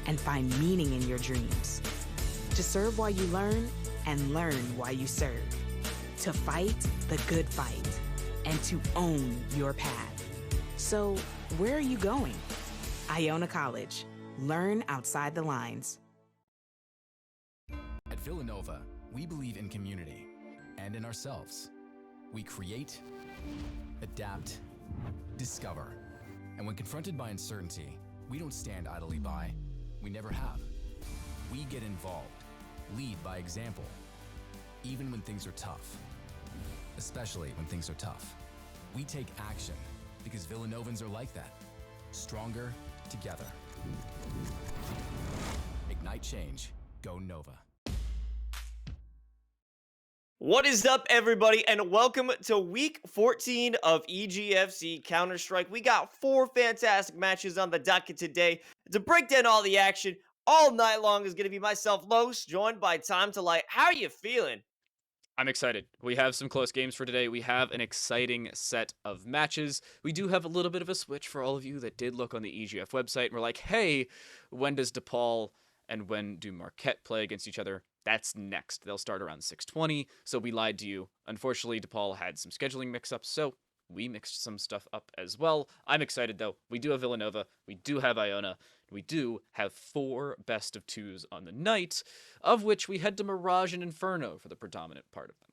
and find meaning in your dreams. To serve while you learn and learn while you serve. To fight the good fight and to own your path. So, where are you going? Iona College. Learn outside the lines. At Villanova, we believe in community and in ourselves. We create, adapt, discover. And when confronted by uncertainty, we don't stand idly by. We never have. We get involved, lead by example, even when things are tough. Especially when things are tough. We take action because Villanovans are like that. Stronger together. Ignite change. Go Nova. What is up, everybody, and welcome to week 14 of EGFC Counter-Strike. We got 4 fantastic matches on the docket today. To break down all the action all night long is going to be myself, Los, joined by Time to Light. How are you feeling? I'm excited. We have some close games for today. We have an exciting set of matches. We do have a little bit of a switch for all of you that did look on the EGF website and were like, hey, when does DePaul and when do Marquette play against each other? That's next. They'll start around 6:20, so we lied to you. Unfortunately, DePaul had some scheduling mix-ups, so we mixed some stuff up as well. I'm excited, though. We do have Villanova. We do have Iona. We do have 4 best of 2s on the night, of which we head to Mirage and Inferno for the predominant part of them.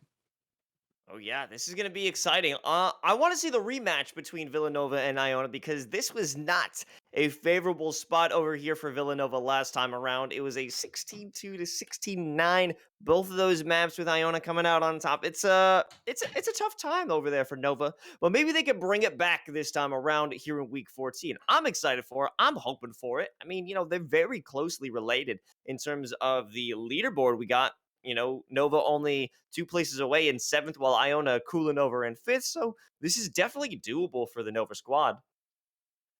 Oh yeah, this is going to be exciting. I want to see the rematch between Villanova and Iona because this was not a favorable spot over here for Villanova last time around. It was a 16-2 to 16-9. Both of those maps with Iona coming out on top. It's a tough time over there for Nova, but maybe they can bring it back this time around here in week 14. I'm excited for it. I'm hoping for it. I mean, they're very closely related in terms of the leaderboard we got. Nova only 2 places away in 7th, while Iona cooling over in 5th. So this is definitely doable for the Nova squad.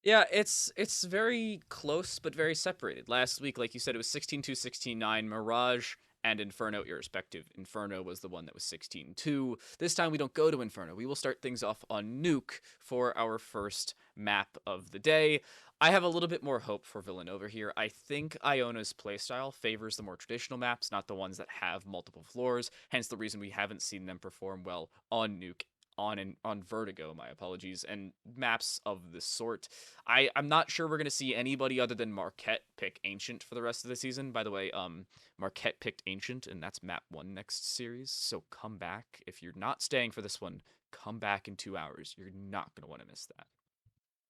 Yeah, it's very close, but very separated. Last week, like you said, it was 16-2, 16-9, Mirage and Inferno irrespective. Inferno was the one that was 16-2. This time we don't go to Inferno. We will start things off on Nuke for our first map of the day. I have a little bit more hope for Villanova here. I think Iona's playstyle favors the more traditional maps, not the ones that have multiple floors, hence the reason we haven't seen them perform well on Nuke, on Vertigo, my apologies, and maps of this sort. I'm not sure we're going to see anybody other than Marquette pick Ancient for the rest of the season. By the way, Marquette picked Ancient, and that's map 1 next series, so come back. If you're not staying for this one, come back in 2 hours. You're not going to want to miss that.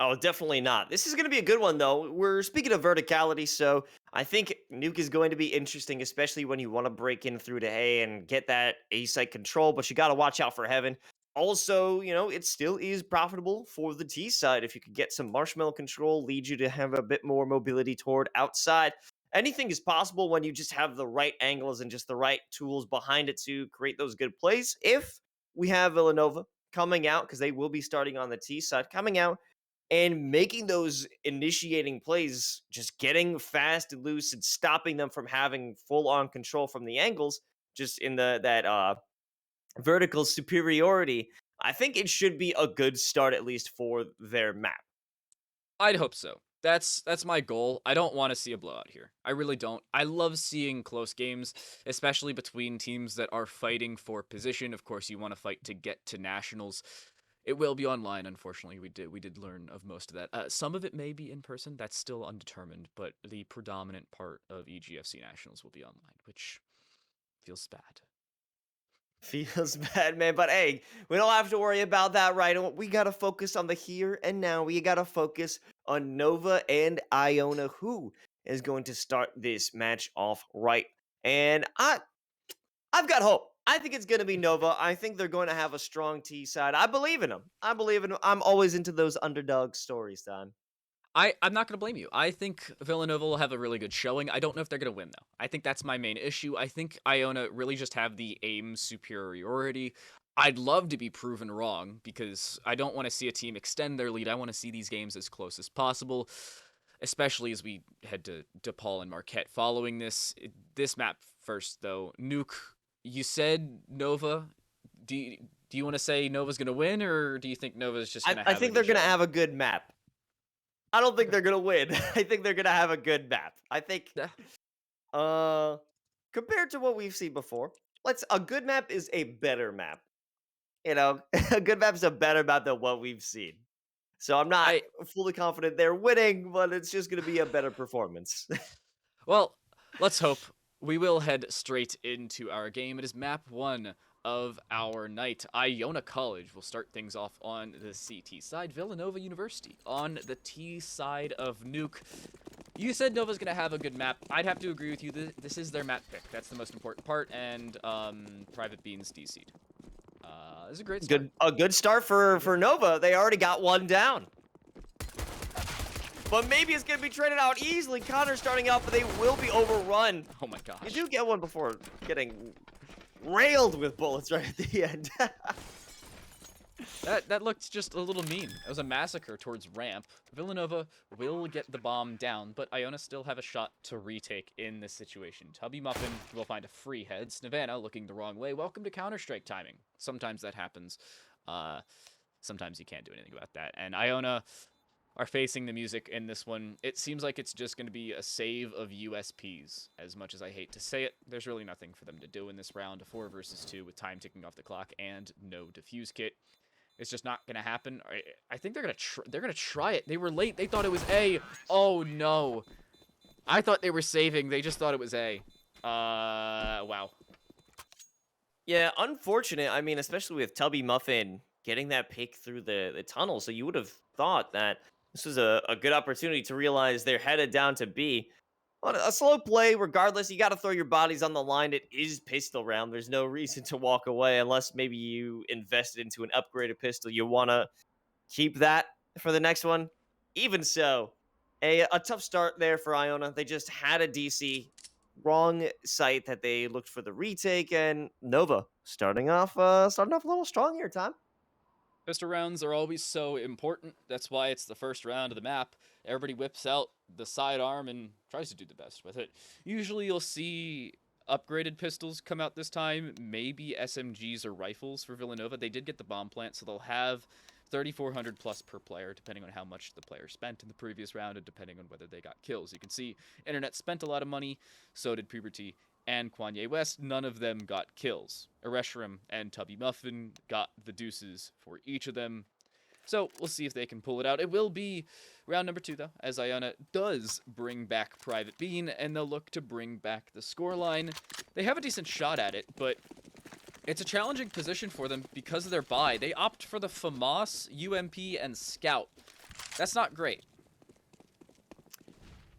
Oh, definitely not. This is going to be a good one, though. We're speaking of verticality, so I think Nuke is going to be interesting, especially when you want to break in through to A and get that A-site control, but you got to watch out for Heaven. Also, it still is profitable for the T side. If you could get some Marshmallow control, lead you to have a bit more mobility toward outside. Anything is possible when you just have the right angles and just the right tools behind it to create those good plays. If we have Villanova coming out, because they will be starting on the T side, coming out, and making those initiating plays, just getting fast and loose and stopping them from having full-on control from the angles, just in that vertical superiority, I think it should be a good start, at least for their map. I'd hope so. That's my goal. I don't want to see a blowout here. I really don't. I love seeing close games, especially between teams that are fighting for position. Of course, you want to fight to get to nationals. It will be online, unfortunately. We did learn of most of that. Some of it may be in person. That's still undetermined, but the predominant part of EGFC Nationals will be online, which feels bad. Feels bad, man. But hey, we don't have to worry about that, right? We got to focus on the here and now. We got to focus on Nova and Iona, who is going to start this match off right. And I've got hope. I think it's going to be Nova. I think they're going to have a strong T side. I believe in them. I believe in them. I'm always into those underdog stories, Don. I'm not going to blame you. I think Villanova will have a really good showing. I don't know if they're going to win, though. I think that's my main issue. I think Iona really just have the aim superiority. I'd love to be proven wrong because I don't want to see a team extend their lead. I want to see these games as close as possible, especially as we head to DePaul and Marquette following this. This map first, though. Nuke, you said Nova. Do you want to say Nova's going to win, or do you think Nova's just going to have I think they're going to have a good map. I don't think they're gonna win. I think they're gonna have a good map. I think, Yeah. uh, compared to what we've seen before, a good map is a better map. You know, a good map is a better map than what we've seen. So I'm not I fully confident they're winning, but it's just gonna be a better performance. Well, let's hope. We will head straight into our game. It is map 1 of our night. Iona College will start things off on the CT side. Villanova University on the T side of Nuke. You said Nova's going to have a good map. I'd have to agree with you. This is their map pick. That's the most important part. And Private Beans DC'd. This is a great start. A good start for Nova. They already got one down. But maybe it's going to be traded out easily. Connor starting out, but they will be overrun. Oh my gosh. You do get one before getting railed with bullets right at the end. That looked just a little mean. It was a massacre towards ramp. Villanova will get the bomb down, but Iona still have a shot to retake in this situation. Tubby Muffin will find a free head. Snavana looking the wrong way. Welcome to Counter-Strike timing. Sometimes that happens. Sometimes you can't do anything about that. And Iona are facing the music in this one. It seems like it's just going to be a save of USPs. As much as I hate to say it, there's really nothing for them to do in this round. A 4 versus 2 with time ticking off the clock and no defuse kit. It's just not going to happen. I think they're going to try it. They were late. They thought it was A. Oh no. I thought they were saving. They just thought it was A. Wow. Yeah, unfortunate. I mean, especially with Tubby Muffin getting that pick through the tunnel. So you would have thought that this was a good opportunity to realize they're headed down to B. On a slow play, regardless, you got to throw your bodies on the line. It is pistol round. There's no reason to walk away unless maybe you invested into an upgraded pistol. You want to keep that for the next one. Even so, a tough start there for Iona. They just had a DC. Wrong site that they looked for the retake, and Nova starting off a little strong here, Tom. Pistol rounds are always so important. That's why it's the first round of the map. Everybody whips out the sidearm and tries to do the best with it. Usually you'll see upgraded pistols come out this time. Maybe SMGs or rifles for Villanova. They did get the bomb plant, so they'll have 3,400 plus per player, depending on how much the player spent in the previous round and depending on whether they got kills. You can see Internet spent a lot of money, so did Puberty and Kanye West. None of them got kills. Eresharam and Tubby Muffin got the deuces for each of them. So we'll see if they can pull it out. It will be round number 2, though, as Iona does bring back Private Bean, and they'll look to bring back the scoreline. They have a decent shot at it, but it's a challenging position for them because of their buy. They opt for the FAMAS, UMP, and Scout. That's not great.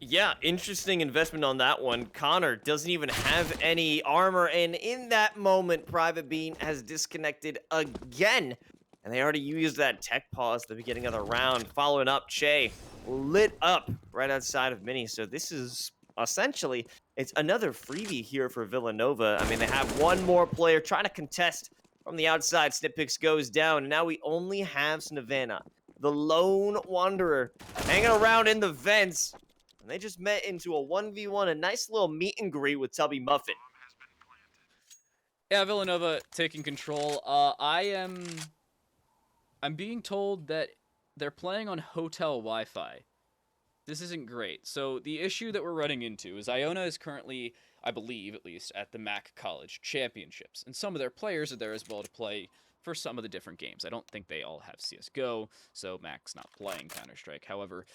Yeah, interesting investment on that one. Connor doesn't even have any armor, and in that moment, Private Bean has disconnected again. And they already used that tech pause at the beginning of the round. Following up, Che lit up right outside of Mini. So this is essentially, it's another freebie here for Villanova. I mean, they have one more player trying to contest from the outside. Snipix goes down. Now we only have Snavana, the lone wanderer, hanging around in the vents. And they just met into a 1v1, a nice little meet and greet with Tubby Muffin. Yeah, Villanova taking control. I'm being told that they're playing on hotel Wi-Fi. This isn't great. So the issue that we're running into is Iona is currently, I believe at least, at the Mac College Championships. And some of their players are there as well to play for some of the different games. I don't think they all have CSGO, so Mac's not playing Counter-Strike. However,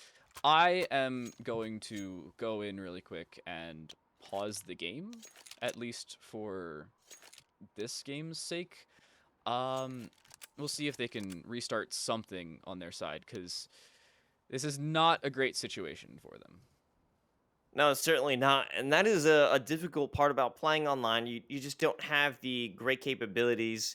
I am going to go in really quick and pause the game, at least for this game's sake. We'll see if they can restart something on their side, because this is not a great situation for them. No, certainly not. And that is a difficult part about playing online. You just don't have the great capabilities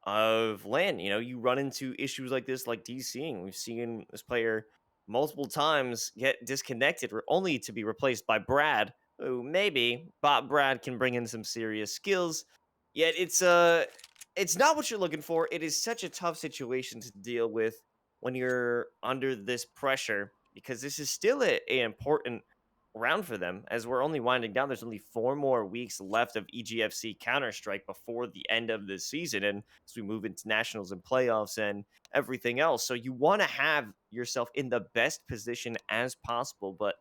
of LAN. You know, you run into issues like this, like DCing. We've seen this player multiple times get disconnected, only to be replaced by Brad, who maybe Bot Brad can bring in some serious skills. Yet it's not what you're looking for. It is such a tough situation to deal with when you're under this pressure, because this is still an important around for them as we're only winding down. There's only 4 more weeks left of EGFC Counter Strike before the end of the season, and as we move into nationals and playoffs and everything else. So you want to have yourself in the best position as possible, but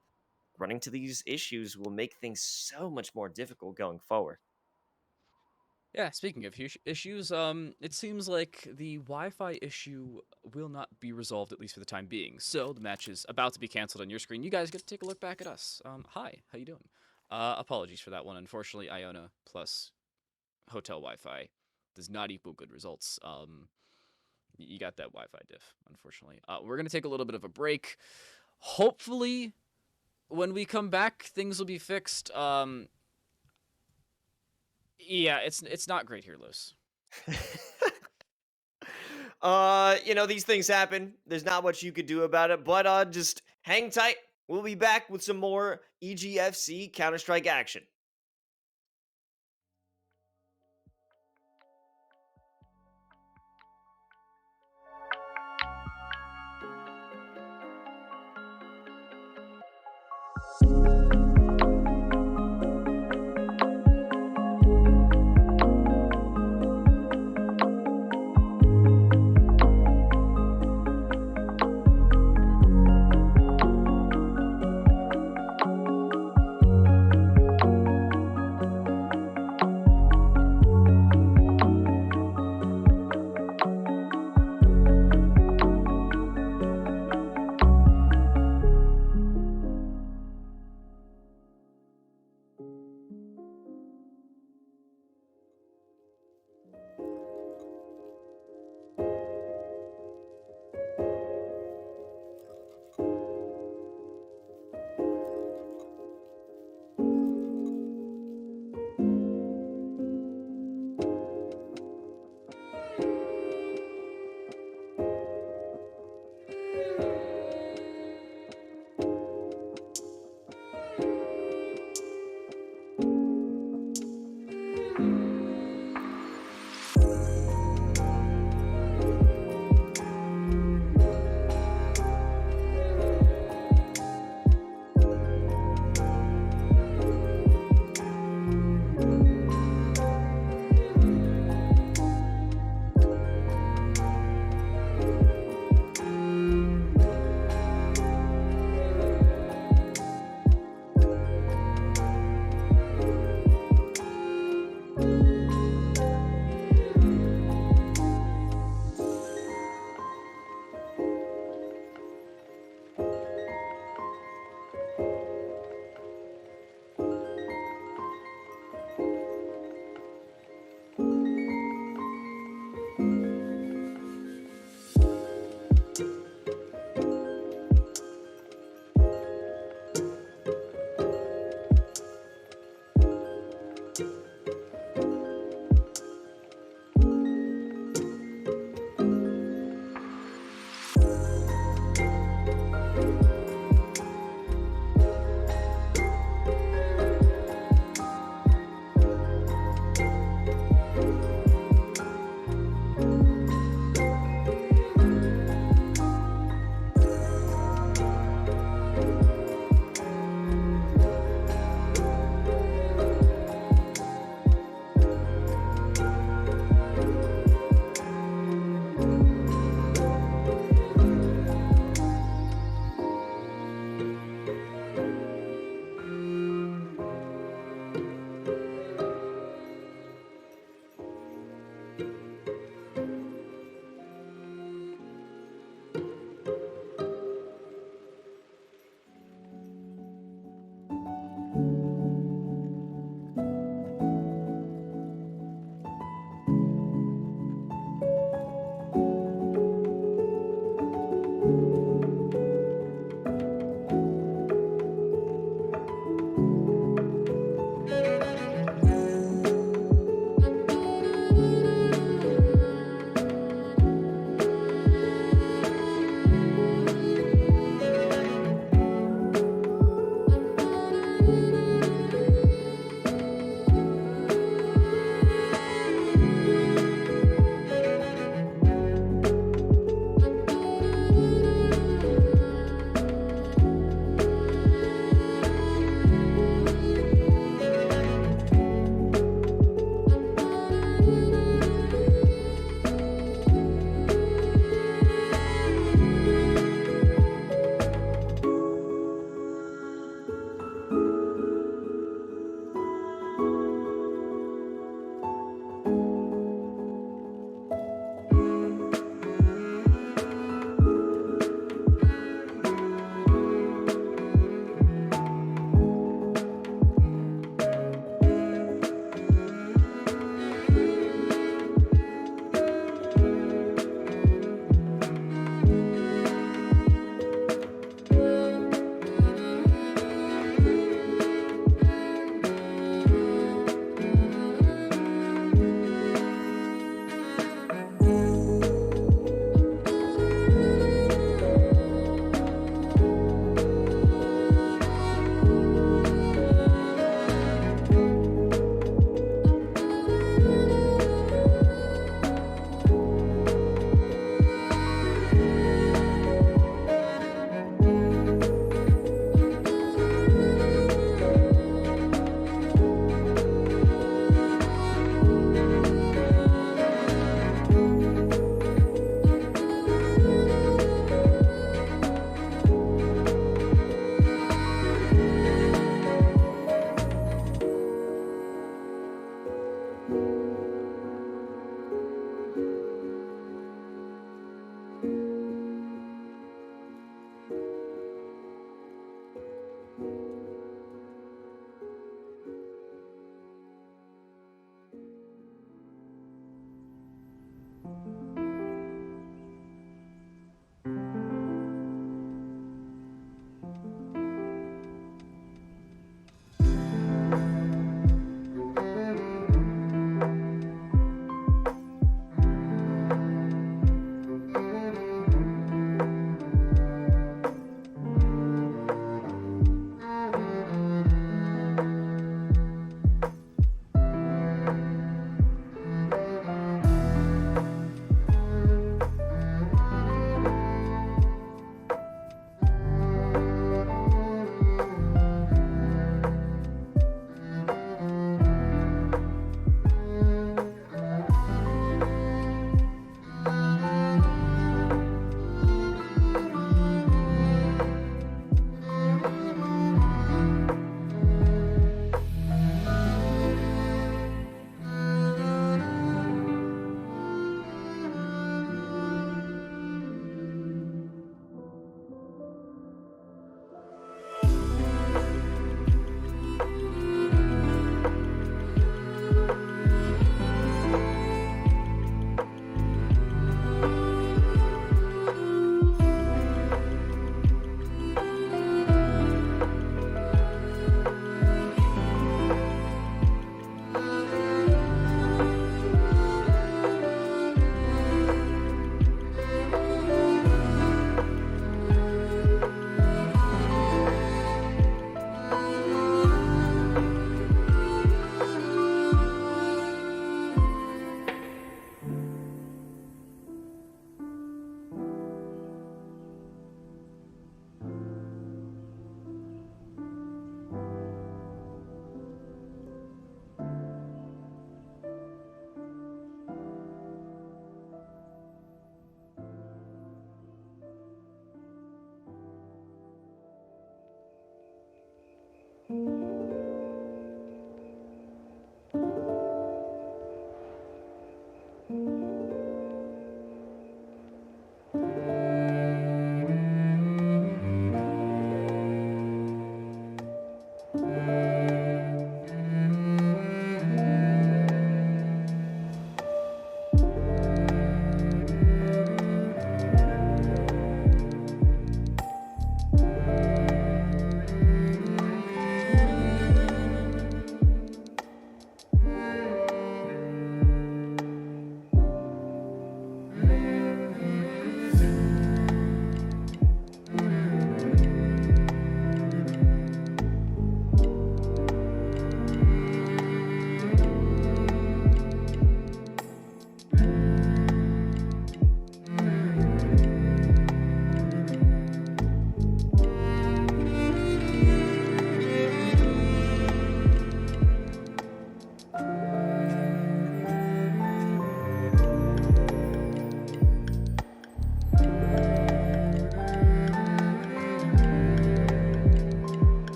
running to these issues will make things so much more difficult going forward. Yeah, speaking of issues, it seems like the Wi-Fi issue will not be resolved, at least for the time being. So the match is about to be canceled on your screen. You guys get to take a look back at us. Hi, how you doing? Apologies for that one. Unfortunately, Iona plus hotel Wi-Fi does not equal good results. You got that Wi-Fi diff, unfortunately. We're gonna take a little bit of a break. Hopefully, when we come back, things will be fixed. Yeah, it's not great here, Los. These things happen. There's not much you could do about it, but just hang tight. We'll be back with some more EGFC Counter-Strike action.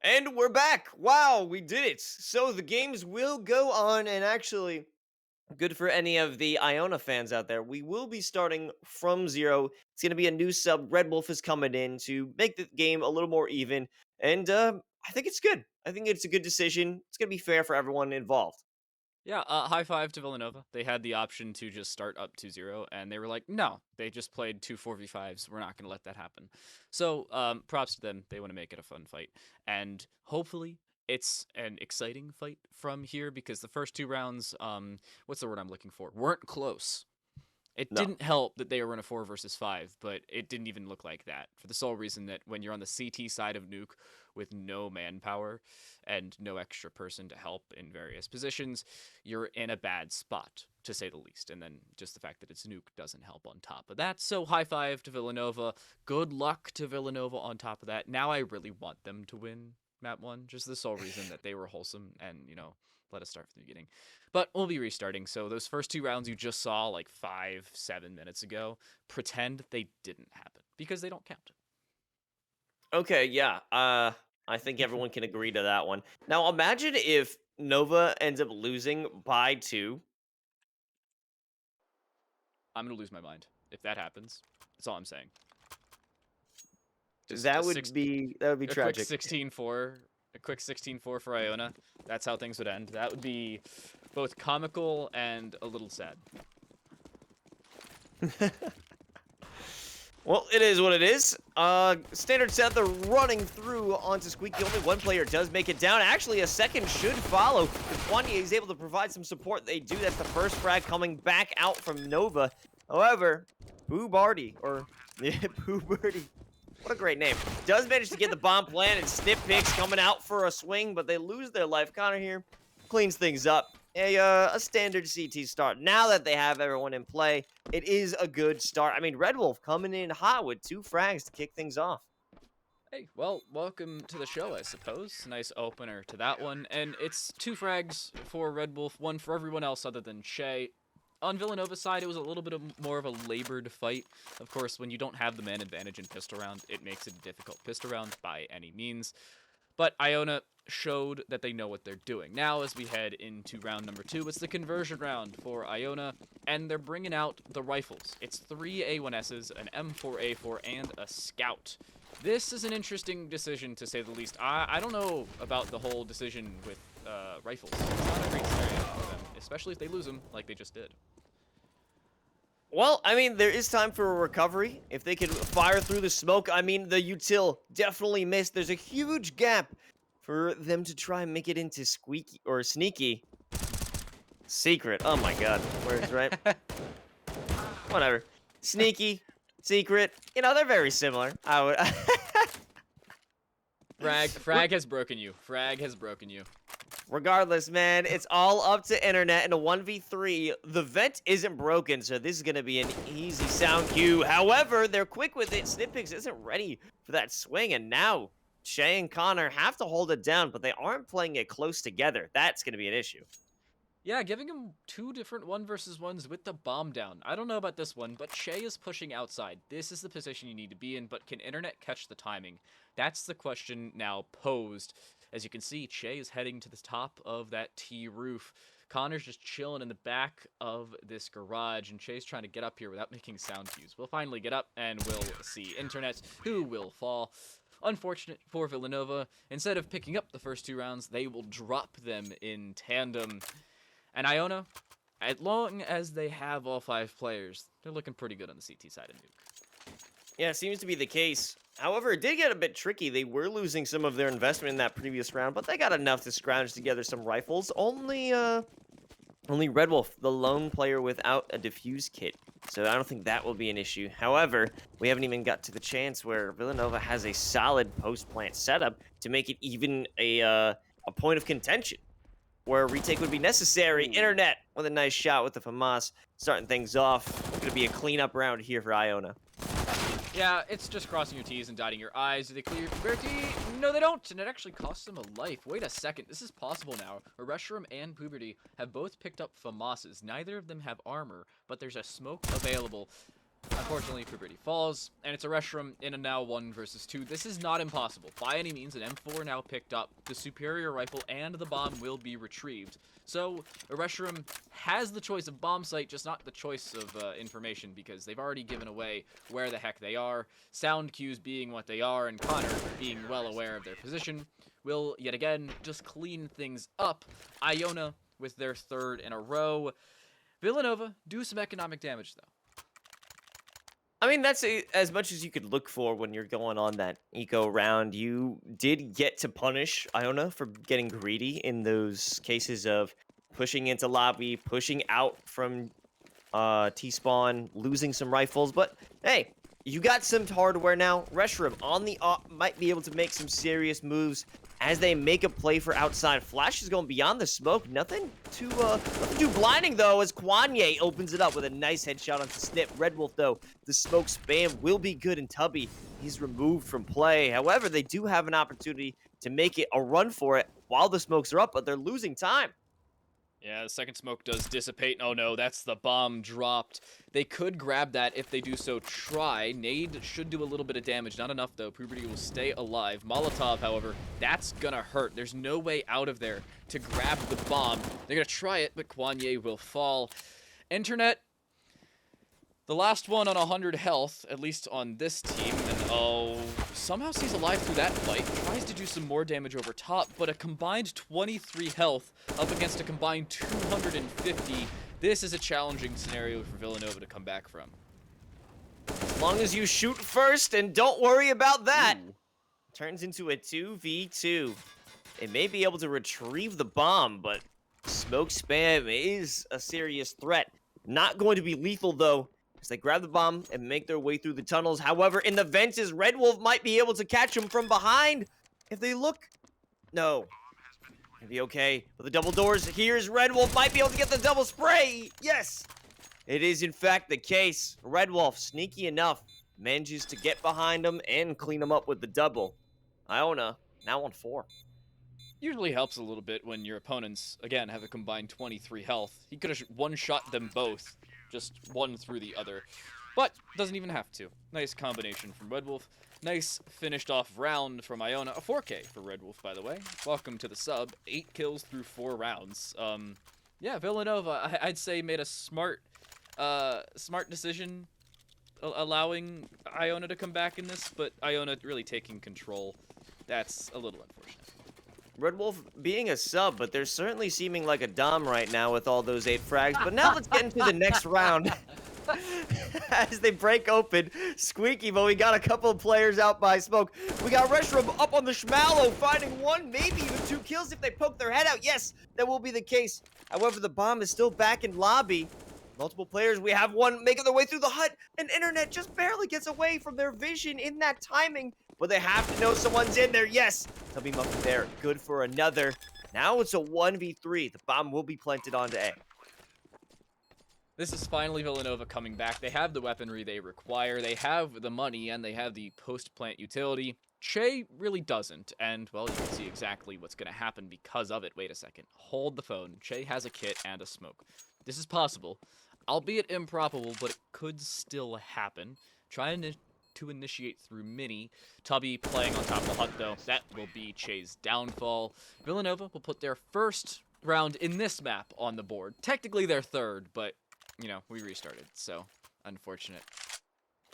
And we're back. Wow, we did it. So the games will go on, and actually, good for any of the Iona fans out there. We will be starting from zero. It's going to be a new sub. Red Wolf is coming in to make the game a little more even, and I think it's good. I think it's a good decision. It's going to be fair for everyone involved. Yeah, high five to Villanova. They had the option to just start up 2-0, and they were like, no, they just played two 4v5s. We're not going to let that happen. So props to them. They want to make it a fun fight. And hopefully it's an exciting fight from here because the first two rounds, what's the word I'm looking for, weren't close. It No. didn't help that they were in a 4 versus 5, but it didn't even look like that for the sole reason that when you're on the CT side of Nuke with no manpower and no extra person to help in various positions, you're in a bad spot, to say the least. And then just the fact that it's Nuke doesn't help on top of that. So high five to Villanova. Good luck to Villanova on top of that. Now I really want them to win map 1, just the sole reason that they were wholesome and, let us start from the beginning. But we'll be restarting. So those first two rounds you just saw like 5-7 minutes ago, pretend they didn't happen because they don't count. Okay, yeah. I think everyone can agree to that one. Now, imagine if Nova ends up losing by 2. I'm going to lose my mind if that happens. That's all I'm saying. Just That would be a quick tragic. 16-4. A quick 16-4 for Iona. That's how things would end. That would be both comical and a little sad. Well, it is what it is. Standard set, they're running through onto Squeaky. Only one player does make it down. Actually, a second should follow. If Wanye is able to provide some support, they do. That's the first frag coming back out from Nova. However, Boo Barty, or Boo Birdie, what a great name, does manage to get the bomb planted. Snip picks coming out for a swing, but they lose their life. Connor here cleans things up. A standard CT start. Now that they have everyone in play, it is a good start. I mean, Red Wolf coming in hot with 2 frags to kick things off. Hey, well, welcome to the show, I suppose. Nice opener to that one. And it's 2 frags for Red Wolf, 1 for everyone else other than Shay. On Villanova's side, it was a little bit more of a labored fight. Of course, when you don't have the man advantage in pistol round, it makes it a difficult pistol round by any means. But Iona showed that they know what they're doing. Now, as we head into round number 2, it's the conversion round for Iona, and they're bringing out the rifles. It's 3 A1Ss, an M4A4, and a Scout. This is an interesting decision, to say the least. I don't know about the whole decision with rifles. It's not a great scenario for them, especially if they lose them like they just did. Well, I mean, there is time for a recovery. If they can fire through the smoke, I mean, the util definitely missed. There's a huge gap for them to try and make it into Squeaky, or Sneaky. Secret. Oh my god. Words, right? Whatever. Sneaky, Secret. You know, they're very similar. I would... Frag has broken you. Frag has broken you. Regardless, man, it's all up to internet in a 1v3. The vent isn't broken, so this is going to be an easy sound cue. However, they're quick with it. Snippix isn't ready for that swing, and now Shay and Connor have to hold it down, but they aren't playing it close together. That's going to be an issue. Yeah, giving him 2 different 1v1s with the bomb down. I don't know about this one, but Shay is pushing outside. This is the position you need to be in, but can internet catch the timing? That's the question now posed. As you can see, Shay is heading to the top of that T roof. Connor's just chilling in the back of this garage, and Shay's trying to get up here without making sound cues. We'll finally get up, and we'll see internet, who will fall. Unfortunate for Villanova. Instead of picking up the first 2 rounds, they will drop them in tandem. And Iona, as long as they have all 5 players, they're looking pretty good on the CT side of Nuke. Yeah, seems to be the case. However, it did get a bit tricky. They were losing some of their investment in that previous round, but they got enough to scrounge together some rifles. Only Red Wolf, the lone player without a defuse kit. So I don't think that will be an issue. However, we haven't even got to the chance where Villanova has a solid post-plant setup to make it even a point of contention, where a retake would be necessary. Internet with a nice shot with the FAMAS, starting things off. It's going to be a cleanup round here for Iona. Yeah, it's just crossing your T's and dotting your I's. Do they clear your puberty? No, they don't, and it actually costs them a life. Wait a second, this is possible now. Reshiram and Puberty have both picked up FAMASs. Neither of them have armor, but there's a smoke available. Unfortunately, Puberty falls, and it's a Reshiram in a now 1 versus 2. This is not impossible. By any means, an M4 now picked up. The superior rifle and the bomb will be retrieved. So, Reshiram has the choice of bomb site, just not the choice of information, because they've already given away where the heck they are. Sound cues being what they are, and Connor being well aware of their position, will, yet again, just clean things up. Iona with their 3rd in a row. Villanova do some economic damage, though. I mean, that's as much as you could look for when you're going on that eco round. You did get to punish Iona for getting greedy in those cases of pushing into lobby, pushing out from T-spawn, losing some rifles. But, hey, you got some hardware now. Reshiram on the op might be able to make some serious moves as they make a play for outside. Flash is going beyond the smoke. Nothing too blinding, though, as Kwanye opens it up with a nice headshot onto Snip. Red Wolf, though, the smoke spam will be good, and Tubby, he's removed from play. However, they do have an opportunity to make it a run for it while the smokes are up, but they're losing time. Yeah, the second smoke does dissipate. Oh no, that's the bomb dropped. They could grab that if they do so try. Nade should do a little bit of damage. Not enough, though. Puberty will stay alive. Molotov, however, that's gonna hurt. There's no way out of there to grab the bomb. They're gonna try it, but Kwanye will fall. Internet, the last one on 100 health, at least on this team, and somehow stays alive through that fight. Tries to do some more damage over top, but a combined 23 health up against a combined 250. This is a challenging scenario for Villanova to come back from. As long as you shoot first and don't worry about that. Ooh. Turns into a 2v2. They may be able to retrieve the bomb, but smoke spam is a serious threat. Not going to be lethal, though, as they grab the bomb and make their way through the tunnels. However, in the vents, Red Wolf might be able to catch him from behind. If they look... No. Gonna be okay. But the double doors, here's Red Wolf. Might be able to get the double spray. Yes! It is, in fact, the case. Red Wolf, sneaky enough, manages to get behind him and clean him up with the double. Iona, now on 4. Usually helps a little bit when your opponents, again, have a combined 23 health. He could have one-shot them both, just one through the other. But doesn't even have to. Nice combination from Red Wolf. Nice finished off round from Iona. A 4K for Red Wolf, by the way. Welcome to the sub. 8 kills through 4 rounds. Yeah, Villanova, I'd say, made a smart decision allowing Iona to come back in this, but Iona really taking control. That's a little unfortunate. Red Wolf being a sub, but they're certainly seeming like a dom right now with all those 8 frags. But now let's get into the next round. As they break open, Squeaky, but we got a couple of players out by smoke. We got Reshram up on the Schmallow, finding 1, maybe even 2 kills if they poke their head out. Yes, that will be the case. However, the bomb is still back in lobby. Multiple players, we have one making their way through the hut, and Internet just barely gets away from their vision in that timing. But they have to know someone's in there. Yes, Tubby Muffin there, good for another. Now it's a 1v3. The bomb will be planted onto A. This is finally Villanova coming back. They have the weaponry they require. They have the money, and they have the post-plant utility. Che really doesn't, and, well, you can see exactly what's going to happen because of it. Wait a second. Hold the phone. Che has a kit and a smoke. This is possible, albeit improbable, but it could still happen. Trying to initiate through Mini. Tubby playing on top of the hut, though. That will be Che's downfall. Villanova will put their first round in this map on the board. Technically their third, but, you know, we restarted, so unfortunate.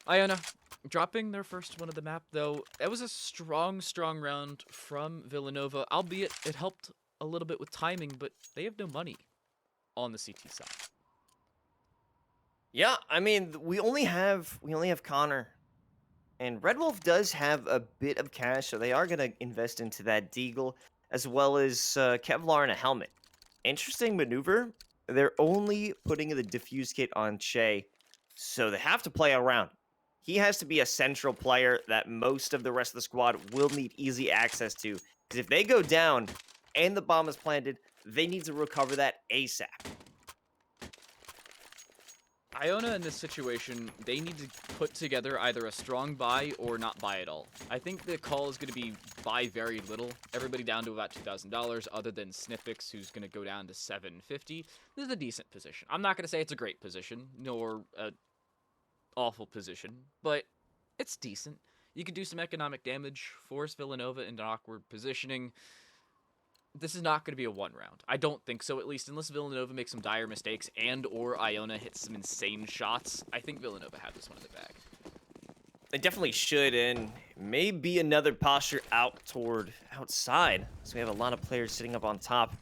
Iona dropping their first one of the map, though. That was a strong round from Villanova, albeit it helped a little bit with timing, but they have no money on the CT side. Yeah, I mean, we only have Connor. And Red Wolf does have a bit of cash, so they are going to invest into that Deagle, as well as Kevlar and a helmet. Interesting maneuver. They're only putting the diffuse kit on Che, so they have to play around. He has to be a central player that most of the rest of the squad will need easy access to. Because if they go down and the bomb is planted, they need to recover that ASAP. Iona in this situation, they need to put together either a strong buy or not buy at all. I think the call is going to be buy very little. Everybody down to about $2,000 other than Snifix, who's going to go down to $750. This is a decent position. I'm not going to say it's a great position, nor an awful position, but it's decent. You can do some economic damage, force Villanova into awkward positioning. This is not going to be a 1 round. I don't think so, at least, unless Villanova makes some dire mistakes and or Iona hits some insane shots. I think Villanova had this one in the bag. They definitely should, and maybe another posture out toward outside. So we have a lot of players sitting up on top.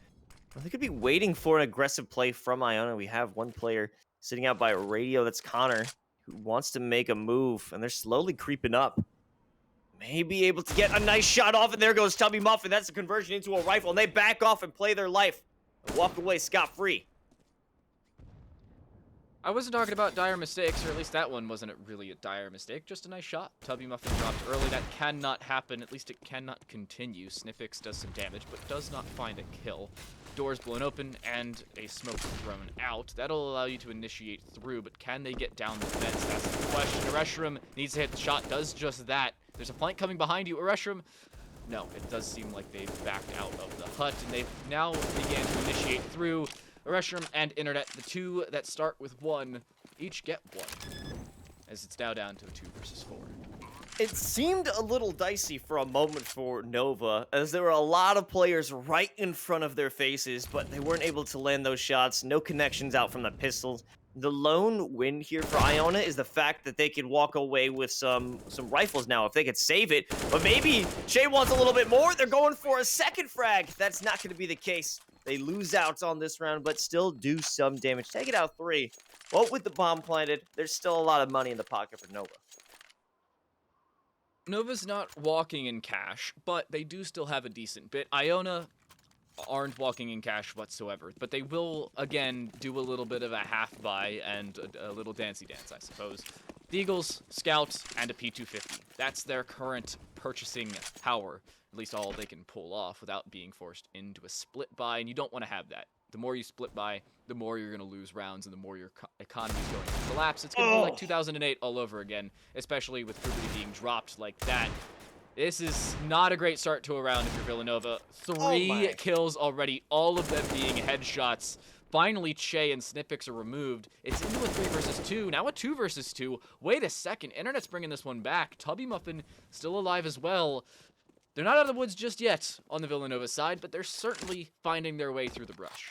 Well, they could be waiting for an aggressive play from Iona. We have one player sitting out by a radio. That's Connor, who wants to make a move, and they're slowly creeping up. Maybe able to get a nice shot off, and there goes Tubby Muffin. That's a conversion into a rifle, and they back off and play their life and walk away scot-free. I wasn't talking about dire mistakes, or at least that one wasn't really a dire mistake. Just a nice shot. Tubby Muffin dropped early. That cannot happen. At least it cannot continue. Snifix does some damage, but does not find a kill. Doors blown open, and a smoke thrown out. That'll allow you to initiate through, but can they get down the fence? That's the question. Ereshram needs to hit the shot, does just that. There's a flank coming behind you, Ereshram. No, it does seem like they've backed out of the hut, and they've now began to initiate through. Ereshram and Internet, the two that start with 1, each get 1, as it's now down to a 2 versus 4. It seemed a little dicey for a moment for Nova, as there were a lot of players right in front of their faces, but they weren't able to land those shots. No connections out from the pistols. The lone win here for Iona is the fact that they could walk away with some rifles now if they could save it. But maybe Che wants a little bit more. They're going for a second frag. That's not going to be the case. They lose out on this round, but still do some damage. Take it out 3. But with the bomb planted, there's still a lot of money in the pocket for Nova. Nova's not walking in cash, but they do still have a decent bit. Iona aren't walking in cash whatsoever, but they will, again, do a little bit of a half buy and a little dancey dance, I suppose. The Eagles, Scouts, and a P250. That's their current purchasing power, at least all they can pull off without being forced into a split buy, and you don't want to have that. The more you split buy, the more you're going to lose rounds, and the more your economy is going to collapse. It's going to be like 2008 all over again, especially with Puberty being dropped like that. This is not a great start to a round if you're Villanova. Three kills already, all of them being headshots. Finally, Che and Snippix are removed. It's into a 3 versus 2, now a 2 versus 2. Wait a second, Internet's bringing this one back. Tubby Muffin still alive as well. They're not out of the woods just yet on the Villanova side, but they're certainly finding their way through the brush.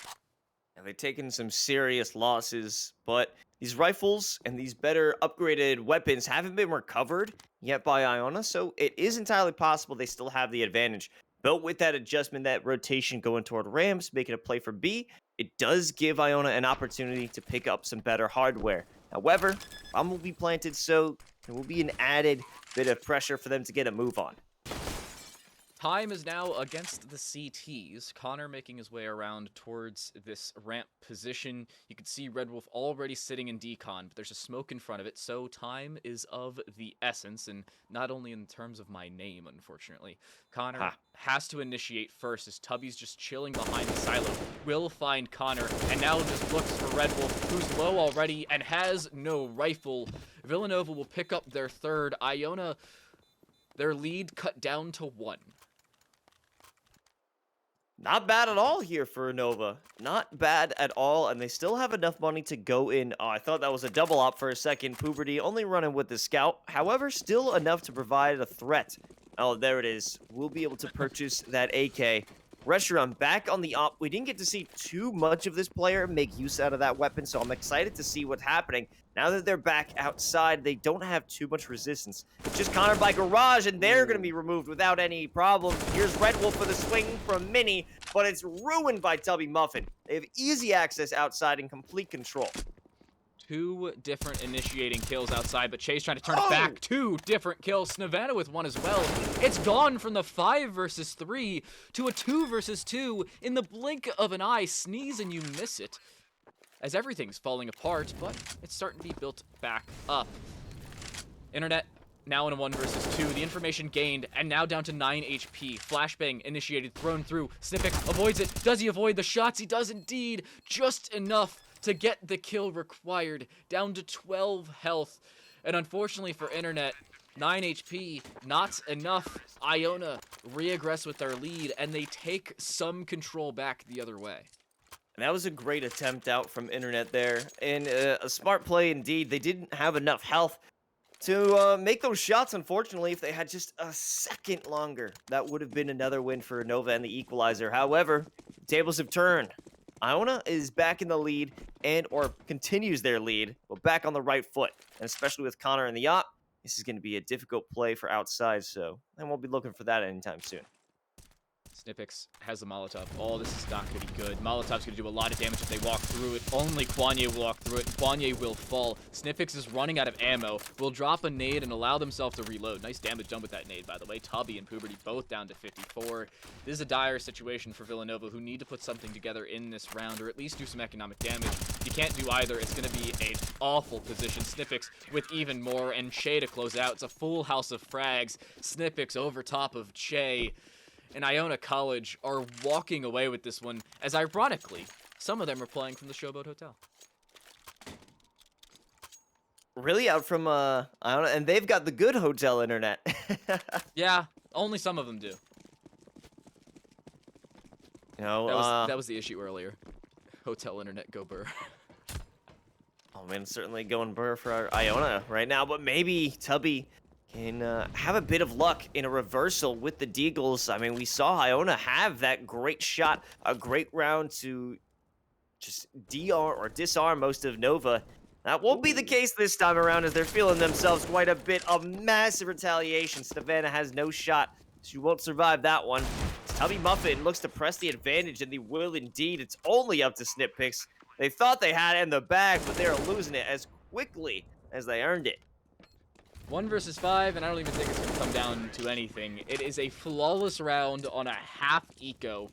And they've taken some serious losses, but these rifles and these better upgraded weapons haven't been recovered yet by Iona, so it is entirely possible they still have the advantage. But with that adjustment, that rotation going toward Rams, making a play for B, it does give Iona an opportunity to pick up some better hardware. However, bomb will be planted, so there will be an added bit of pressure for them to get a move on. Time is now against the CTs. Connor making his way around towards this ramp position. You can see Red Wolf already sitting in decon, but there's a smoke in front of it, so time is of the essence, and not only in terms of my name, unfortunately. Connor has to initiate first as Tubby's just chilling behind the silo. Will find Connor, and now just looks for Red Wolf, who's low already and has no rifle. Villanova will pick up their third. Iona, their lead cut down to 1. Not bad at all here for Nova. Not bad at all, and they still have enough money to go in. Oh, I thought that was a double op for a second. Puberty only running with the scout. However, still enough to provide a threat. Oh, there it is. We'll be able to purchase that AK. Restaurant back on the op. We didn't get to see too much of this player make use out of that weapon, so I'm excited to see what's happening. Now that they're back outside, they don't have too much resistance. It's just Connor by Garage, and they're going to be removed without any problem. Here's Red Wolf for the swing from Mini, but it's ruined by Tubby Muffin. They have easy access outside and complete control. 2 different initiating kills outside, but Che's trying to turn it back. 2 different kills. Snavana with 1 as well. It's gone from the 5 versus 3 to a 2 versus 2 in the blink of an eye. Sneeze and you miss it, as everything's falling apart, but it's starting to be built back up. Internet now in a 1 versus 2. The information gained, and now down to 9 HP. Flashbang initiated, thrown through. Snippix avoids it. Does he avoid the shots? He does indeed. Just enough to get the kill required. Down to 12 health. And unfortunately for Internet, 9 HP, not enough. Iona reaggress with their lead, and they take some control back the other way. And that was a great attempt out from Internet there. And a smart play indeed. They didn't have enough health to make those shots, unfortunately. If they had just a second longer, that would have been another win for Nova and the equalizer. However, tables have turned. Iona is back in the lead or continues their lead, but back on the right foot. And especially with Connor in the op, this is going to be a difficult play for outside, so I won't be looking for that anytime soon. Snippix has a Molotov. Oh, this is not going to be good. Molotov's going to do a lot of damage if they walk through it. Only Kwanye will walk through it, and Kwanye will fall. Snippix is running out of ammo. Will drop a nade and allow themselves to reload. Nice damage done with that nade, by the way. Tubby and Puberty both down to 54. This is a dire situation for Villanova, who need to put something together in this round, or at least do some economic damage. If you can't do either, it's going to be an awful position. Snippix with even more, and Che to close out. It's a full house of frags. Snippix over top of Che. And Iona College are walking away with this one, as ironically, some of them are playing from the Showboat Hotel. Really? Out from, Iona? And they've got the good hotel internet. Yeah, only some of them do. You know, that was the issue earlier. Hotel internet, go burr. Oh man, certainly going burr for Iona right now, but maybe Tubby can have a bit of luck in a reversal with the Deagles. I mean, we saw Iona have that great shot, a great round to just disarm most of Nova. That won't be the case this time around, as they're feeling themselves quite a bit of massive retaliation. Savannah has no shot. She won't survive that one. Tubby Muffin looks to press the advantage, and they will indeed. It's only up to Snippix. They thought they had it in the bag, but they are losing it as quickly as they earned it. 1 versus 5, and I don't even think it's going to come down to anything. It is a flawless round on a half eco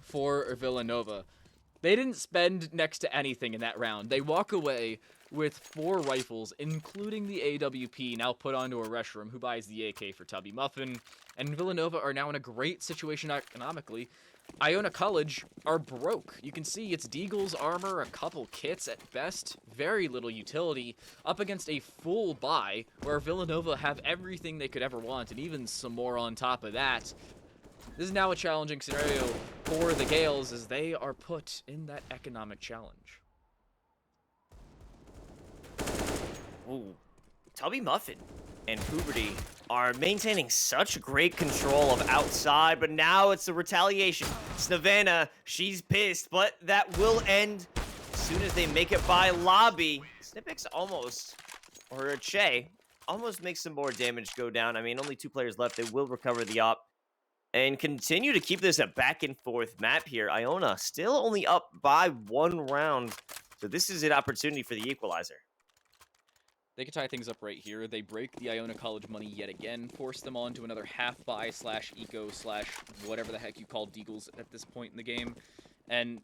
for Villanova. They didn't spend next to anything in that round. They walk away with 4 rifles, including the AWP, now put onto a Reshiram, who buys the AK for Tubby Muffin. And Villanova are now in a great situation economically. Iona College are broke. You can see it's Deagle's armor, a couple kits at best, very little utility, up against a full buy, where Villanova have everything they could ever want, and even some more on top of that. This is now a challenging scenario for the Gales as they are put in that economic challenge. Ooh, Tubby Muffin and Puberty are maintaining such great control of outside, but now it's the retaliation. Snavana, she's pissed, but that will end as soon as they make it by lobby. Snipix almost, or Che, almost makes some more damage go down. I mean, only 2 players left. They will recover the op and continue to keep this a back and forth map here. Iona still only up by 1 round, so this is an opportunity for the equalizer. They could tie things up right here. They break the Iona College money yet again, force them on to another half-buy / eco / whatever the heck you call Deagles at this point in the game. And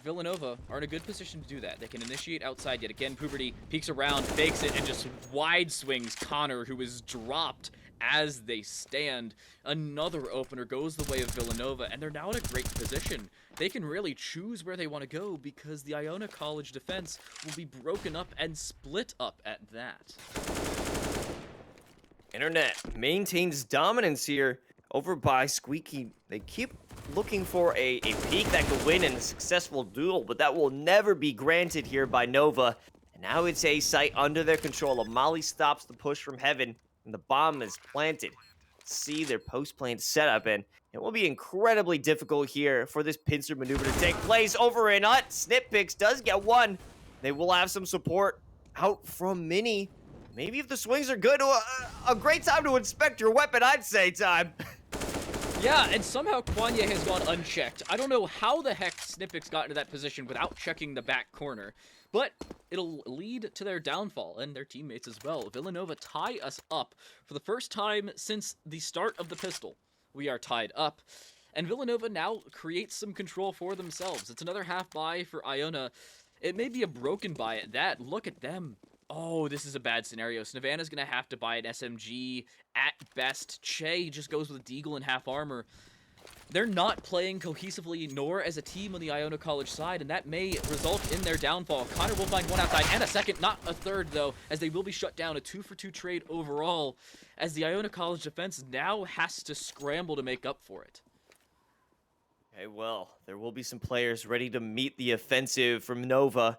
Villanova are in a good position to do that. They can initiate outside yet again. Puberty peeks around, fakes it, and just wide swings Connor, who is dropped as they stand. Another opener goes the way of Villanova, and they're now in a great position. They can really choose where they want to go because the Iona College defense will be broken up and split up at that. Internet maintains dominance here over by Squeaky. They keep looking for a peak that could win in a successful duel, but that will never be granted here by Nova. And now it's a site under their control. Amali stops the push from heaven, and the bomb is planted. See their post-plant setup, and it will be incredibly difficult here for this pincer maneuver to take place over in Hut. Snipix does get 1. They will have some support out from Mini. Maybe if the swings are good, a great time to inspect your weapon, I'd say, time. Yeah, and somehow Kwanye has gone unchecked. I don't know how the heck Snipix got into that position without checking the back corner, but it'll lead to their downfall and their teammates as well. Villanova tie us up for the first time since the start of the pistol. We are tied up, and Villanova now creates some control for themselves. It's another half buy for Iona. It may be a broken buy at that. Look at them. Oh, this is a bad scenario. Snavana's going to have to buy an SMG at best. Che just goes with a Deagle and half armor. They're not playing cohesively nor as a team on the Iona College side, and that may result in their downfall. Connor will find 1 outside and a second, not a third, though, as they will be shut down. A 2-for-2 trade overall, as the Iona College defense now has to scramble to make up for it. Okay, well, there will be some players ready to meet the offensive from Nova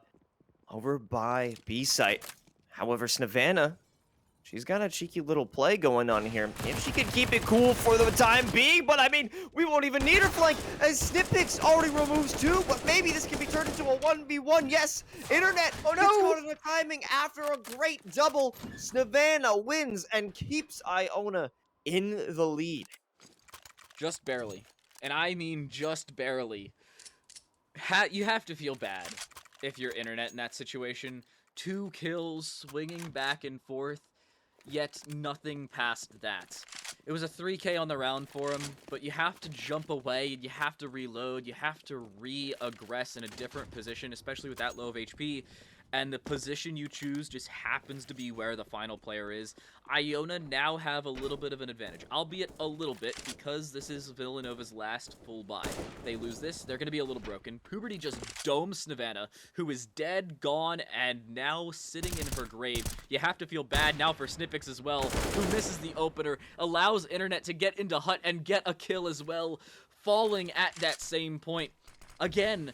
over by B site. However, Snavana, she's got a cheeky little play going on here. If she could keep it cool for the time being, but I mean, we won't even need her flank as Snipix already removes 2, but maybe this can be turned into a 1v1. Yes, Internet gets caught in the timing after a great double. Snavana wins and keeps Iona in the lead. Just barely. And I mean just barely. You have to feel bad if you're Internet in that situation. 2 kills, swinging back and forth, yet nothing past that. It was a 3K on the round for him, but you have to jump away, you have to reload, you have to re-aggress in a different position, especially with that low of HP. And the position you choose just happens to be where the final player is. Iona now have a little bit of an advantage, albeit a little bit, because this is Villanova's last full buy. If they lose this, they're going to be a little broken. Puberty just domes Snavana, who is dead, gone, and now sitting in her grave. You have to feel bad now for Snipix as well, who misses the opener, allows Internet to get into Hut and get a kill as well, falling at that same point. Again,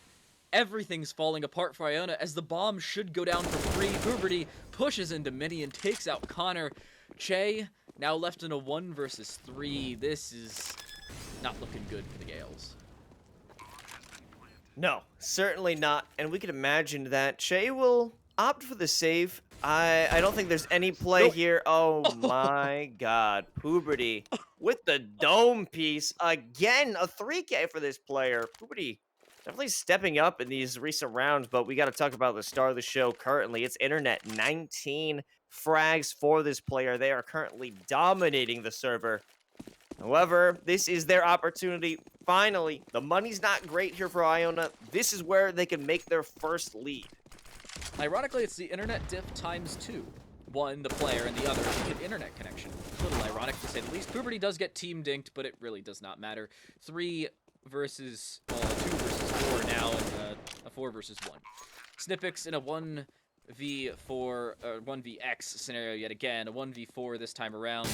everything's falling apart for Iona as the bomb should go down for free. Puberty pushes into Mini and takes out Connor. Che now left in a 1 versus 3. This is not looking good for the Gales. No, certainly not. And we can imagine that Che will opt for the save. I don't think there's any play here. Oh my god. Puberty with the dome piece. Again, a 3K for this player. Puberty Definitely stepping up in these recent rounds, but we got to talk about the star of the show currently. It's Internet. 19 frags for this player. They are currently dominating the server. However, this is their opportunity. Finally, the money's not great here for Iona. This is where they can make their first lead. Ironically, it's the internet diff times 2. One, the player, and the other, the internet connection. A little ironic to say the least. Puberty does get team dinked, but it really does not matter. 2 versus 4 now, and a 4 versus 1. Snippix in a 1v4, 1vx scenario yet again. A 1v4 this time around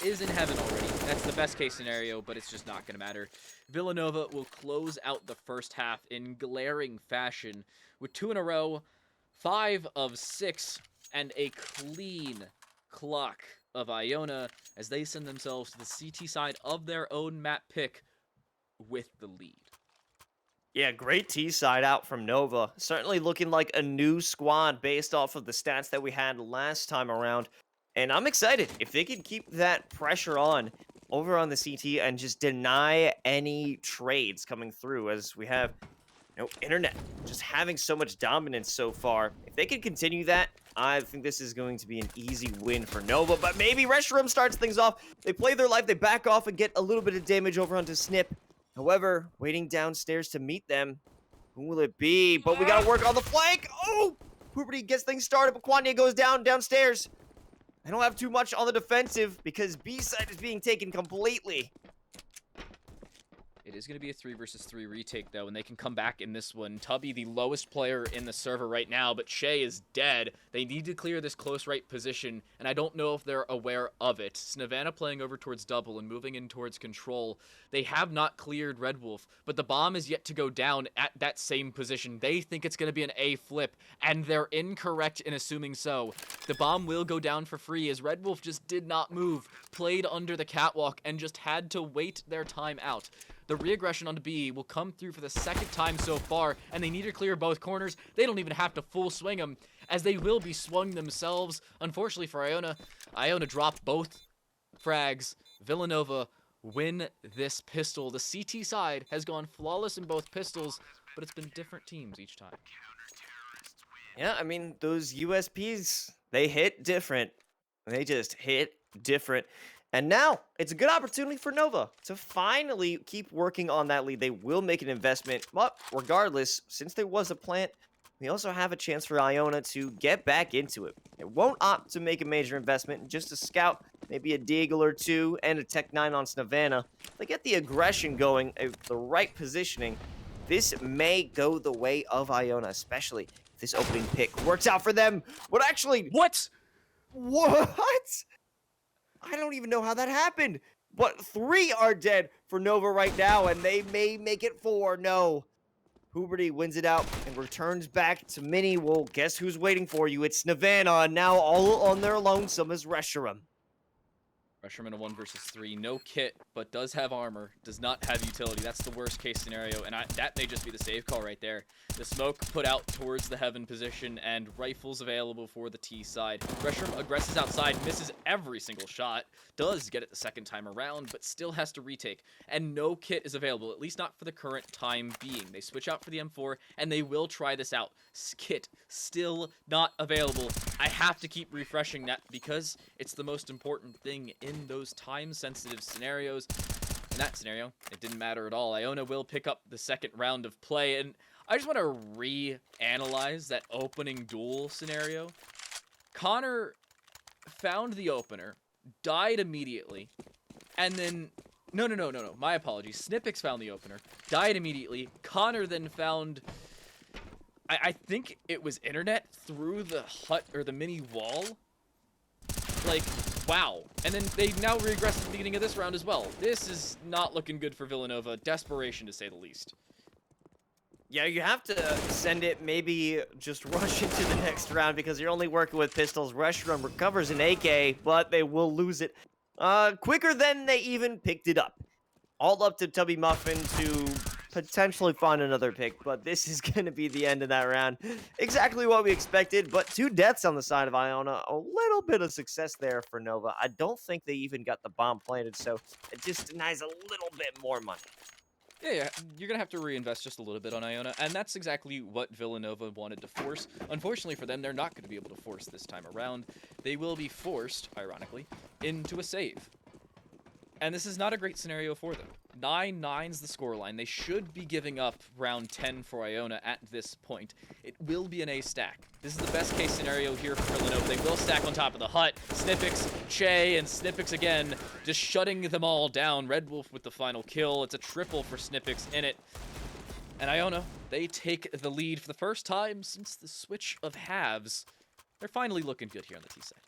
is in heaven already. That's the best case scenario, but it's just not going to matter. Villanova will close out the first half in glaring fashion with 2 in a row, 5 of 6, and a clean clock of Iona as they send themselves to the CT side of their own map pick with the lead. Yeah, great T side out from Nova. Certainly looking like a new squad based off of the stats that we had last time around. And I'm excited if they can keep that pressure on over on the CT and just deny any trades coming through as we have Internet just having so much dominance so far. If they can continue that, I think this is going to be an easy win for Nova, but maybe Reshiram starts things off. They play their life, they back off and get a little bit of damage over onto Snip. However, waiting downstairs to meet them, who will it be? But we gotta work on the flank. Oh, Puberty gets things started, but Kwanye goes downstairs. They don't have too much on the defensive because B-side is being taken completely. It is going to be a 3 versus 3 retake, though, and they can come back in this one. Tubby, the lowest player in the server right now, but Shay is dead. They need to clear this close right position, and I don't know if they're aware of it. Snavana playing over towards double and moving in towards control. They have not cleared Red Wolf, but the bomb is yet to go down at that same position. They think it's going to be an A flip, and they're incorrect in assuming so. The bomb will go down for free as Red Wolf just did not move, played under the catwalk, and just had to wait their time out. The reaggression onto B will come through for the second time so far, and they need to clear both corners. They don't even have to full swing them, as they will be swung themselves. Unfortunately for Iona, Iona dropped both frags. Villanova win this pistol. The CT side has gone flawless in both pistols, but it's been different teams each time. Yeah, I mean, those USPs, they hit different. They just hit different. And now, it's a good opportunity for Nova to finally keep working on that lead. They will make an investment, but regardless, since there was a plant, we also have a chance for Iona to get back into it. It won't opt to make a major investment, just a scout, maybe a Deagle or 2, and a Tech 9 on Snavana. They get the aggression going, the right positioning. This may go the way of Iona, especially if this opening pick works out for them. But actually... What? I don't even know how that happened. But 3 are dead for Nova right now, and they may make it 4. No. Puberty wins it out and returns back to Mini. Well, guess who's waiting for you? It's Navana, now all on their lonesome as Reshiram. Reshiram in a 1 versus 3. No kit, but does have armor. Does not have utility. That's the worst case scenario, and that may just be the save call right there. The smoke put out towards the heaven position, and rifles available for the T side. Reshiram aggresses outside, misses every single shot. Does get it the second time around, but still has to retake. And no kit is available, at least not for the current time being. They switch out for the M4, and they will try this out. Kit still not available. I have to keep refreshing that because it's the most important thing in those time-sensitive scenarios. In that scenario, it didn't matter at all. Iona will pick up the second round of play, and I just want to reanalyze that opening duel scenario. Connor found the opener, died immediately, and then... No, my apologies. Snippix found the opener, died immediately. Connor then found... I think it was internet through the hut or the mini wall. Like, wow. And then they now regress at the beginning of this round as well. This is not looking good for Villanova. Desperation, to say the least. Yeah, you have to send it, maybe just rush into the next round because you're only working with pistols. Reshiram recovers an AK, but they will lose it quicker than they even picked it up. All up to Tubby Muffin to potentially find another pick, but this is going to be the end of that round. Exactly what we expected, but 2 deaths on the side of Iona. A little bit of success there for Nova. I don't think they even got the bomb planted, so it just denies a little bit more money. Yeah, you're going to have to reinvest just a little bit on Iona, and that's exactly what Villanova wanted to force. Unfortunately for them, they're not going to be able to force this time around. They will be forced, ironically, into a save. And this is not a great scenario for them. 9-9's the scoreline. They should be giving up round 10 for Iona at this point. It will be an A stack. This is the best case scenario here for Villanova. They will stack on top of the hut. Snippix, Che, and Snippix again, just shutting them all down. Red Wolf with the final kill. It's a triple for Snippix in it. And Iona, they take the lead for the first time since the switch of halves. They're finally looking good here on the T side.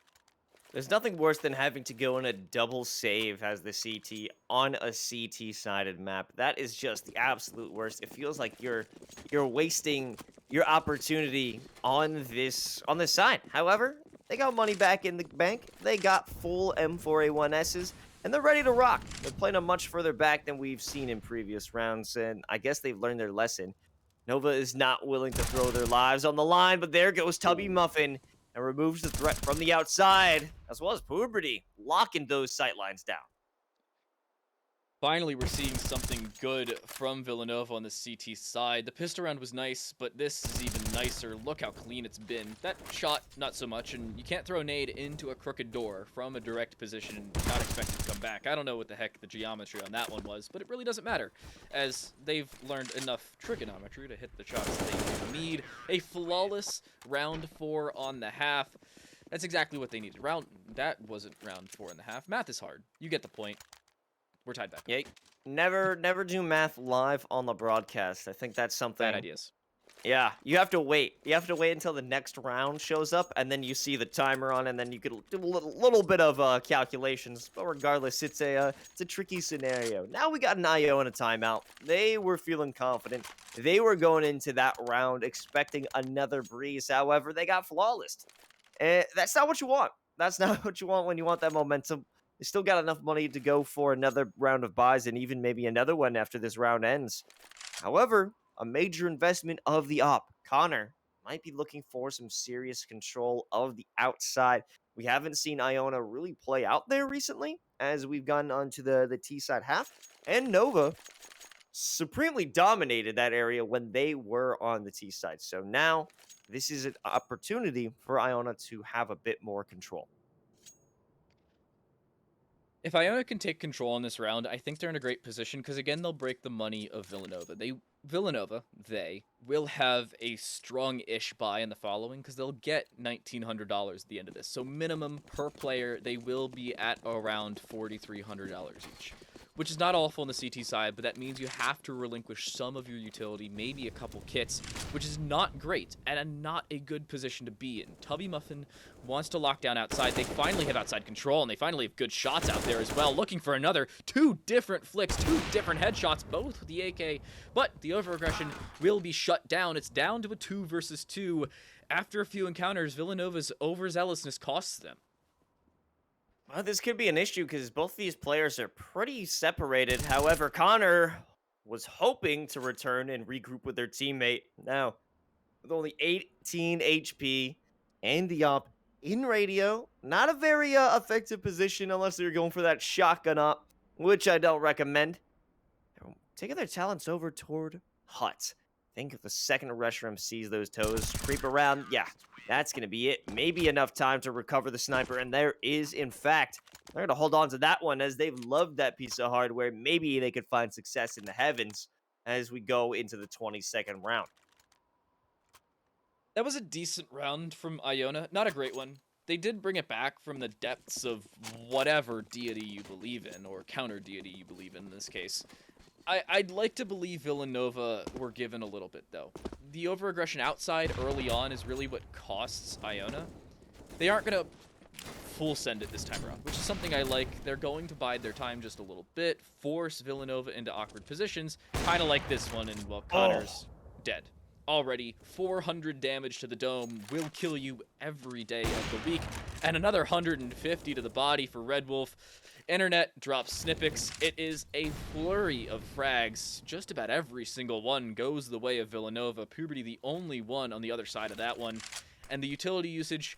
There's nothing worse than having to go in a double save as the CT on a CT-sided map. That is just the absolute worst. It feels like you're wasting your opportunity on this side. However, they got money back in the bank. They got full M4A1Ss, and they're ready to rock. They're playing them much further back than we've seen in previous rounds, and I guess they've learned their lesson. Nova is not willing to throw their lives on the line, but there goes Tubby Muffin and removes the threat from the outside, as well as Puberty, locking those sightlines down. Finally, we're seeing something good from Villanova on the CT side. The pistol round was nice, but this is even nicer. Look how clean it's been. That shot, not so much, and you can't throw a nade into a crooked door from a direct position and not expect it to come back. I don't know what the heck the geometry on that one was, but it really doesn't matter, as they've learned enough trigonometry to hit the shots they need. A flawless round 4 on the half. That's exactly what they needed. That wasn't round 4 and a half. Math is hard. You get the point. We're tied back. Yeah, never do math live on the broadcast. I think that's something. Bad ideas. Yeah, you have to wait. You have to wait until the next round shows up, and then you see the timer on, and then you could do a little bit of calculations. But regardless, it's a tricky scenario. Now we got an Iona timeout. They were feeling confident. They were going into that round expecting another breeze. However, they got flawless. That's not what you want. That's not what you want when you want that momentum. They still got enough money to go for another round of buys and even maybe another one after this round ends. However, a major investment of the op, Connor, might be looking for some serious control of the outside. We haven't seen Iona really play out there recently as we've gone onto the T side half. And Nova supremely dominated that area when they were on the T side. So now this is an opportunity for Iona to have a bit more control. If Iona can take control in this round, I think they're in a great position because, again, they'll break the money of Villanova. Villanova will have a strong-ish buy in the following because they'll get $1,900 at the end of this. So minimum per player, they will be at around $4,300 each, which is not awful on the CT side, but that means you have to relinquish some of your utility, maybe a couple kits, which is not great and not a good position to be in. Tubby Muffin wants to lock down outside. They finally have outside control, and they finally have good shots out there as well, looking for another 2 different flicks, 2 different headshots, both with the AK, but the overaggression will be shut down. It's down to a 2 versus 2. After a few encounters, Villanova's overzealousness costs them. Well, this could be an issue because both these players are pretty separated. However, Connor was hoping to return and regroup with their teammate. Now, with only 18 HP and the op in radio, not a very effective position unless you're going for that shotgun op, which I don't recommend. They're taking their talents over toward hut. Think if the second Reshiram sees those toes creep around, yeah, that's going to be it. Maybe enough time to recover the sniper, and there is, in fact. They're going to hold on to that one as they've loved that piece of hardware. Maybe they could find success in the heavens as we go into the 22nd round. That was a decent round from Iona. Not a great one. They did bring it back from the depths of whatever deity you believe in, or counter deity you believe in this case. I'd like to believe Villanova were given a little bit, though. The overaggression outside early on is really what costs Iona. They aren't going to full send it this time around, which is something I like. They're going to bide their time just a little bit, force Villanova into awkward positions, kind of like this one, and, well, Connor's dead. Already, 400 damage to the dome will kill you every day of the week, and another 150 to the body for Red Wolf. Internet drops Snippix. It is a flurry of frags. Just about every single one goes the way of Villanova. Puberty the only one on the other side of that one. And the utility usage,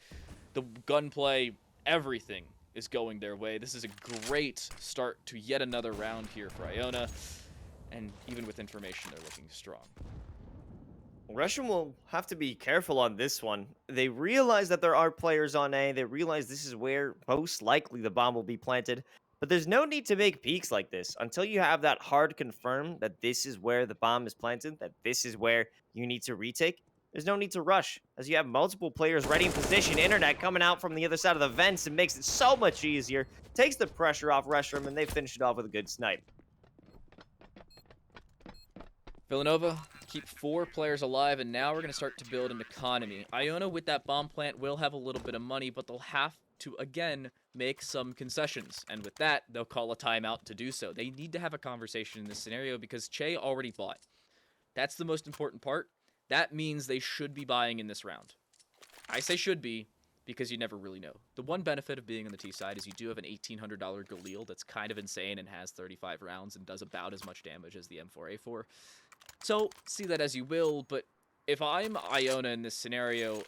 the gunplay, everything is going their way. This is a great start to yet another round here for Iona. and even with information, they're looking strong. Russian will have to be careful on this one. They realize that there are players on A. They realize this is where most likely the bomb will be planted. But there's no need to make peeks like this until you have that hard confirm that this is where the bomb is planted, that this is where you need to retake. There's no need to rush, as you have multiple players ready in position. Internet coming out from the other side of the vents and makes it so much easier. Takes the pressure off Restroom, and they finish it off with a good snipe. Villanova keep 4 players alive, and now we're going to start to build an economy. Iona, with that bomb plant, will have a little bit of money, but they'll have to, again, make some concessions. And with that, they'll call a timeout to do so. They need to have a conversation in this scenario because Che already bought. That's the most important part. That means they should be buying in this round. I say should be because you never really know. The one benefit of being on the T side is you do have an $1,800 Galil that's kind of insane and has 35 rounds and does about as much damage as the M4A4. So, see that as you will, but if I'm Iona in this scenario,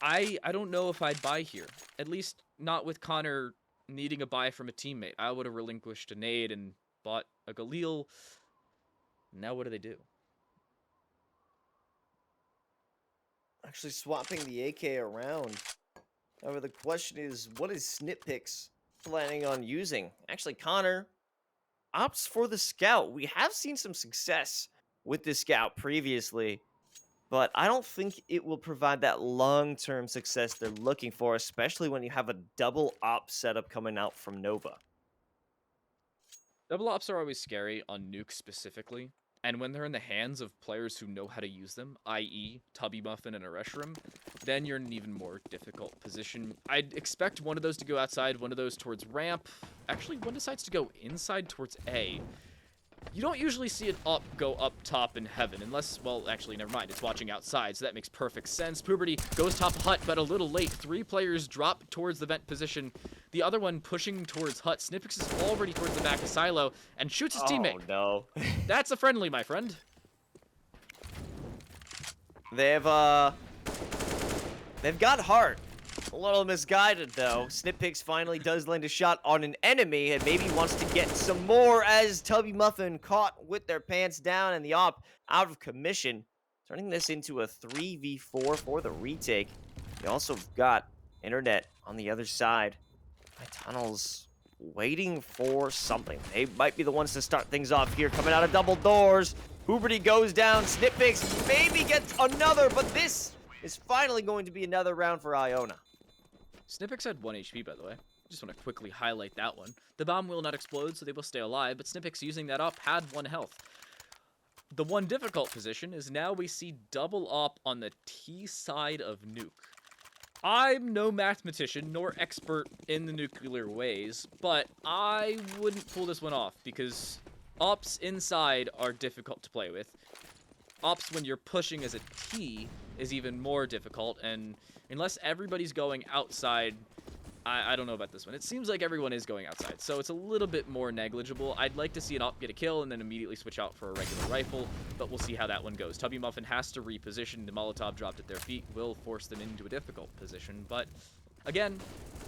I don't know if I'd buy here. At least not with Connor needing a buy from a teammate. I would have relinquished a nade and bought a Galil. Now what do? Actually swapping the AK around. However, the question is, what is Snipix planning on using? Actually, Connor opts for the Scout. We have seen some success with the Scout previously, but I don't think it will provide that long-term success they're looking for, especially when you have a double op setup coming out from Nova. Double ops are always scary on Nuke specifically, and when they're in the hands of players who know how to use them, i.e. Tubby Muffin and a Restroom, then you're in an even more difficult position. I'd expect one of those to go outside, one of those towards ramp. Actually, one decides to go inside towards A. You don't usually see an up go up top in heaven, unless, well, actually, never mind. It's watching outside, so that makes perfect sense. Puberty goes top hut, but a little late. 3 players drop towards the vent position. The other one pushing towards hut. Snipix is already towards the back of Silo and shoots his teammate. Oh, no. That's a friendly, my friend. They've got heart. A little misguided, though. Snipix finally does land a shot on an enemy and maybe wants to get some more as Tubby Muffin caught with their pants down and the op out of commission, turning this into a 3v4 for the retake. You also got Internet on the other side. My tunnels waiting for something. They might be the ones to start things off here. Coming out of double doors. Puberty goes down. Snipix maybe gets another, but this is finally going to be another round for Iona. Snipix had 1 HP, by the way. Just want to quickly highlight that one. The bomb will not explode, so they will stay alive, but Snipix using that up had 1 health. The one difficult position is now we see double op on the T side of Nuke. I'm no mathematician nor expert in the nuclear ways, but I wouldn't pull this one off because ops inside are difficult to play with. Ops when you're pushing as a T is even more difficult, and unless everybody's going outside, I don't know about this one. It seems like everyone is going outside, so it's a little bit more negligible. I'd like to see an op get a kill and then immediately switch out for a regular rifle, but we'll see how that one goes. Tubby Muffin has to reposition. The Molotov dropped at their feet will force them into a difficult position, but again,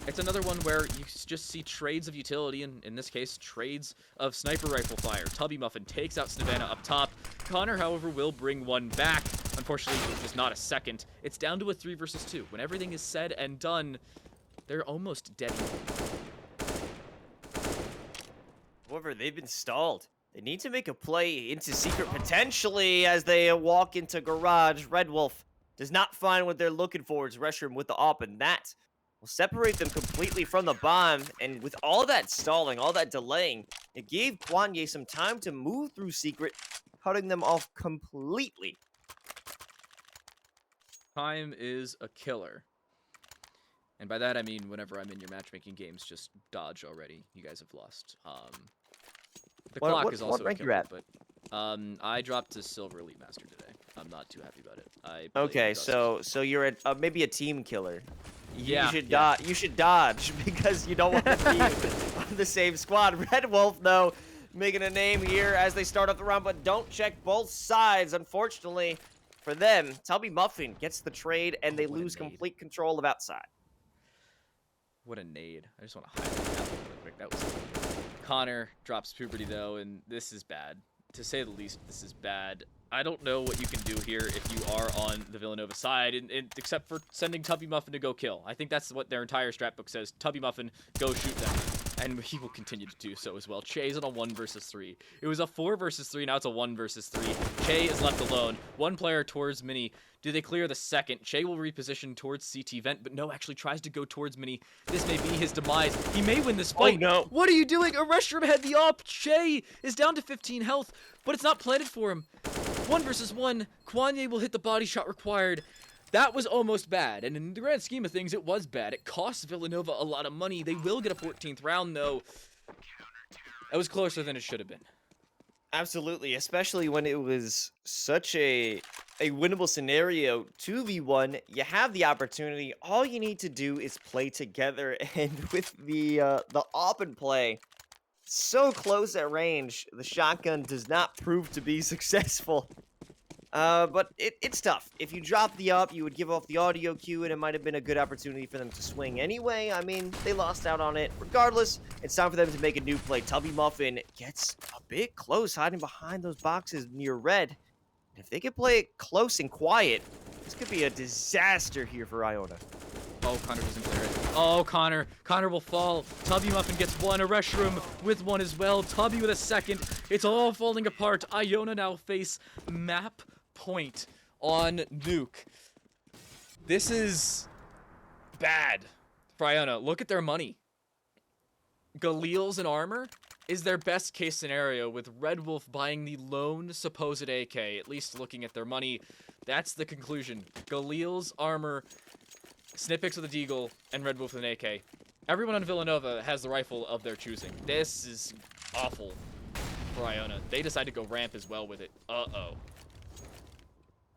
it's another one where you just see trades of utility, and in this case, trades of sniper rifle fire. Tubby Muffin takes out Savannah up top. Connor, however, will bring one back. Unfortunately, it's just not a second. It's down to a 3 versus 2. When everything is said and done, they're almost dead. However, they've been stalled. They need to make a play into secret potentially as they walk into garage. Red Wolf does not find what they're looking for. It's Restroom with the op, and that will separate them completely from the bomb. And with all that stalling, all that delaying, it gave Kwanye some time to move through secret, cutting them off completely. Time is a killer. And by that, I mean whenever I'm in your matchmaking games, just dodge already. You guys have lost. The clock is also a killer, but I dropped to Silver Elite Master today. I'm not too happy about it. Okay, so you're maybe a team killer. Yeah, You should dodge because you don't want to be on the same squad. Red Wolf, though, making a name here as they start up the round, but don't check both sides. Unfortunately for them, Tubby Muffin gets the trade, and they lose complete control of outside. What a nade. I just want to highlight that one really quick. That was Connor drops Puberty, though, and this is bad. To say the least, this is bad. I don't know what you can do here if you are on the Villanova side, except for sending Tubby Muffin to go kill. I think that's what their entire strat book says. Tubby Muffin, go shoot them. And he will continue to do so as well. Che's on a 1 versus 3. It was a 4 versus 3, now it's a 1 versus 3. Che is left alone. One player towards Mini. Do they clear the second? Che will reposition towards CT Vent, but no, actually tries to go towards Mini. This may be his demise. He may win this fight. Oh, no. What are you doing? A restroom had the op. Che is down to 15 health, but it's not planted for him. 1 versus 1. Kwanye will hit the body shot required. That was almost bad, and in the grand scheme of things, it was bad. It cost Villanova a lot of money. They will get a 14th round, though. That was closer than it should have been. Absolutely, especially when it was such a winnable scenario. 2v1, you have the opportunity. All you need to do is play together, and with the op and play so close at range, the shotgun does not prove to be successful. But it's tough. If you drop the up, you would give off the audio cue, and it might have been a good opportunity for them to swing anyway. I mean, they lost out on it. Regardless, it's time for them to make a new play. Tubby Muffin gets a bit close, hiding behind those boxes near red. And if they can play it close and quiet, this could be a disaster here for Iona. Oh, Connor doesn't clear it. Oh, Connor. Connor will fall. Tubby Muffin gets one. A rush room with one as well. Tubby with a second. It's all falling apart. Iona now face map point on Nuke. This is bad for Iona. Look at their money. Galil's and armor is their best case scenario, with Red Wolf buying the lone supposed AK. At least looking at their money, that's the conclusion. Galil's armor, Snipix with a Deagle, and Red Wolf with an AK. Everyone on Villanova has the rifle of their choosing. This is awful for Iona. They decide to go ramp as well with it. Uh-oh.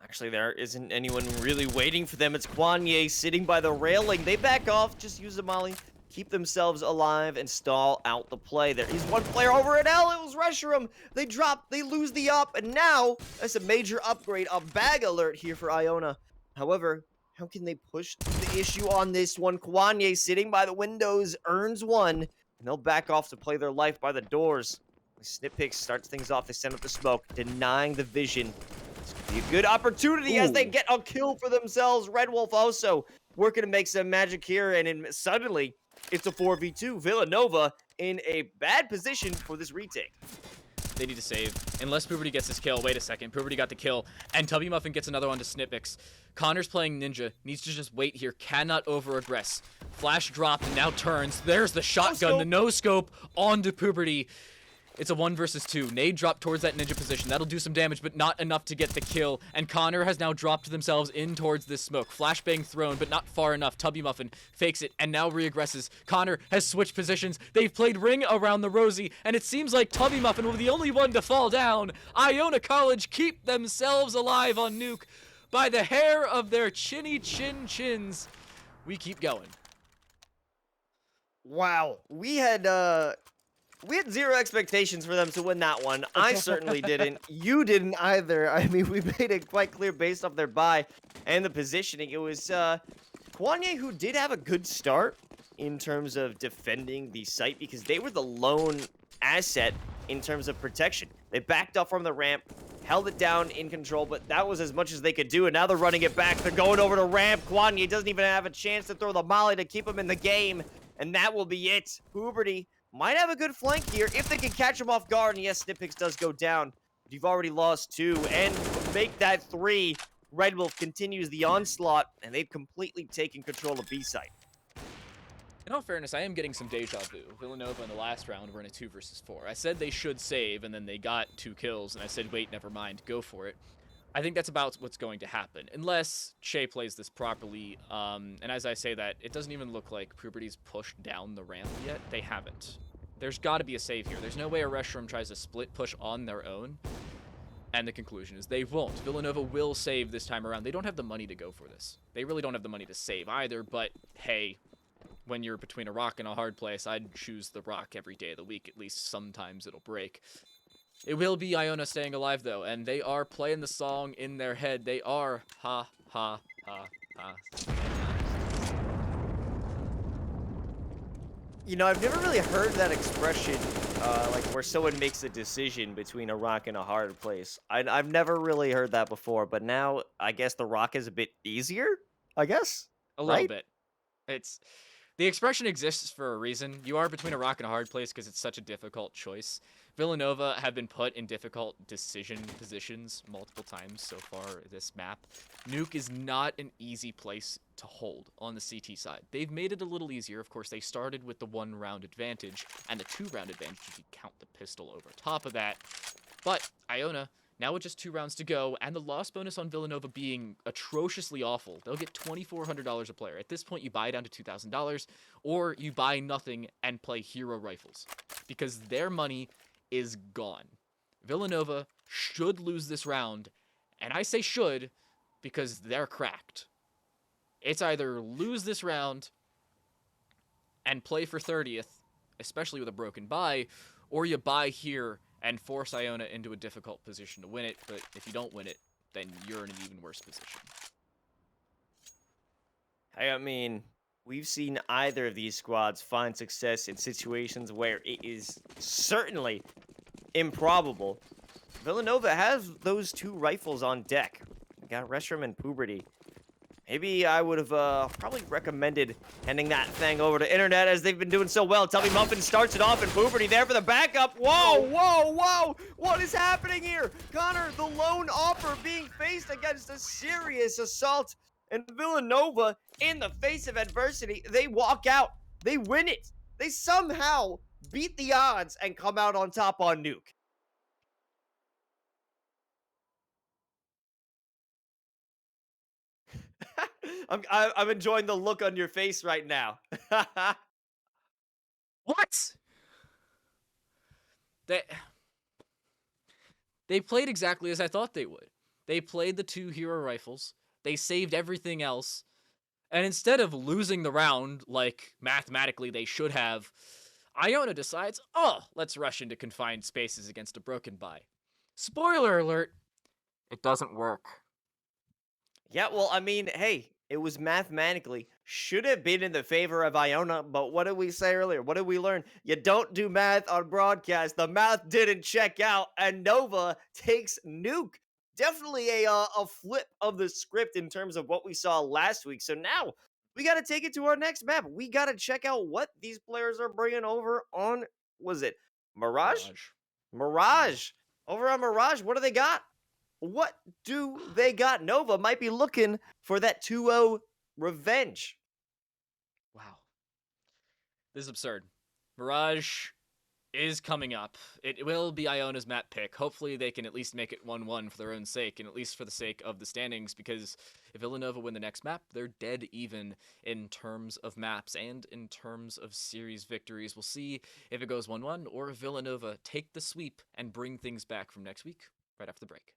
Actually, there isn't anyone really waiting for them. It's Kwanye sitting by the railing. They back off, just use the molly, keep themselves alive, and stall out the play. There is one player over at L. It was Reshiram. They drop, they lose the up, and now that's a major upgrade, a bag alert here for Iona. However, how can they push the issue on this one? Kwanye sitting by the windows, earns one, and they'll back off to play their life by the doors. Snipix starts things off. They send up the smoke, denying the vision. This could be a good opportunity as they get a kill for themselves. Red Wolf also working to make some magic here, and suddenly it's a 4v2. Villanova in a bad position for this retake. They need to save. Unless Puberty gets his kill. Wait a second. Puberty got the kill. And Tubby Muffin gets another one to Snipix. Connor's playing Ninja. Needs to just wait here. Cannot over-aggress. Flash dropped and now turns. There's the shotgun. The no-scope onto Puberty. It's a 1 versus 2. Nade dropped towards that Ninja position. That'll do some damage, but not enough to get the kill. And Connor has now dropped themselves in towards this smoke. Flashbang thrown, but not far enough. Tubby Muffin fakes it and now re-aggresses. Connor has switched positions. They've played ring around the Rosie, and it seems like Tubby Muffin will be the only one to fall down. Iona College keep themselves alive on Nuke by the hair of their chinny chins. We keep going. Wow. We had zero expectations for them to win that one. I certainly didn't. You didn't either. I mean, we made it quite clear based off their buy and the positioning. It was Kwanye who did have a good start in terms of defending the site because they were the lone asset in terms of protection. They backed up from the ramp, held it down in control, but that was as much as they could do, and now they're running it back. They're going over to ramp. Kwanye doesn't even have a chance to throw the molly to keep him in the game, and that will be it. Puberty might have a good flank here if they can catch him off guard. And yes, Snipix does go down. But you've already lost 2 and make that 3. Red Wolf continues the onslaught, and they've completely taken control of B-site. In all fairness, I am getting some deja vu. Villanova in the last round were in a 2 versus 4. I said they should save, and then they got 2 kills, and I said, wait, never mind, go for it. I think that's about what's going to happen, unless Che plays this properly. And as I say that, it doesn't even look like Puberty's pushed down the ramp yet. They haven't. There's got to be a save here. There's no way a Reshiram tries to split push on their own. And the conclusion is they won't. Villanova will save this time around. They don't have the money to go for this. They really don't have the money to save either, but hey, when you're between a rock and a hard place, I'd choose the rock every day of the week. At least sometimes it'll break. It will be Iona staying alive, though, and they are playing the song in their head. They are ha, ha, ha, ha. You know, I've never really heard that expression, like where someone makes a decision between a rock and a hard place. I've never really heard that before, but now I guess the rock is a bit easier. I guess, A little right? bit. It's the expression exists for a reason. You are between a rock and a hard place because it's such a difficult choice. Villanova have been put in difficult decision positions multiple times so far this map. Nuke is not an easy place to hold on the CT side. They've made it a little easier. Of course, they started with the 1-round advantage and the 2-round advantage if you count the pistol over top of that. But Iona, now with just 2 rounds to go, and the loss bonus on Villanova being atrociously awful, they'll get $2,400 a player. At this point, you buy down to $2,000, or you buy nothing and play hero rifles, because their money is gone. Villanova should lose this round, and I say should because they're cracked. It's either lose this round and play for 30th, especially with a broken buy, or you buy here and force Iona into a difficult position to win it, but if you don't win it, then you're in an even worse position. I mean, we've seen either of these squads find success in situations where it is certainly improbable. Villanova has those 2 rifles on deck. We got Restrum and Puberty. Maybe I would have probably recommended handing that thing over to Internet as they've been doing so well. Tubby Muffin starts it off and Puberty there for the backup. Whoa, whoa, whoa! What is happening here? Connor, the lone offer being faced against a serious assault. And Villanova, in the face of adversity, they walk out. They win it. They somehow beat the odds and come out on top on Nuke. I'm enjoying the look on your face right now. What? They played exactly as I thought they would. They played the 2 hero rifles. They saved everything else. And instead of losing the round, like mathematically they should have, Iona decides, oh, let's rush into confined spaces against a broken buy. Spoiler alert, it doesn't work. Yeah, well, I mean, hey, it was mathematically should have been in the favor of Iona, but what did we say earlier? What did we learn? You don't do math on broadcast. The math didn't check out, and Nova takes Nuke. Definitely a flip of the script in terms of what we saw last week. So now we got to take it to our next map. We got to check out what these players are bringing over on, was it Mirage? Mirage. Over on Mirage, what do they got? What do they got? Nova might be looking for that 2-0 revenge. Wow. This is absurd. Mirage is coming up. It will be Iona's map pick. Hopefully they can at least make it 1-1 for their own sake, and at least for the sake of the standings, because if Villanova win the next map, they're dead even in terms of maps and in terms of series victories. We'll see if it goes 1-1 or if Villanova take the sweep and bring things back from next week, right after the break.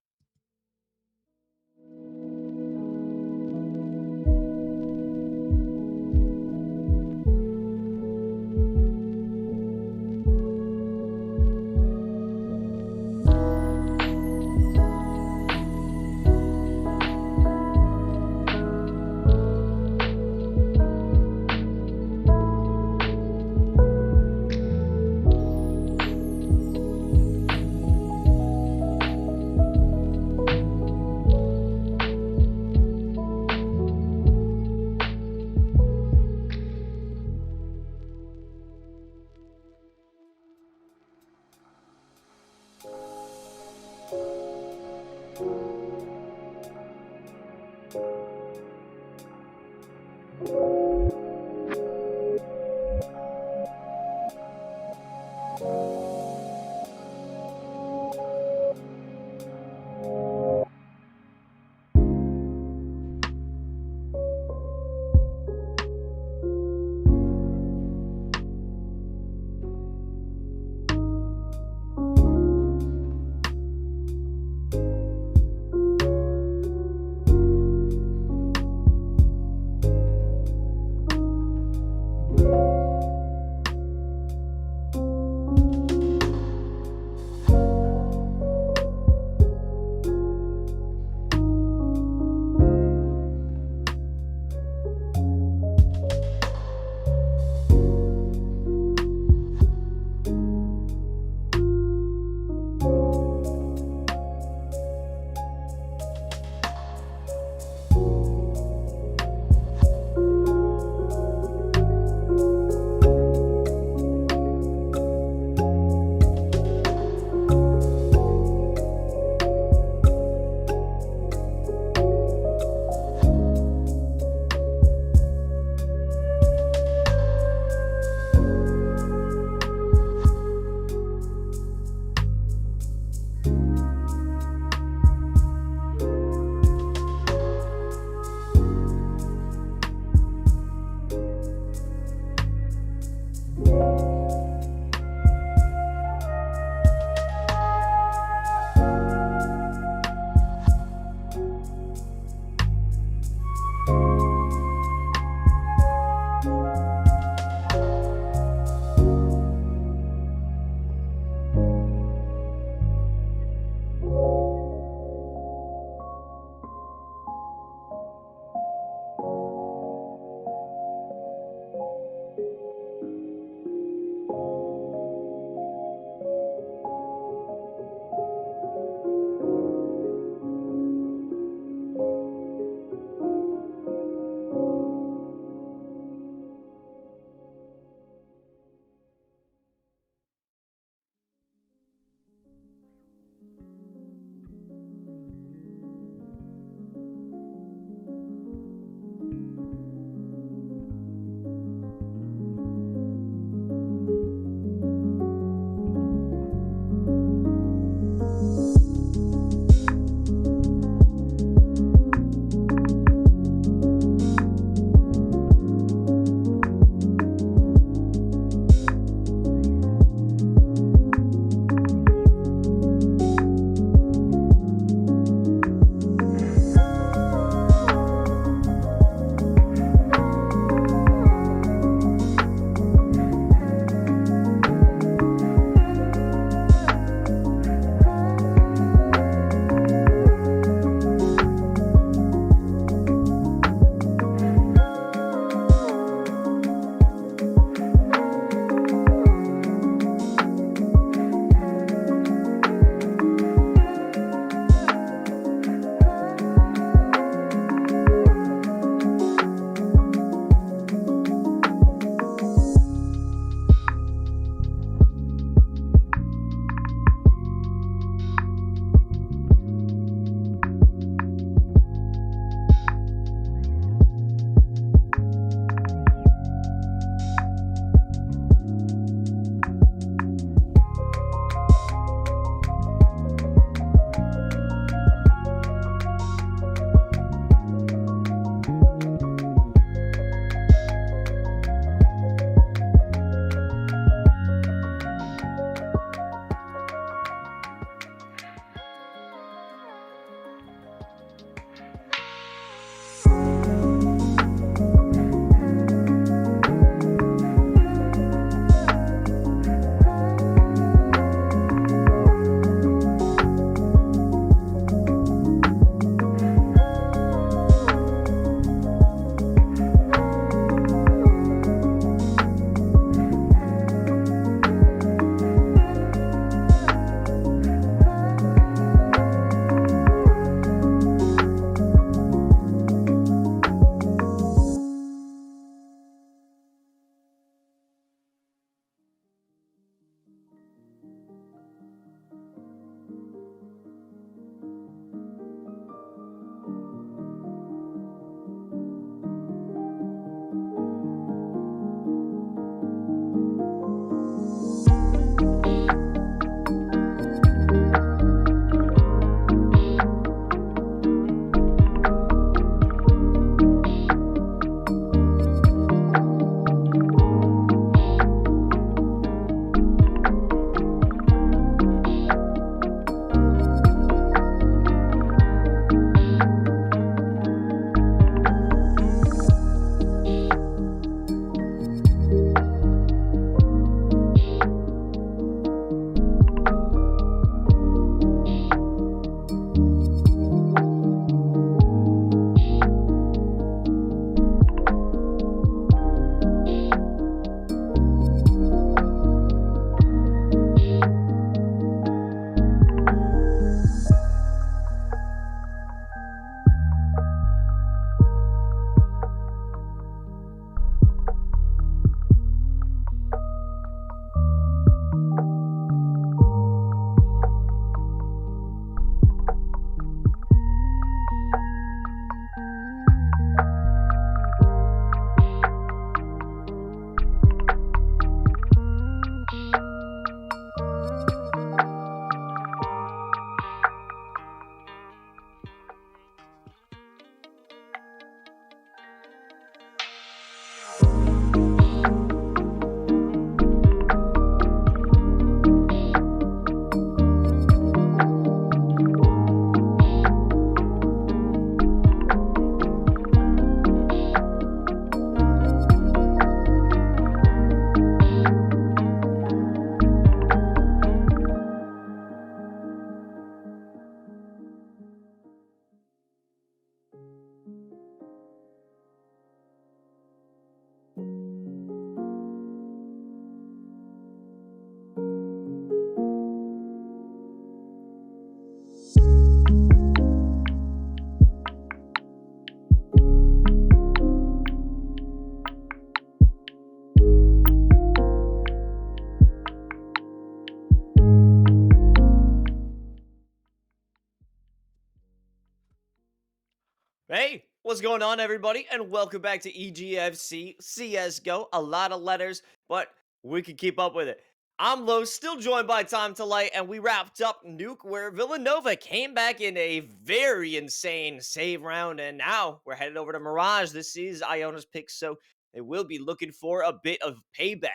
going on, everybody? And welcome back to EGFC CSGO. A lot of letters, but we can keep up with it. I'm Low, still joined by Time to Light, and we wrapped up Nuke, where Villanova came back in a very insane save round, and now we're headed over to Mirage. This is Iona's pick, so they will be looking for a bit of payback.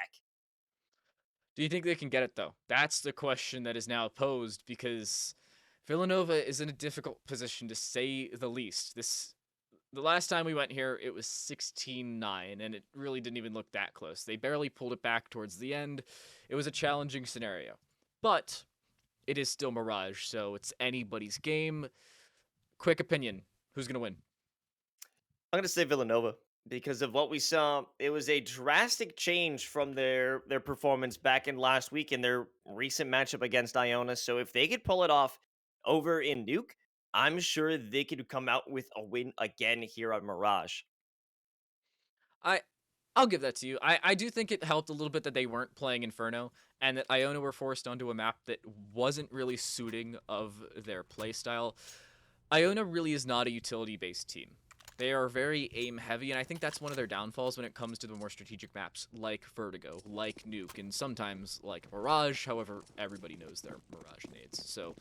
Do you think they can get it, though? That's the question that is now posed, because Villanova is in a difficult position, to say the least. The last time we went here, it was 16-9, and it really didn't even look that close. They barely pulled it back towards the end. It was a challenging scenario. But it is still Mirage, so it's anybody's game. Quick opinion. Who's going to win? I'm going to say Villanova because of what we saw. It was a drastic change from their performance back in last week in their recent matchup against Iona. So if they could pull it off over in Nuke, I'm sure they could come out with a win again here on Mirage. I'll give that to you. I do think it helped a little bit that they weren't playing Inferno, and that Iona were forced onto a map that wasn't really suiting of their playstyle. Iona really is not a utility-based team. They are very aim-heavy, and I think that's one of their downfalls when it comes to the more strategic maps, like Vertigo, like Nuke, and sometimes like Mirage. However, everybody knows their Mirage nades, so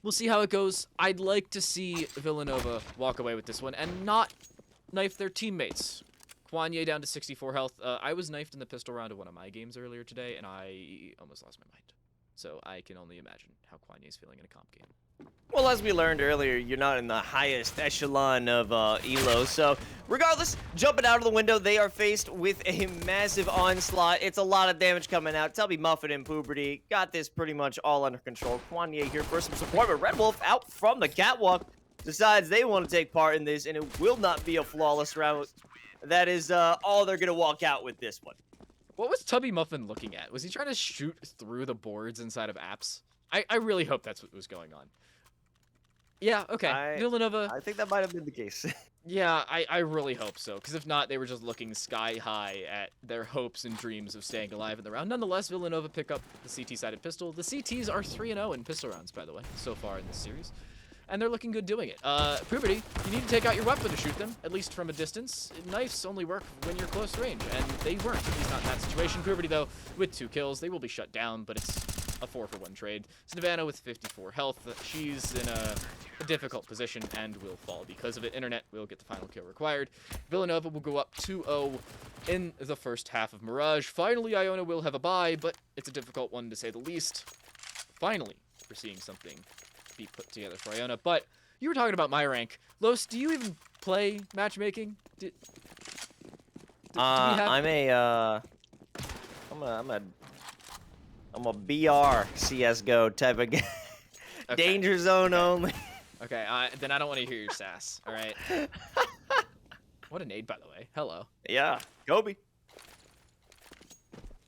we'll see how it goes. I'd like to see Villanova walk away with this one and not knife their teammates. Kwanye down to 64 health. I was knifed in the pistol round of one of my games earlier today, and I almost lost my mind. So I can only imagine how Kwanye's feeling in a comp game. Well, as we learned earlier, you're not in the highest echelon of elo. So regardless, jumping out of the window, they are faced with a massive onslaught. It's a lot of damage coming out. Tubby, Muffin, and Puberty got this pretty much all under control. Kwanye here for some support, but Red Wolf out from the catwalk decides they want to take part in this, and it will not be a flawless round. That is all they're going to walk out with this one. What was Tubby Muffin looking at? Was he trying to shoot through the boards inside of apps? I really hope that's what was going on. Yeah, okay. Villanova. I think that might have been the case. Yeah, I really hope so. Because if not, they were just looking sky high at their hopes and dreams of staying alive in the round. Nonetheless, Villanova pick up the CT-sided pistol. The CTs are 3-0 in pistol rounds, by the way, so far in this series. And they're looking good doing it. Puberty, you need to take out your weapon to shoot them, at least from a distance. Knives only work when you're close range, and they weren't. He's not in that situation. Puberty, though, with 2 kills, they will be shut down, but it's a 4-for-1 trade. Savannah with 54 health. She's in a difficult position and will fall because of it. Internet will get the final kill required. Villanova will go up 2-0 in the first half of Mirage. Finally, Iona will have a bye, but it's a difficult one to say the least. Finally, we're seeing something be put together for Iona. But you were talking about my rank. Los, do you even play matchmaking? I'm a BR CSGO type of guy. Okay. Danger zone only. Okay, then I don't want to hear your sass. All right. What a nade, by the way. Hello. Yeah, Kobe.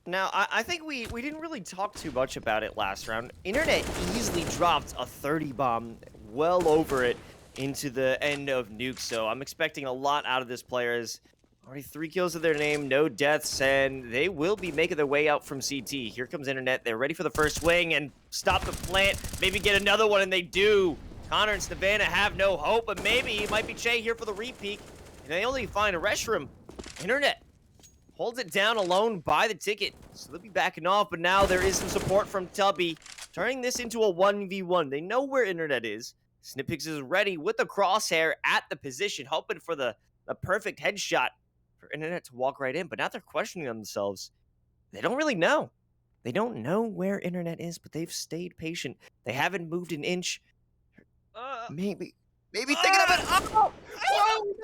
Now, I think we didn't really talk too much about it last round. Internet easily dropped a 30 bomb well over it into the end of Nuke, so I'm expecting a lot out of this player. As already 3 kills to their name, no deaths, and they will be making their way out from CT. Here comes Internet. They're ready for the first swing and stop the plant. Maybe get another one, and they do. Connor and Savannah have no hope, but maybe it might be Che here for the repeat. And they only find a restroom. Internet holds it down alone by the ticket. So they'll be backing off, but now there is some support from Tubby, turning this into a 1v1. They know where Internet is. Snippix is ready with the crosshair at the position, hoping for the perfect headshot for Internet to walk right in. But now they're questioning themselves. They don't really know. They don't know where Internet is, but they've stayed patient. They haven't moved an inch. Maybe thinking of it. Oh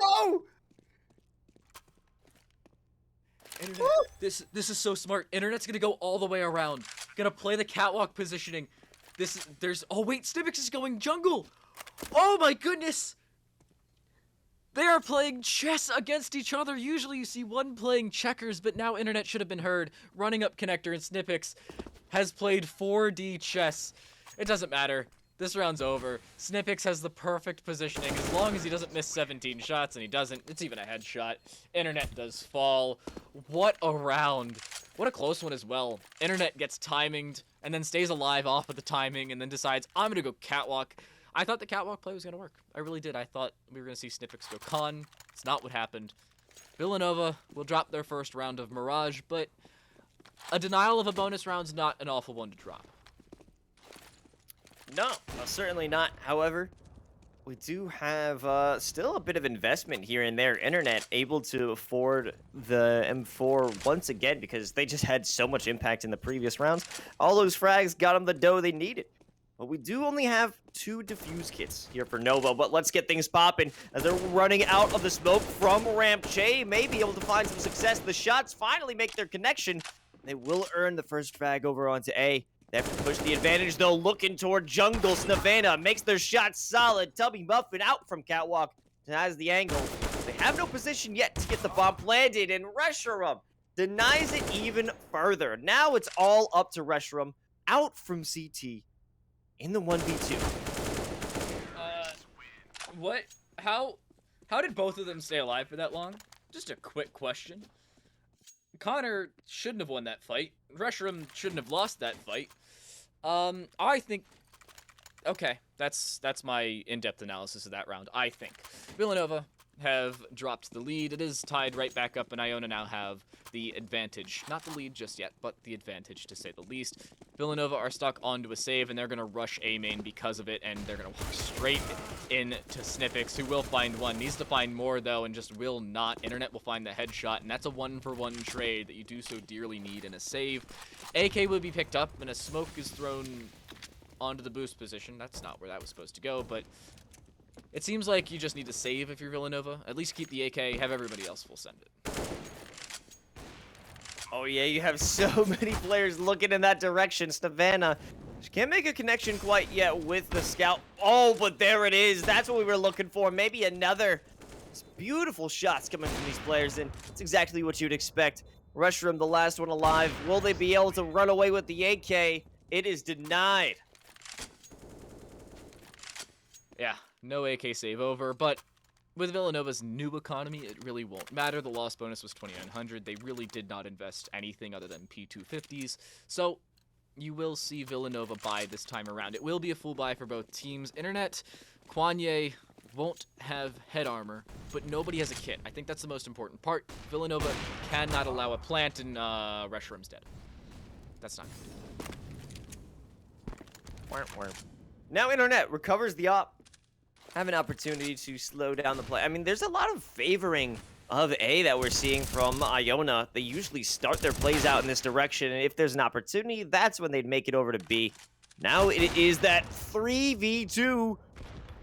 no! Internet, this is so smart. Internet's gonna go all the way around. Gonna play the catwalk positioning. Oh wait, Snippix is going jungle. Oh my goodness! They are playing chess against each other. Usually you see one playing checkers, but now Internet should have been heard. Running up connector, and Snippix has played 4D chess. It doesn't matter. This round's over. Snippix has the perfect positioning. As long as he doesn't miss 17 shots, and he doesn't, it's even a headshot. Internet does fall. What a round. What a close one as well. Internet gets timinged, and then stays alive off of the timing, and then decides, I'm going to go catwalk. I thought the catwalk play was going to work. I really did. I thought we were going to see Snippix go con. It's not what happened. Villanova will drop their first round of Mirage, but a denial of a bonus round's not an awful one to drop. No, certainly not. However, we do have still a bit of investment here and there. Internet able to afford the M4 once again because they just had so much impact in the previous rounds. All those frags got them the dough they needed. But we do only have 2 defuse kits here for Nova, but let's get things popping as they're running out of the smoke from ramp. Che may be able to find some success. The shots finally make their connection. They will earn the first frag over onto A. They have to push the advantage, though, looking toward jungle. Snavana makes their shot solid. Tubby Muffin out from catwalk, denies the angle. They have no position yet to get the bomb planted, and Reshiram denies it even further. Now it's all up to Reshiram, out from CT in the 1v2. What? How did both of them stay alive for that long? Just a quick question. Connor shouldn't have won that fight. Reshiram shouldn't have lost that fight. I think... Okay, that's my in-depth analysis of that round. I think Villanova have dropped the lead. It is tied right back up, and Iona now have the advantage. Not the lead just yet, but the advantage, to say the least. Villanova are stuck onto a save, and they're going to rush A main because of it, and they're going to walk straight into Snippix, who will find one. Needs to find more, though, and just will not. Internet will find the headshot, and that's a one-for-one trade that you do so dearly need in a save. AK will be picked up, and a smoke is thrown onto the boost position. That's not where that was supposed to go, but it seems like you just need to save if you're Villanova. At least keep the AK, have everybody else full send it. Oh yeah, you have so many players looking in that direction. Snavana, she can't make a connection quite yet with the scout. Oh, but there it is. That's what we were looking for. Maybe another. It's beautiful shots coming from these players, and it's exactly what you'd expect. Reshiram, the last one alive. Will they be able to run away with the AK? It is denied. Yeah, no AK save over, but with Villanova's new economy, it really won't matter. The loss bonus was 2,900. They really did not invest anything other than P250s, so you will see Villanova buy this time around. It will be a full buy for both teams. Internet, Kwanye won't have head armor, but nobody has a kit. I think that's the most important part. Villanova cannot allow a plant, and Reshiram's dead. That's not good. Now Internet recovers the op. Have an opportunity to slow down the play. I mean, there's a lot of favoring of A that we're seeing from Iona. They usually start their plays out in this direction, and if there's an opportunity, that's when they'd make it over to B. Now it is that 3v2.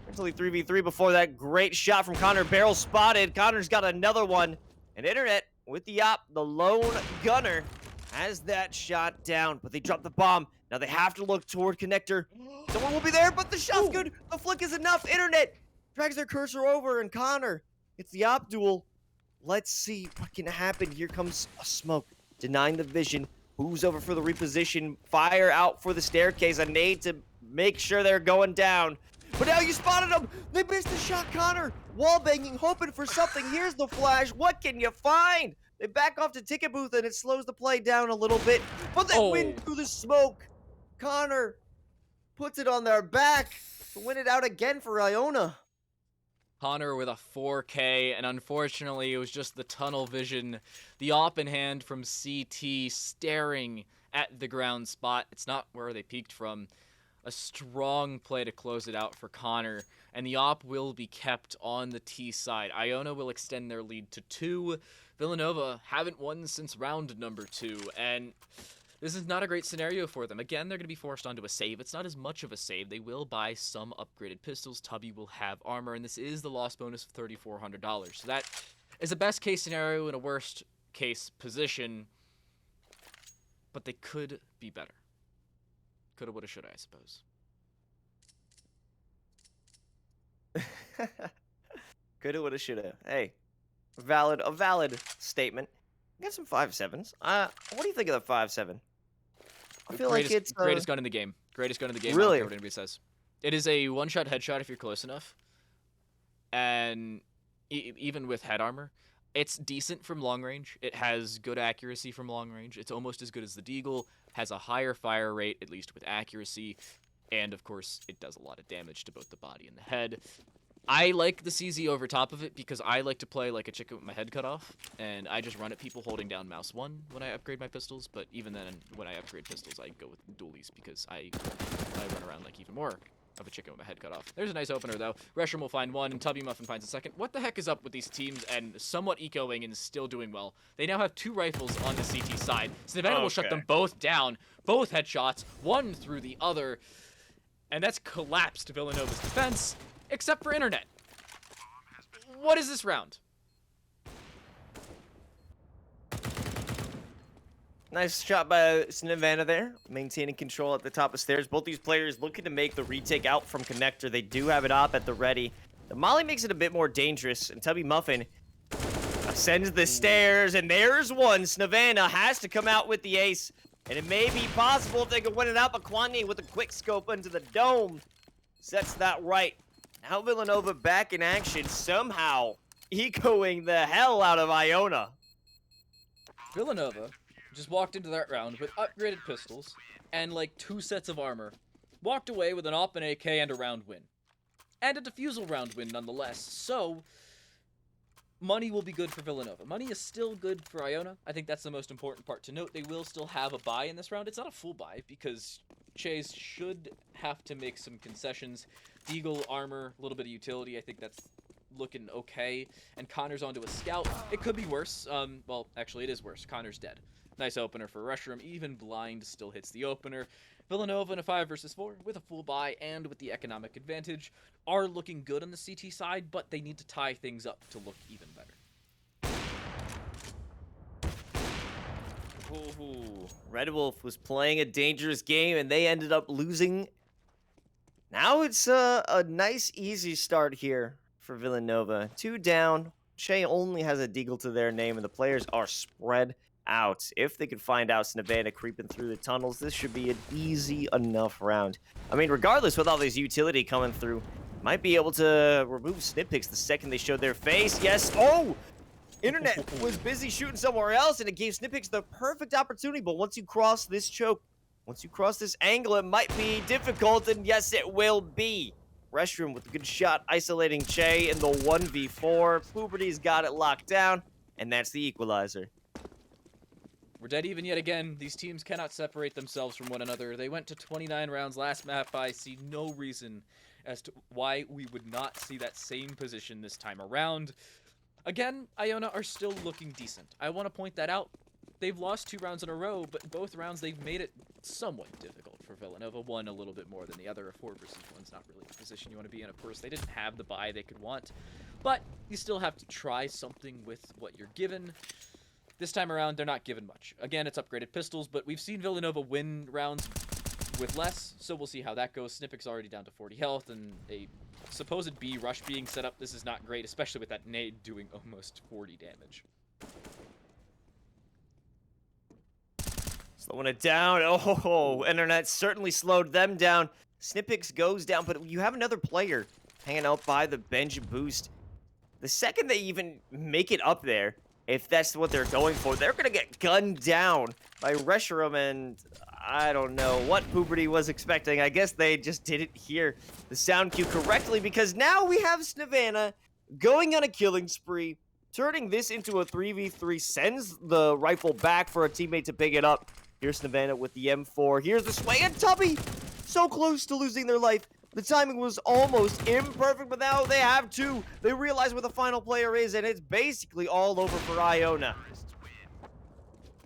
Actually 3v3 before that great shot from Connor. Barrel spotted. Connor's got another one. And Internet with the op, the lone gunner, has that shot down, but they drop the bomb. Now they have to look toward connector. Someone will be there, but the shot's good. The flick is enough. Internet drags their cursor over, and Connor, it's the op duel. Let's see what can happen. Here comes a smoke, denying the vision. Moves over for the reposition. Fire out for the staircase. A nade to make sure they're going down. But now you spotted them. They missed the shot, Connor. Wall banging, hoping for something. Here's the flash. What can you find? They back off to ticket booth, and it slows the play down a little bit. But they win through the smoke. Connor puts it on their back to win it out again for Iona. Connor with a 4K, and unfortunately it was just the tunnel vision. The op in hand from CT staring at the ground spot. It's not where they peeked from. A strong play to close it out for Connor, and the op will be kept on the T side. Iona will extend their lead to 2. Villanova haven't won since round number 2, and this is not a great scenario for them. Again, they're going to be forced onto a save. It's not as much of a save. They will buy some upgraded pistols. Tubby will have armor, and this is the loss bonus of $3,400. So that is a best case scenario in a worst case position, but they could be better. Coulda, woulda, shoulda, I suppose. Coulda, woulda, shoulda. Hey, a valid statement. Got some 5.7s. What do you think of the 5.7? I feel like it's greatest gun in the game. Greatest gun in the game. Really? I don't care what anybody says. It is a one-shot headshot if you're close enough, and even with head armor, it's decent from long range. It has good accuracy from long range. It's almost as good as the Deagle. Has a higher fire rate, at least with accuracy. and of course, it does a lot of damage to both the body and the head. I like the CZ over top of it because I like to play like a chicken with my head cut off, and I just run at people holding down mouse 1 when I upgrade my pistols, but even then, when I upgrade pistols, I go with dualies because I run around like even more of a chicken with my head cut off. There's a nice opener, though. Reshram will find one, and Tubby Muffin finds a second. What the heck is up with these teams and somewhat ecoing and still doing well? They now have 2 rifles on the CT side. Savannah will shut them both down. Both headshots, one through the other, and that's collapsed Villanova's defense. Except for internet. What is this round? Nice shot by Savannah there, maintaining control at the top of stairs. Both these players looking to make the retake out from connector. They do have it up at the ready. The molly makes it a bit more dangerous, and Tubby Muffin ascends the stairs, and there's one. Savannah has to come out with the ace, and it may be possible if they can win it out, but Kwanye with a quick scope into the dome sets that right. Now Villanova back in action, somehow ecoing the hell out of Iona. Villanova just walked into that round with upgraded pistols and like 2 sets of armor. Walked away with an AWP, an AK, and a round win. And a defusal round win nonetheless. So, money will be good for Villanova. Money is still good for Iona. I think that's the most important part to note. They will still have a buy in this round. It's not a full buy because Chase should have to make some concessions. Deagle, armor, a little bit of utility. I think that's looking okay. And Connor's onto a scout. It could be worse. Well, actually, it is worse. Connor's dead. Nice opener for Reshram. Even blind still hits the opener. Villanova in a 5 versus 4 with a full buy and with the economic advantage are looking good on the CT side, but they need to tie things up to look even better. Ooh, Red Wolf was playing a dangerous game, and they ended up losing. Now it's a nice, easy start here for Villanova. 2 down. Che only has a deagle to their name, and the players are spread out. If they could find out Savannah creeping through the tunnels, this should be an easy enough round. I mean, regardless, with all this utility coming through, might be able to remove snip picks the second they show their face. Yes. Oh! Internet was busy shooting somewhere else, and it gave snip picks the perfect opportunity, but once you cross this choke, once you cross this angle, it might be difficult, and yes, it will be. Reshram with a good shot, isolating Che in the 1v4. Puberty's got it locked down, and that's the equalizer. We're dead even yet again. These teams cannot separate themselves from one another. They went to 29 rounds last map. I see no reason as to why we would not see that same position this time around. Again, Iona are still looking decent. I want to point that out. They've lost 2 rounds in a row, but both rounds they've made it somewhat difficult for Villanova. One a little bit more than the other. A 4 versus 1's not really the position you want to be in. Of course, they didn't have the buy they could want, but you still have to try something with what you're given. This time around, they're not given much. Again, it's upgraded pistols, but we've seen Villanova win rounds with less, so we'll see how that goes. Snipic's already down to 40 health, and a supposed B rush being set up. This is not great, especially with that nade doing almost 40 damage. Slowing it down. Oh, internet certainly slowed them down. Snipix goes down, but you have another player hanging out by the bench boost. The second they even make it up there, if that's what they're going for, they're going to get gunned down by Reshram, and I don't know what Puberty was expecting. I guess they just didn't hear the sound cue correctly, because now we have Savannah going on a killing spree, turning this into a 3v3, sends the rifle back for a teammate to pick it up. Here's Savannah with the M4. Here's the sway, and Tubby so close to losing their life. The timing was almost imperfect, but now they have 2. They realize where the final player is, and it's basically all over for Iona.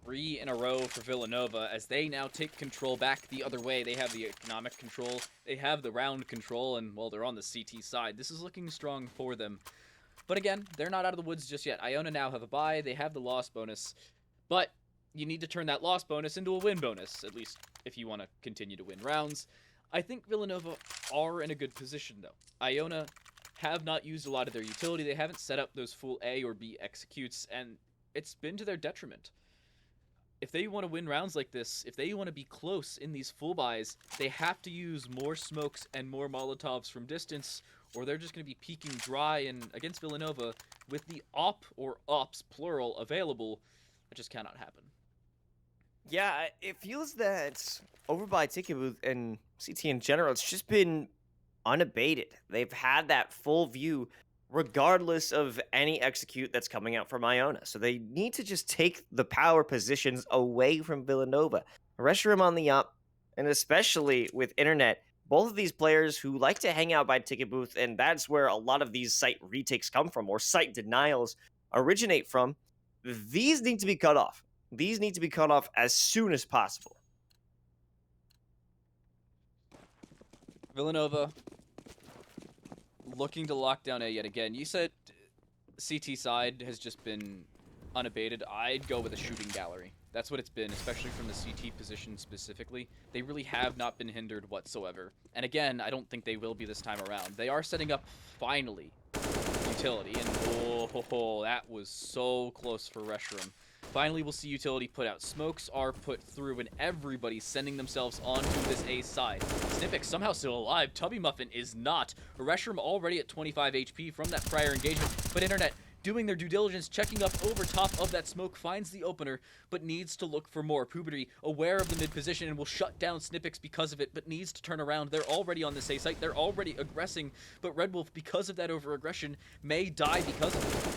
3 in a row for Villanova as they now take control back the other way. They have the economic control, they have the round control, and, well, they're on the CT side. This is looking strong for them. But again, they're not out of the woods just yet. Iona now have a bye, they have the loss bonus, but you need to turn that loss bonus into a win bonus, at least if you want to continue to win rounds. I think Villanova are in a good position, though. Iona have not used a lot of their utility. They haven't set up those full A or B executes, and it's been to their detriment. If they want to win rounds like this, if they want to be close in these full buys, they have to use more smokes and more Molotovs from distance, or they're just going to be peeking dry. And against Villanova, with the op or ops plural available, that just cannot happen. Yeah, it feels that over by Ticket Booth and CT in general, it's just been unabated. They've had that full view regardless of any execute that's coming out from Iona. So they need to just take the power positions away from Villanova. Reshiram on the up, and especially with internet, both of these players who like to hang out by ticket booth, and that's where a lot of these site retakes come from, or site denials originate from. These need to be cut off. These need to be cut off as soon as possible. Villanova looking to lock down A yet again. You said CT side has just been unabated. I'd go with a shooting gallery. That's what it's been, especially from the CT position specifically. They really have not been hindered whatsoever. And again, I don't think they will be this time around. They are setting up, finally, utility. And that was so close for Reshiram. Finally, we'll see utility put out. Smokes are put through, and everybody's sending themselves onto this A side. Snipix somehow still alive. Tubby Muffin is not. Reshiram already at 25 HP from that prior engagement, but internet doing their due diligence, checking up over top of that smoke, finds the opener, but needs to look for more. Puberty, aware of the mid position, and will shut down Snipix because of it, but needs to turn around. They're already on this A site. They're already aggressing, but Red Wolf, because of that over-aggression, may die because of it.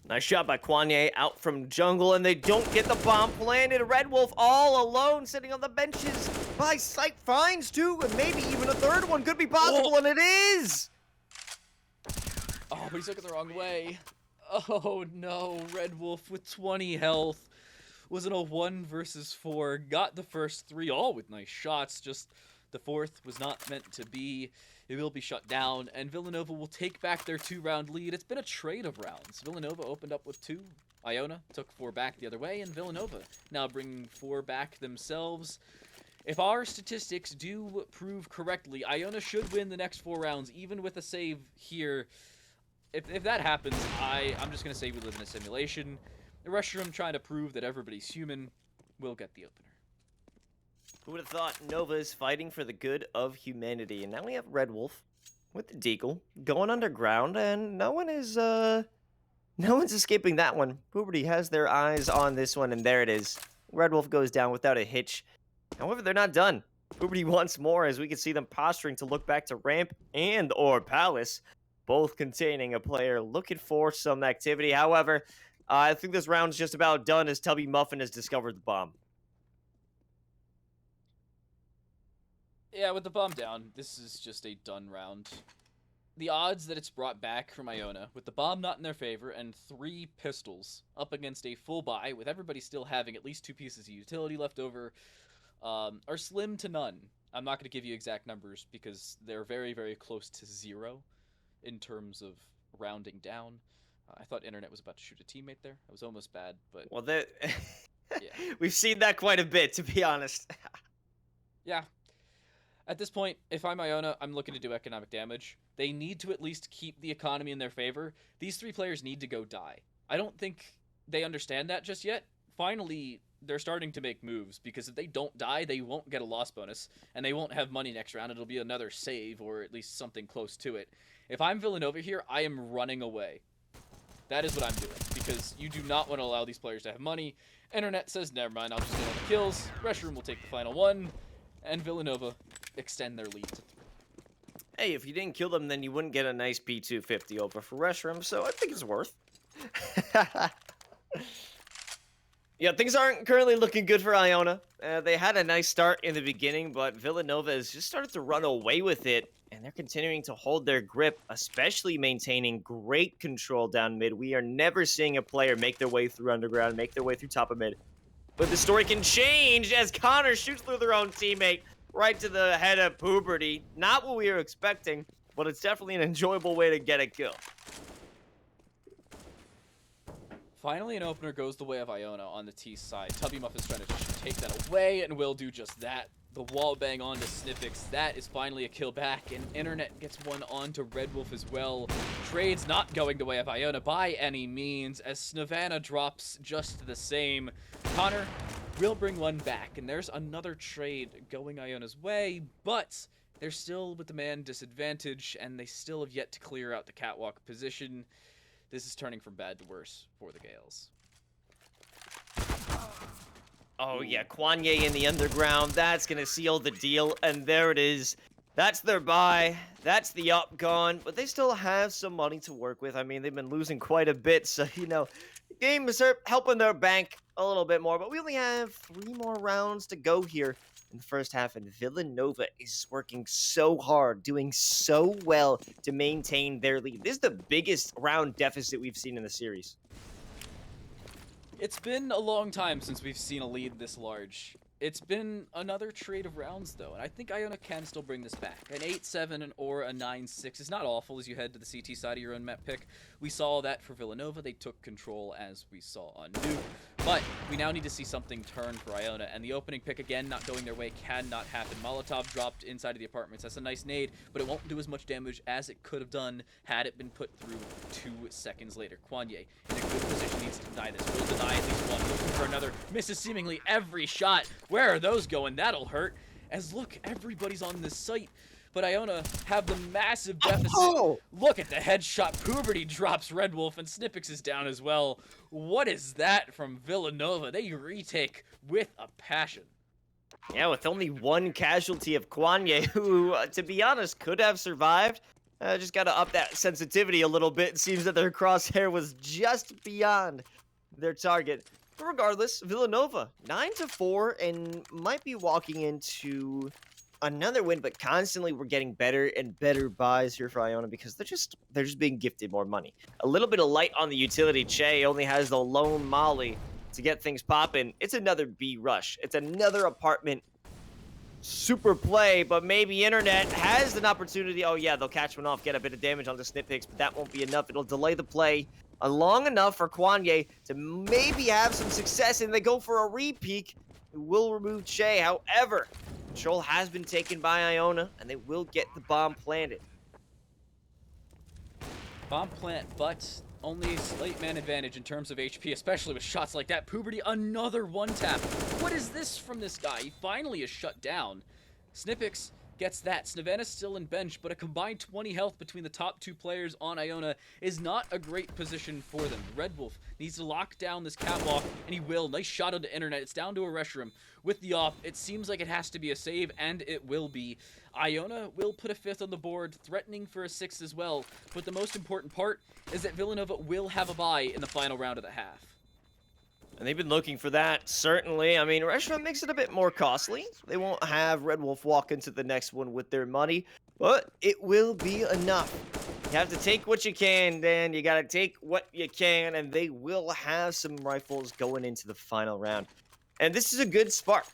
Nice shot by Kwanye out from jungle, and they don't get the bomb planted. Red Wolf all alone, sitting on the benches by site, finds two, and maybe even a third one could be possible, and it is! Oh, but he's looking the wrong way. Oh no, Red Wolf with 20 health was in a 1 versus 4, got the first 3, all with nice shots, just the fourth was not meant to be. It will be shut down, and Villanova will take back their 2-round lead. It's been a trade of rounds. Villanova opened up with 2. Iona took 4 back the other way, and Villanova now bringing 4 back themselves. If our statistics do prove correctly, Iona should win the next 4 rounds, even with a save here. If that happens, I'm just going to say we live in a simulation. The Reshiram trying to prove that everybody's human will get the opener. Who would have thought Nova is fighting for the good of humanity? And now we have Red Wolf with the Deagle going underground, and no one's escaping that one. Puberty has their eyes on this one, and there it is. Red Wolf goes down without a hitch. However, they're not done. Puberty wants more, as we can see them posturing to look back to Ramp and or Palace, both containing a player looking for some activity. However, I think this round's just about done as Tubby Muffin has discovered the bomb. Yeah, with the bomb down, this is just a done round. The odds that it's brought back from Iona, with the bomb not in their favor, and 3 pistols up against a full buy, with everybody still having at least 2 pieces of utility left over, are slim to none. I'm not going to give you exact numbers, because they're very, very close to 0 in terms of rounding down. I thought internet was about to shoot a teammate there. I was almost bad, but... Well, that... yeah. We've seen that quite a bit, to be honest. Yeah. At this point, if I'm Iona, I'm looking to do economic damage. They need to at least keep the economy in their favor. These 3 players need to go die. I don't think they understand that just yet. Finally, they're starting to make moves, because if they don't die, they won't get a loss bonus, and they won't have money next round. It'll be another save, or at least something close to it. If I'm Villanova here, I am running away. That is what I'm doing, because you do not want to allow these players to have money. Internet says, never mind, I'll just get all the kills. Reshiram will take the final 1, and Villanova extend their lead to 3. Hey, if you didn't kill them, then you wouldn't get a nice P250 over for Reshiram, so I think it's worth. Yeah, things aren't currently looking good for Iona. They had a nice start in the beginning, but Villanova has just started to run away with it, and they're continuing to hold their grip, especially maintaining great control down mid. We are never seeing a player make their way through underground, make their way through top of mid. But the story can change as Connor shoots through their own teammate right to the head of Puberty. Not what we were expecting, but it's definitely an enjoyable way to get a kill. Finally, an opener goes the way of Iona on the T side. Tubby Muffin's trying to take that away, and will do just that. The wall bang onto Snifix. That is finally a kill back, and internet gets one onto Red Wolf as well. Trade's not going the way of Iona by any means, as Snavana drops just the same. Connor will bring one back, and there's another trade going Iona's way, but they're still with the man disadvantage, and they still have yet to clear out the catwalk position. This is turning from bad to worse for the Gales. Oh, yeah, Kwanye in the underground. That's going to seal the deal. And there it is. That's their buy. That's the up gone. But they still have some money to work with. I mean, they've been losing quite a bit. So, the game is helping their bank a little bit more. But we only have 3 more rounds to go here in the first half. And Villanova is working so hard, doing so well to maintain their lead. This is the biggest round deficit we've seen in the series. It's been a long time since we've seen a lead this large. It's been another trade of rounds, though, and I think Iona can still bring this back. An 8-7 or a 9-6 is not awful as you head to the CT side of your own map pick. We saw that for Villanova. They took control, as we saw on Nuke. But we now need to see something turn for Iona, and the opening pick, again, not going their way, cannot happen. Molotov dropped inside of the apartments. That's a nice nade, but it won't do as much damage as it could have done had it been put through 2 seconds later. Kwanye, in a good position, needs to deny this. Will deny at least one. Looking for another. Misses seemingly every shot. Where are those going? That'll hurt. As look, everybody's on this site. But Iona have the massive deficit. Oh! Look at the headshot. Puberty drops Red Wolf, and Snipix is down as well. What is that from Villanova? They retake with a passion. Yeah, with only 1 casualty of Kwanye, who, to be honest, could have survived. Just got to up that sensitivity a little bit. It seems that their crosshair was just beyond their target. But regardless, Villanova, 9-4, and might be walking into another win, but constantly we're getting better and better buys here for Iona because they're just being gifted more money. A little bit of light on the utility. Che only has the lone molly to get things popping. It's another B rush. It's another apartment super play, but maybe Internet has an opportunity. Oh yeah, they'll catch one off, get a bit of damage on the Snipix, but that won't be enough. It'll delay the play long enough for Kwanye to maybe have some success, and they go for a re-peek. It will remove Che. However, control has been taken by Iona, and they will get the bomb planted. Bomb plant, but only slight man advantage in terms of HP, especially with shots like that. Puberty, another one-tap. What is this from this guy? He finally is shut down. Snipix gets that. Snevena's still in bench, but a combined 20 health between the top 2 players on Iona is not a great position for them. Red Wolf needs to lock down this catwalk, and he will. Nice shot onto Internet. It's down to a rush room. With the op, it seems like it has to be a save, and it will be. Iona will put a 5th on the board, threatening for a 6th as well, but the most important part is that Villanova will have a bye in the final round of the half. And they've been looking for that, certainly. I mean, Restaurant makes it a bit more costly. They won't have Red Wolf walk into the next one with their money, but it will be enough. You have to take what you can, Dan. You got to take what you can, and they will have some rifles going into the final round. And this is a good spark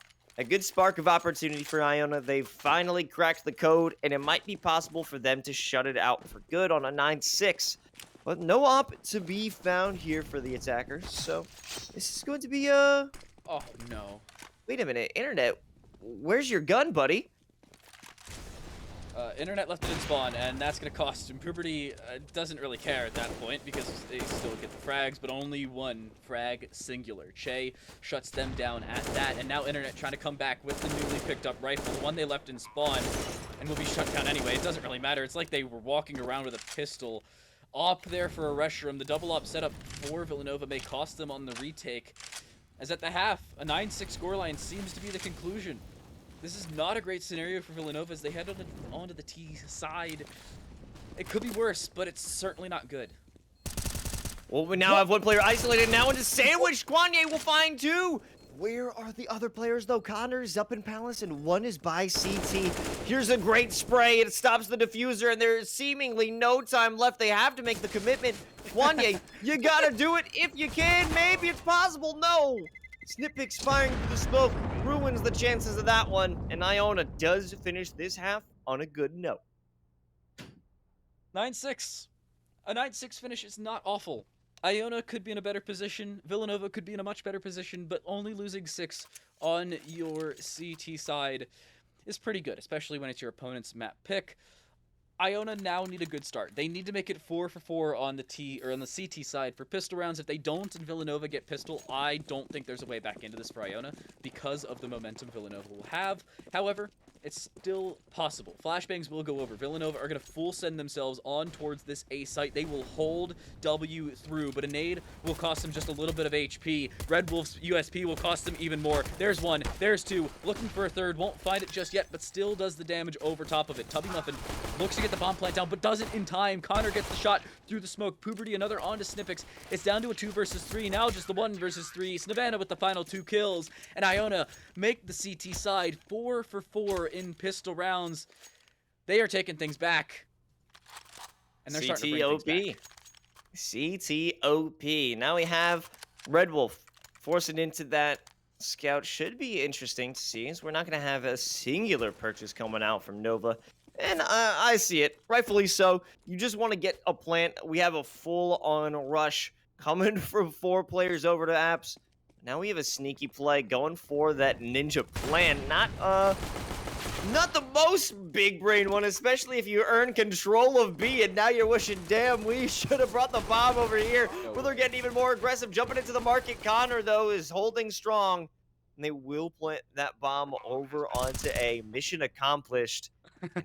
of opportunity for Iona. They've finally cracked the code, and it might be possible for them to shut it out for good on a 9-6. But no op to be found here for the attackers, so this is going to be Oh, no. Wait a minute, Internet, where's your gun, buddy? Internet left it in spawn, and that's going to cost him. Puberty doesn't really care at that point because they still get the frags, but only 1 frag singular. Che shuts them down at that, and now Internet trying to come back with the newly picked up rifle, the one they left in spawn, and will be shut down anyway. It doesn't really matter. It's like they were walking around with a pistol. Op there for a rush room. The double op setup for Villanova may cost them on the retake. As at the half, a 9-6 scoreline seems to be the conclusion. This is not a great scenario for Villanova as they head onto the T side. It could be worse, but it's certainly not good. Well, we now have 1 player isolated. Now into sandwich. Kwanye will find 2. Where are the other players, though? Connor's up in Palace, and 1 is by CT. Here's a great spray. It stops the diffuser, and there's seemingly no time left. They have to make the commitment. Kwanye, you gotta do it if you can. Maybe it's possible. No. Snipix firing through the smoke ruins the chances of that one, and Iona does finish this half on a good note. 9-6. A 9-6 finish is not awful. Iona could be in a better position. Villanova could be in a much better position, but only losing 6 on your CT side is pretty good, especially when it's your opponent's map pick. Iona now need a good start. They need to make it 4 for 4 on the CT side for pistol rounds. If they don't and Villanova get pistol, I don't think there's a way back into this for Iona because of the momentum Villanova will have. However, It's still possible. Flashbangs will go over. Villanova are going to full send themselves on towards this A site. They will hold W through, but a nade will cost them just a little bit of HP. Red Wolf's USP will cost them even more. There's one. There's two. Looking for a third. Won't find it just yet, but still does the damage over top of it. Tubby Muffin looks to get the bomb plant down, but doesn't in time. Connor gets the shot through the smoke. Puberty, another onto Snipix. It's down to a 2 versus 3. Now just the 1 versus 3. Snavana with the final 2 kills. And Iona make the CT side 4 for 4 in pistol rounds. They are taking things back. And they're starting to bring things back. CTOP. Now we have Red Wolf forcing into that scout. Should be interesting to see, as we're not going to have a singular purchase coming out from Nova. And I see it. Rightfully so. You just want to get a plant. We have a full-on rush coming from 4 players over to Apps. Now we have a sneaky play going for that ninja plan. Not the most big brain one, especially if you earn control of B, and now you're wishing, damn, we should have brought the bomb over here. But they're getting even more aggressive, jumping into the market. Connor, though, is holding strong, and they will plant that bomb over onto A. Mission accomplished.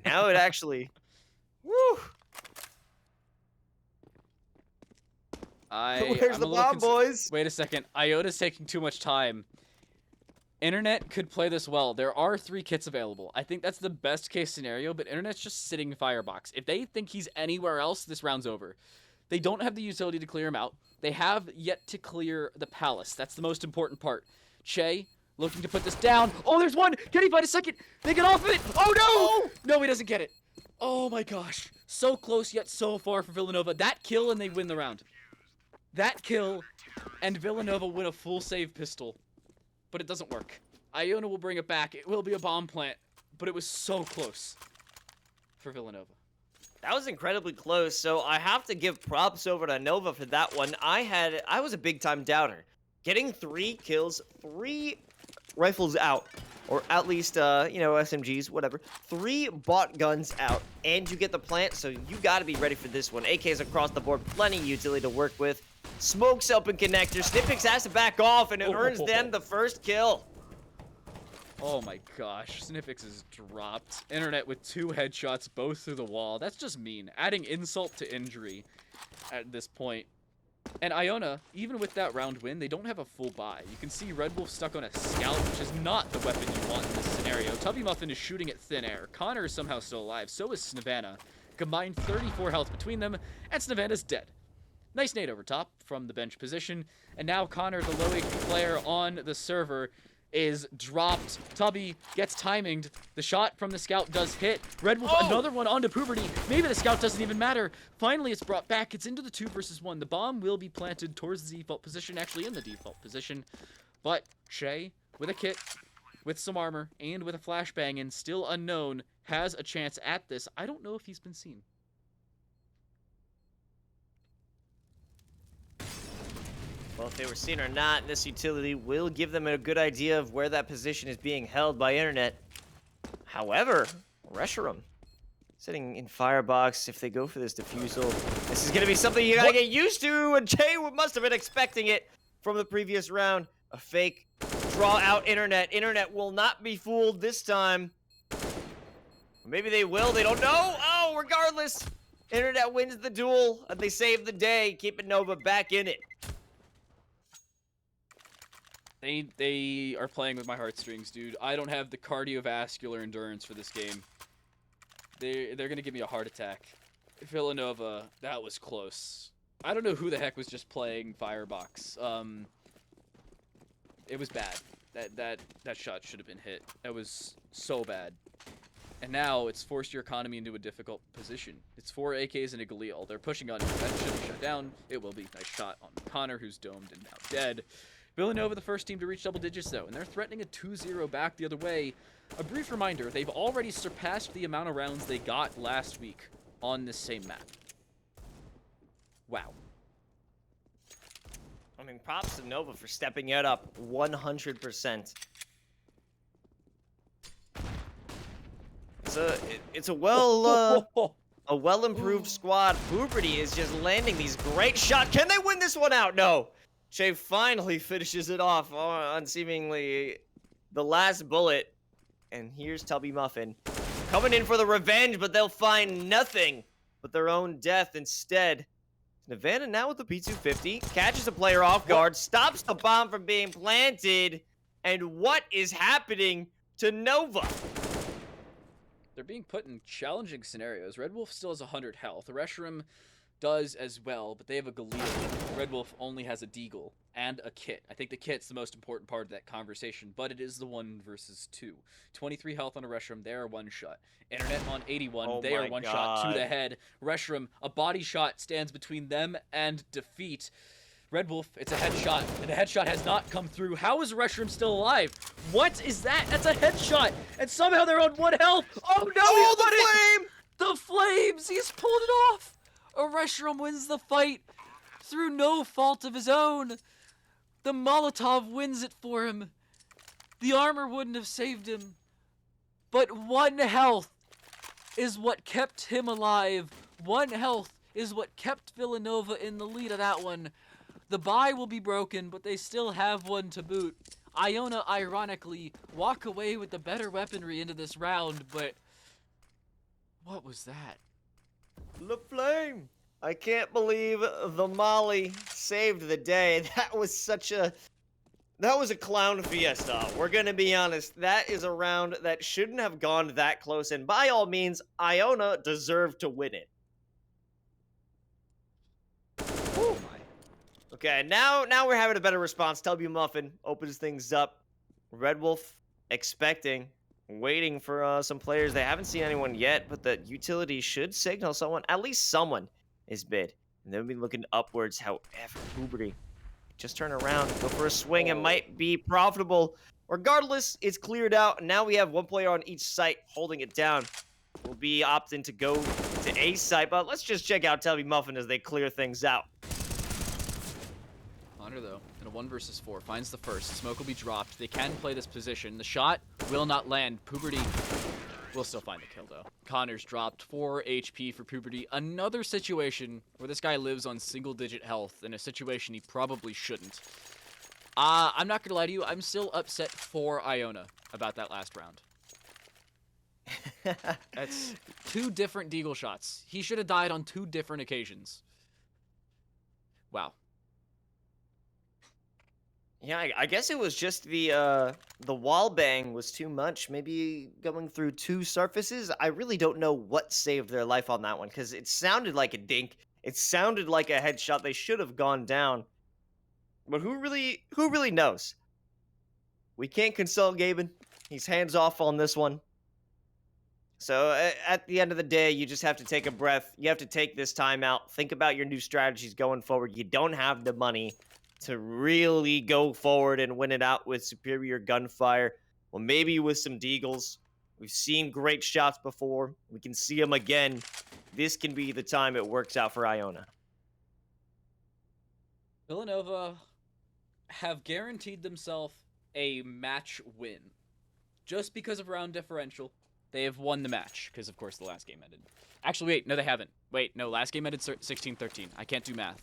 Now it actually, woo. Where's the bomb, boys? Wait a second. Iona's taking too much time. Internet could play this well. There are 3 kits available. I think that's the best case scenario, but Internet's just sitting in Firebox. If they think he's anywhere else, this round's over. They don't have the utility to clear him out. They have yet to clear the palace. That's the most important part. Che, looking to put this down. Oh, there's one! Can he find a second? They get off of it! Oh, no! No, he doesn't get it. Oh, my gosh. So close, yet so far for Villanova. That kill, and they win the round. That kill, and Villanova win a full save pistol. But it doesn't work. Iona will bring it back. It will be a bomb plant, but it was so close for Villanova. That was incredibly close, so I have to give props over to Nova for that one. I was a big-time doubter. Getting 3 kills, 3 rifles out, or at least, SMGs, whatever. 3 bot guns out, and you get the plant, so you gotta be ready for this one. AKs across the board, plenty of utility to work with. Smokes open connector. Snipix has to back off, and it earns them the first kill. Oh my gosh, Snipix is dropped. Internet with 2 headshots, both through the wall. That's just mean. Adding insult to injury at this point. And Iona, even with that round win, they don't have a full buy. You can see Red Wolf stuck on a scout, which is not the weapon you want in this scenario. Tubby Muffin is shooting at thin air. Connor is somehow still alive. So is Snavana. Combined 34 health between them, and Snavana's dead. Nice nade over top from the bench position. And now Connor, the low HP player on the server, is dropped. Tubby gets timinged. The shot from the scout does hit. Red Wolf, another one onto Puberty. Maybe the scout doesn't even matter. Finally, it's brought back. It's into the 2 versus 1. The bomb will be planted towards the default position, actually in the default position. But Che, with a kit, with some armor, and with a flashbang, and still unknown, has a chance at this. I don't know if he's been seen. Well, if they were seen or not, this utility will give them a good idea of where that position is being held by Internet. However, Reshiram sitting in Firebox. If they go for this defusal, this is going to be something you got to get used to. And Jay must have been expecting it from the previous round. A fake draw out Internet. Internet will not be fooled this time. Maybe they will. They don't know. Oh, regardless, Internet wins the duel. And they save the day, keeping Nova back in it. They are playing with my heartstrings, dude. I don't have the cardiovascular endurance for this game. They're gonna give me a heart attack. Villanova, that was close. I don't know who the heck was just playing Firebox. It was bad. That shot should have been hit. That was so bad. And now it's forced your economy into a difficult position. It's 4 AKs and a Galil. They're pushing on you. That should be shut down. It will be. Nice shot on Connor, who's domed and now dead. Villanova, the first team to reach double digits, though, and they're threatening a 2-0 back the other way. A brief reminder, they've already surpassed the amount of rounds they got last week on this same map. Wow. I mean, props to Nova for stepping it up 100%. It's a well-improved squad. Puberty is just landing these great shots. Can they win this one out? No. Shay finally finishes it off on seemingly the last bullet. And here's Tubby Muffin coming in for the revenge, but they'll find nothing but their own death instead. Nevada now with the P250, catches a player off guard, stops the bomb from being planted, and what is happening to Nova? They're being put in challenging scenarios. Red Wolf still has 100 health. The Reshiram does as well, but they have a Galil. Red Wolf only has a Deagle and a kit. I think the kit's the most important part of that conversation, but it is the 1 versus 2. 23 health on a Reshiram, they are one shot. Internet on 81, they are one shot to the head. Reshiram, a body shot stands between them and defeat. Red Wolf, it's a headshot, and the headshot has not come through. How is Reshiram still alive? What is that? That's a headshot, and somehow they're on 1 health. Oh no! Oh, the flame! The flames! He's pulled it off! Reshiram wins the fight through no fault of his own. The Molotov wins it for him. The armor wouldn't have saved him. But 1 health is what kept him alive. 1 health is what kept Villanova in the lead of that one. The bye will be broken, but they still have 1 to boot. Iona, ironically, walk away with the better weaponry into this round, but what was that? The flame! I can't believe the Molly saved the day. That was a clown fiesta. We're gonna be honest. That is a round that shouldn't have gone that close, and by all means, Iona deserved to win it. Oh my. Okay, now we're having a better response. Tubby Muffin opens things up. Red Wolf expecting, waiting for some players. They haven't seen anyone yet, but the utility should signal someone. At least someone is bid. And they'll be looking upwards. However, Puberty just turn around, go for a swing. It might be profitable. Regardless, it's cleared out. And now we have 1 player on each site holding it down. We'll be opting to go to A site, but let's just check out Tubby Muffin as they clear things out. Hunter, though, in a 1 versus 4, finds the first. Smoke will be dropped. They can play this position. The shot will not land. Puberty will still find the kill, though. Connor's dropped 4 HP for Puberty. Another situation where this guy lives on single-digit health in a situation he probably shouldn't. I'm not gonna lie to you. I'm still upset for Iona about that last round. That's 2 different Deagle shots. He should have died on 2 different occasions. Wow. Yeah, I guess it was just the wall bang was too much. Maybe going through 2 surfaces. I really don't know what saved their life on that one, because it sounded like a dink. It sounded like a headshot. They should have gone down. But who really knows? We can't consult Gaben. He's hands off on this one. So at the end of the day, you just have to take a breath. You have to take this time out. Think about your new strategies going forward. You don't have the money to really go forward and win it out with superior gunfire. Well, maybe with some Deagles. We've seen great shots before. We can see them again. This can be the time it works out for Iona. Villanova have guaranteed themselves a match win. Just because of round differential, they have won the match. Because, of course, the last game ended. Actually, wait. No, they haven't. Wait, no. Last game ended 16-13. I can't do math.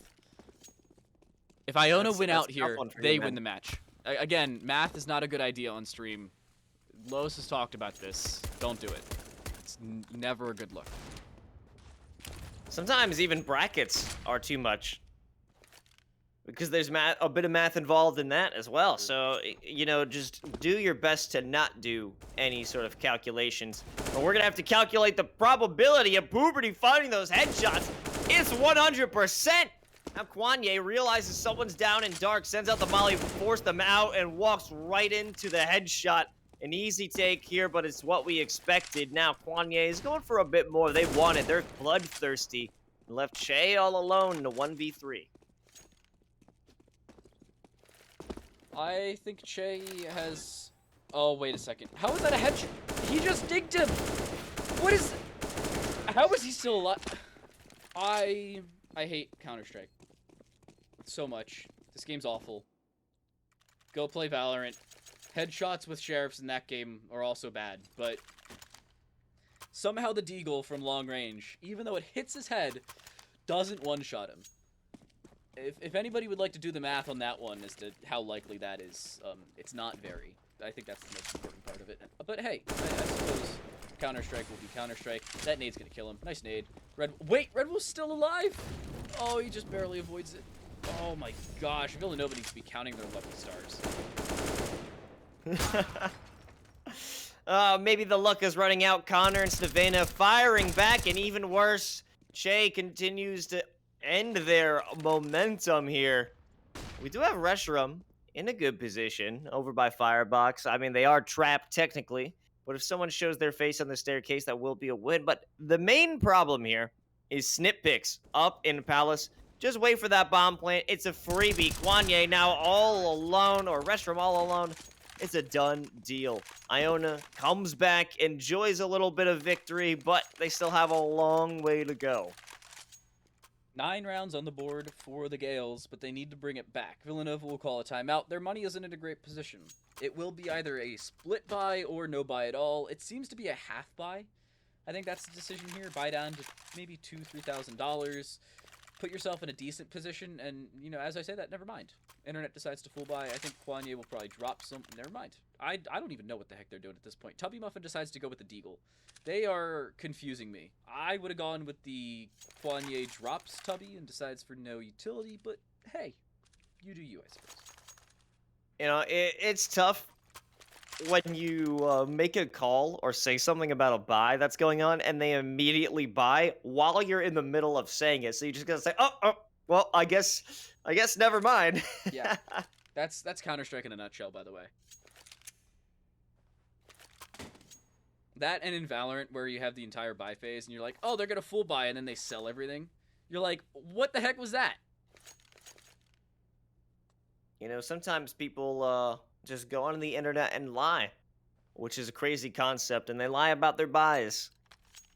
If Iona win out here, they win the match. Again, math is not a good idea on stream. Lois has talked about this. Don't do it. It's never a good look. Sometimes even brackets are too much. Because there's a bit of math involved in that as well. So, you know, just do your best to not do any sort of calculations. But we're going to have to calculate the probability of Puberty finding those headshots. It's 100%. Now Kwanye realizes someone's down in dark, sends out the molly, force them out, and walks right into the headshot. An easy take here, but it's what we expected. Now Kwanye is going for a bit more. They want it. They're bloodthirsty. Left Che all alone in a 1v3. I think Che has... Oh, wait a second. How is that a headshot? He just digged him! What is... How is he still alive? I hate Counter-Strike so much. This game's awful. Go play Valorant. Headshots with sheriffs in that game are also bad, but somehow the Deagle from long range, even though it hits his head, doesn't one-shot him. If anybody would like to do the math on that one as to how likely that is, it's not very. I think that's the most important part of it. But hey, I suppose Counter-Strike will be Counter-Strike. That nade's gonna kill him. Nice nade. Wait, Red Wolf's still alive? Oh, he just barely avoids it. Oh my gosh, Villanova needs to be counting their lucky stars. Maybe the luck is running out. Connor and Snevena firing back, and even worse, Che continues to end their momentum here. We do have Reshiram in a good position over by Firebox. I mean, they are trapped technically, but if someone shows their face on the staircase, that will be a win. But the main problem here is Snippix up in Palace. Just wait for that bomb plant. It's a freebie. Kwanye now all alone, or Reshiram all alone. It's a done deal. Iona comes back, enjoys a little bit of victory, but they still have a long way to go. 9 rounds on the board for the Gales, but they need to bring it back. Villanova will call a timeout. Their money isn't in a great position. It will be either a split buy or no buy at all. It seems to be a half buy. I think that's the decision here. Buy down to maybe $2,000-$3,000. Put yourself in a decent position, and, you know, as I say that, never mind. Internet decides to full buy. I think Kwanye will probably drop some. Never mind. I don't even know what the heck they're doing at this point. Tubby Muffin decides to go with the Deagle. They are confusing me. I would have gone with the Kwanye drops Tubby and decides for no utility, but hey, you do you, I suppose. You know, it's tough when you make a call or say something about a buy that's going on, and they immediately buy while you're in the middle of saying it. So you just gotta say, oh, well, I guess never mind. Yeah, that's Counter-Strike in a nutshell, by the way. That and in Valorant, where you have the entire buy phase, and you're like, oh, they're gonna full buy, and then they sell everything. You're like, what the heck was that? You know, sometimes people just go on the internet and lie, which is a crazy concept, and they lie about their buys.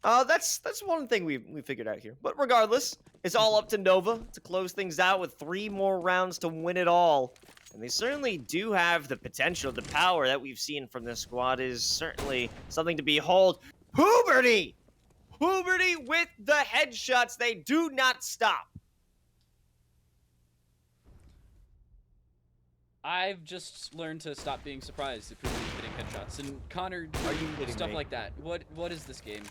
That's one thing we figured out here. But regardless, it's all up to Nova to close things out with 3 more rounds to win it all. And they certainly do have the potential. The power that we've seen from this squad is certainly something to behold. Puberty with the headshots. They do not stop. I've just learned to stop being surprised at Puberty hitting headshots. And Connor, Are you kidding stuff me? like that. What is this game?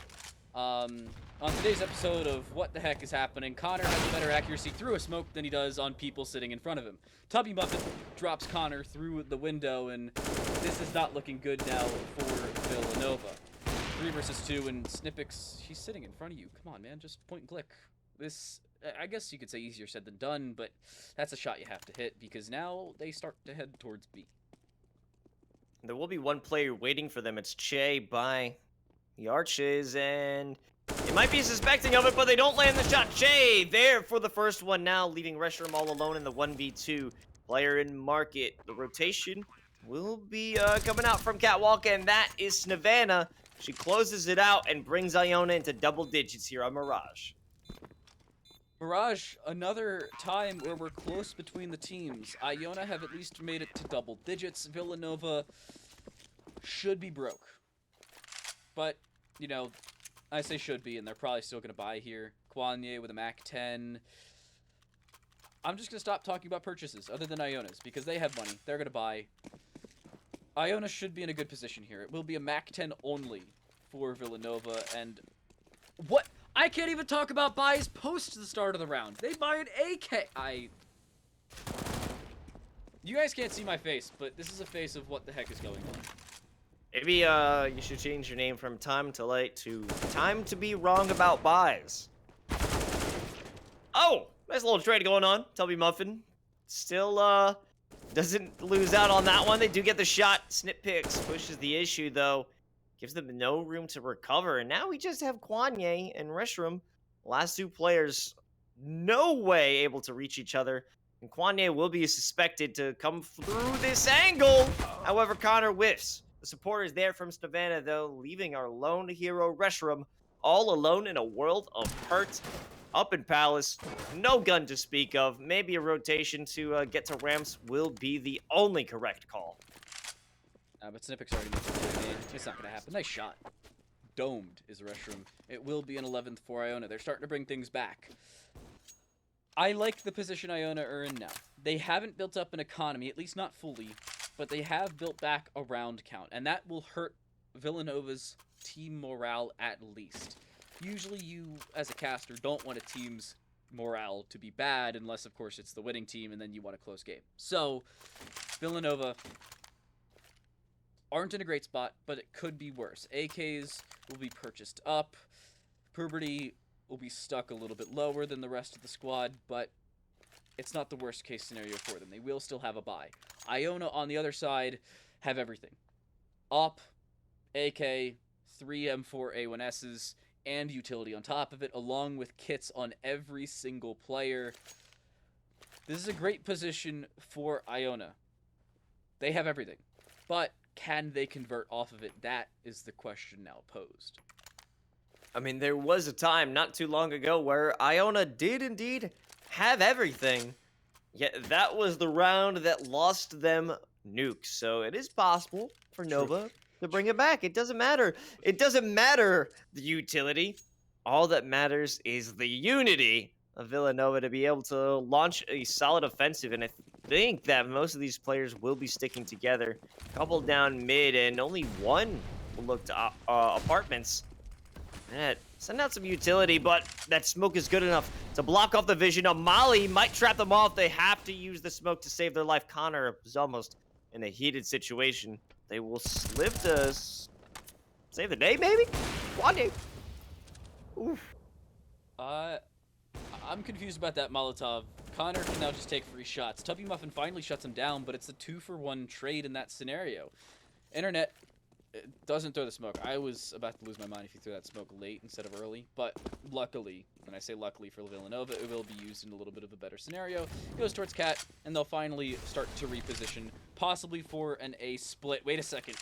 On today's episode of What the Heck is Happening, Connor has a better accuracy through a smoke than he does on people sitting in front of him. Tubby Muffin drops Connor through the window, and this is not looking good now for Villanova. 3 versus 2, and Snipix, he's sitting in front of you. Come on, man, just point and click. This, I guess you could say easier said than done, but that's a shot you have to hit, because now they start to head towards B. There will be one player waiting for them. It's Che by the arches, and they might be suspecting of it, but they don't land the shot. Che there for the first one now, leaving Reshiram all alone in the 1v2. Player in market. The rotation will be coming out from Catwalk, and that is Snevena. She closes it out and brings Iona into double digits here on Mirage. Mirage, another time where we're close between the teams. Iona have at least made it to double digits. Villanova should be broke. But, you know, I say should be, and they're probably still going to buy here. Kwanye with a Mac 10. I'm just going to stop talking about purchases, other than Iona's, because they have money. They're going to buy. Iona should be in a good position here. It will be a Mac 10 only for Villanova, and... What? I can't even talk about buys post the start of the round. They buy an AK. You guys can't see my face, but this is a face of what the heck is going on. Maybe you should change your name from Time to Late to Time to Be Wrong About Buys. Oh, nice little trade going on. Tubby Muffin still doesn't lose out on that one. They do get the shot. Snipix pushes the issue though. Gives them no room to recover. And now we just have Kwanye and Reshiram. Last 2 players, no way able to reach each other. And Kwanye will be suspected to come through this angle. However, Connor whiffs. The support is there from Snevena, though, leaving our lone hero, Reshiram, all alone in a world of hurt. Up in Palace, no gun to speak of. Maybe a rotation to get to ramps will be the only correct call. But Snipix already made the play. It's not going to happen. Nice shot. Domed is Reshiram. It will be an 11th for Iona. They're starting to bring things back. I like the position Iona are in now. They haven't built up an economy, at least not fully. but they have built back a round count, and that will hurt Villanova's team morale at least. Usually you, as a caster, don't want a team's morale to be bad, unless, of course, it's the winning team, and then you want a close game. So, Villanova aren't in a great spot, but it could be worse. AKs will be purchased up. Puberty will be stuck a little bit lower than the rest of the squad, but it's not the worst case scenario for them. They will still have a bye. Iona, on the other side, have everything. Op, AK, 3 M4 A1Ss, and utility on top of it, along with kits on every single player. This is a great position for Iona. They have everything. But can they convert off of it? That is the question now posed. I mean, there was a time not too long ago where Iona did indeed have everything, yet that was the round that lost them nukes. So it is possible for Nova to bring it back. It doesn't matter. It doesn't matter the utility. All that matters is the unity of Villanova to be able to launch a solid offensive, and I think that most of these players will be sticking together. Couple down mid, and only one will look to apartments. Send out some utility, but that smoke is good enough to block off the vision. Molly might trap them off. They have to use the smoke to save their life. Connor is almost in a heated situation. They will slip to save the day, maybe? One day. Oof. I'm confused about that Molotov. Connor can now just take free shots. Tubby Muffin finally shuts him down, but it's a 2-for-1 trade in that scenario. Internet doesn't throw the smoke. I was about to lose my mind if you threw that smoke late instead of early, but luckily, when I say luckily for Villanova, it will be used in a little bit of a better scenario. It goes towards Cat, and they'll finally start to reposition, possibly for an A split. Wait a second.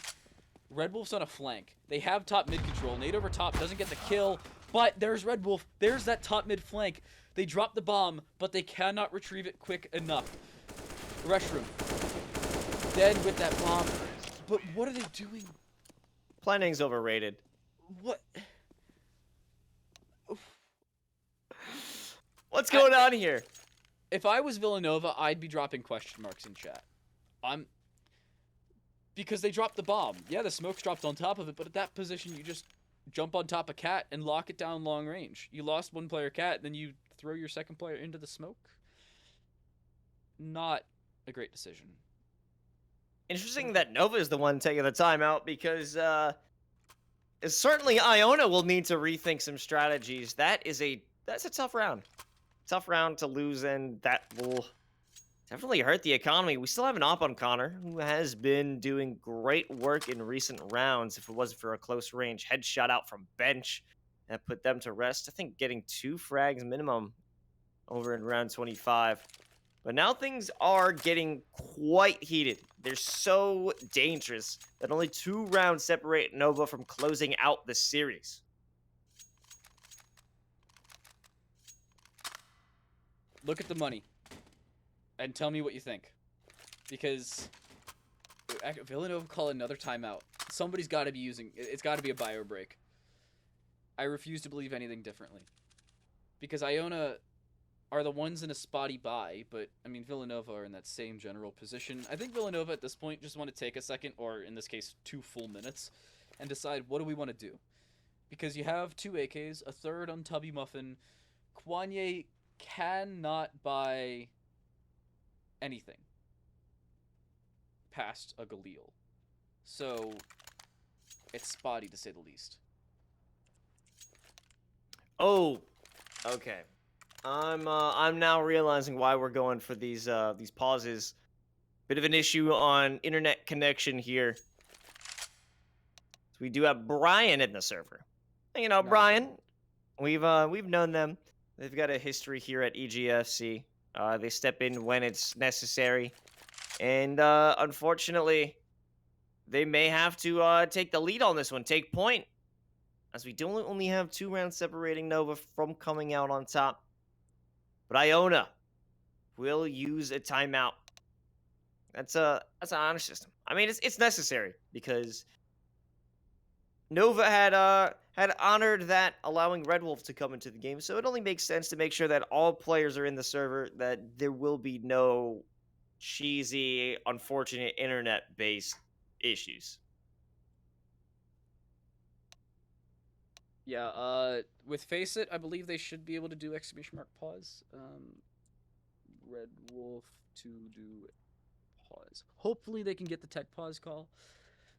Red Wolf's on a flank. They have top mid control. Nade over top doesn't get the kill, but there's Red Wolf. There's that top mid flank. They drop the bomb, but they cannot retrieve it quick enough. Restroom. Dead with that bomb. But what are they doing? Planning's overrated. What? What's going on here? If I was Villanova, I'd be dropping question marks in chat. Because they dropped the bomb. Yeah, the smoke's dropped on top of it, but at that position, you just jump on top of Cat and lock it down long range. You lost one player Cat, then you throw your second player into the smoke. Not a great decision. Interesting that Nova is the one taking the timeout, because certainly Iona will need to rethink some strategies. That's a tough round. Tough round to lose, and that will definitely hurt the economy. We still have an op on Connor, who has been doing great work in recent rounds. If it wasn't for a close range headshot out from bench and put them to rest, I think getting 2 frags minimum over in round 25. But now things are getting quite heated. They're so dangerous that only 2 rounds separate Nova from closing out the series. Look at the money and tell me what you think. Because Villanova call another timeout. Somebody's got to be using... It's got to be a bio break. I refuse to believe anything differently. Because Iona are the ones in a spotty buy, but, I mean, Villanova are in that same general position. I think Villanova at this point just want to take a second, or in this case, 2 full minutes, and decide what do we want to do. Because you have 2 AKs, a third on Tubby Muffin. Kwanye cannot buy anything past a Galil. So, it's spotty to say the least. Oh, okay. I'm now realizing why we're going for these pauses. Bit of an issue on internet connection here. So we do have Brian in the server. You know, Brian, we've known them. They've got a history here at EGFC. They step in when it's necessary, and unfortunately, they may have to take the lead on this one, take point, as we don't only have 2 rounds separating Nova from coming out on top. But Iona will use a timeout. That's an honor system. I mean, it's necessary, because Nova had honored that, allowing Red Wolf to come into the game, so it only makes sense to make sure that all players are in the server, that there will be no cheesy, unfortunate internet-based issues. Yeah, with Face It, I believe they should be able to do exclamation mark pause. Red Wolf to do pause. Hopefully they can get the tech pause call,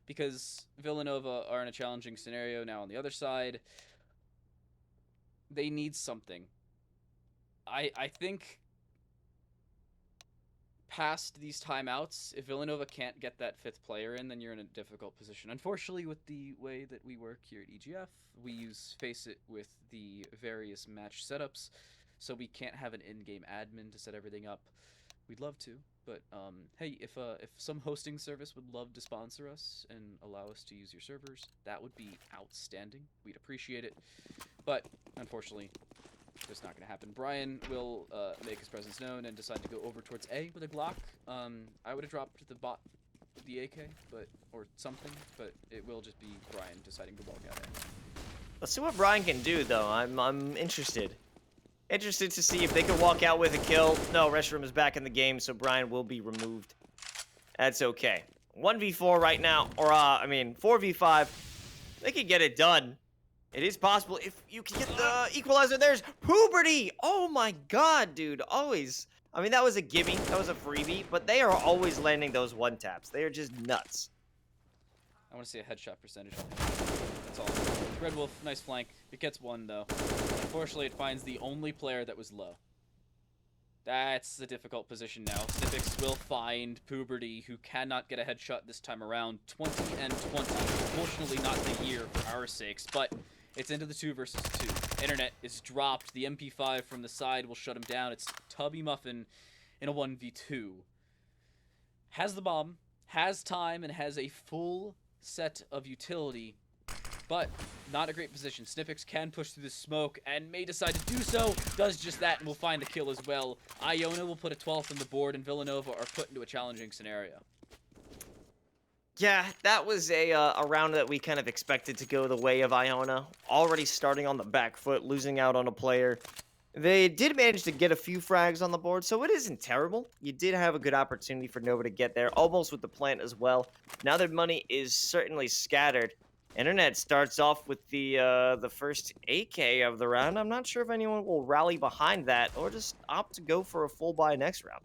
because Villanova are in a challenging scenario now on the other side. They need something. I think past these timeouts, if Villanova can't get that 5th player in, then you're in a difficult position. Unfortunately, with the way that we work here at EGF, we use Face It with the various match setups, so we can't have an in-game admin to set everything up. We'd love to, but hey, if some hosting service would love to sponsor us and allow us to use your servers, that would be outstanding. We'd appreciate it, but unfortunately, that's not going to happen. Brian will make his presence known and decide to go over towards A with a Glock. I would have dropped the AK, or something, but it will just be Brian deciding to walk out A. Let's see what Brian can do, though. I'm interested. Interested to see if they can walk out with a kill. No, Restroom is back in the game, so Brian will be removed. That's okay. 1v4 right now, or 4v5. They can get it done. It is possible if you can get the equalizer. There's Puberty. Oh my god, dude. Always. I mean, that was a gimme. That was a freebie. But they are always landing those one taps. They are just nuts. I want to see a headshot percentage. That's all. Red Wolf, nice flank. It gets one, though. Unfortunately, it finds the only player that was low. That's a difficult position now. Civics will find Puberty, who cannot get a headshot this time around. 20 and 20. Unfortunately, not the year for our sakes, but it's into the 2 versus 2. Internet is dropped. The MP5 from the side will shut him down. It's Tubby Muffin in a 1v2. Has the bomb, has time, and has a full set of utility, but not a great position. Snipix can push through the smoke and may decide to do so. Does just that and will find a kill as well. Iona will put a 12th on the board, and Villanova are put into a challenging scenario. Yeah, that was a round that we kind of expected to go the way of Iona. Already starting on the back foot, losing out on a player. They did manage to get a few frags on the board, so it isn't terrible. You did have a good opportunity for Nova to get there, almost with the plant as well. Now their money is certainly scattered. Internet starts off with the first AK of the round. I'm not sure if anyone will rally behind that or just opt to go for a full buy next round.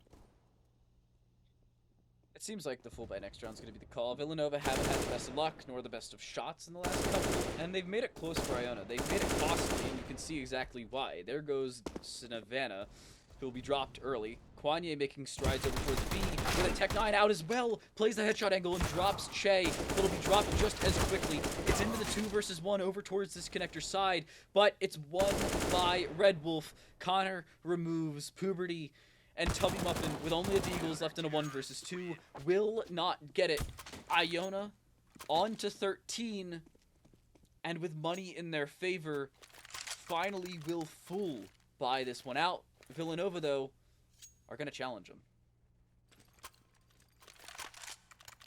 It seems like the full buy next round is going to be the call. Villanova haven't had the best of luck nor the best of shots in the last couple, and they've made it close for Iona. They've made it costly, and you can see exactly why. There goes Savannah, who will be dropped early. Kwanye making strides over towards B with a Tech 9 out as well. Plays the headshot angle and drops Che. It'll be dropped just as quickly. It's into the 2 versus 1 over towards this connector side, but it's won by Red Wolf. Connor removes Puberty, and Tubby Muffin, with only the Deagles left in a 1 versus 2, will not get it. Iona on to 13, and with money in their favor, finally will full buy this one out. Villanova, though, are going to challenge them.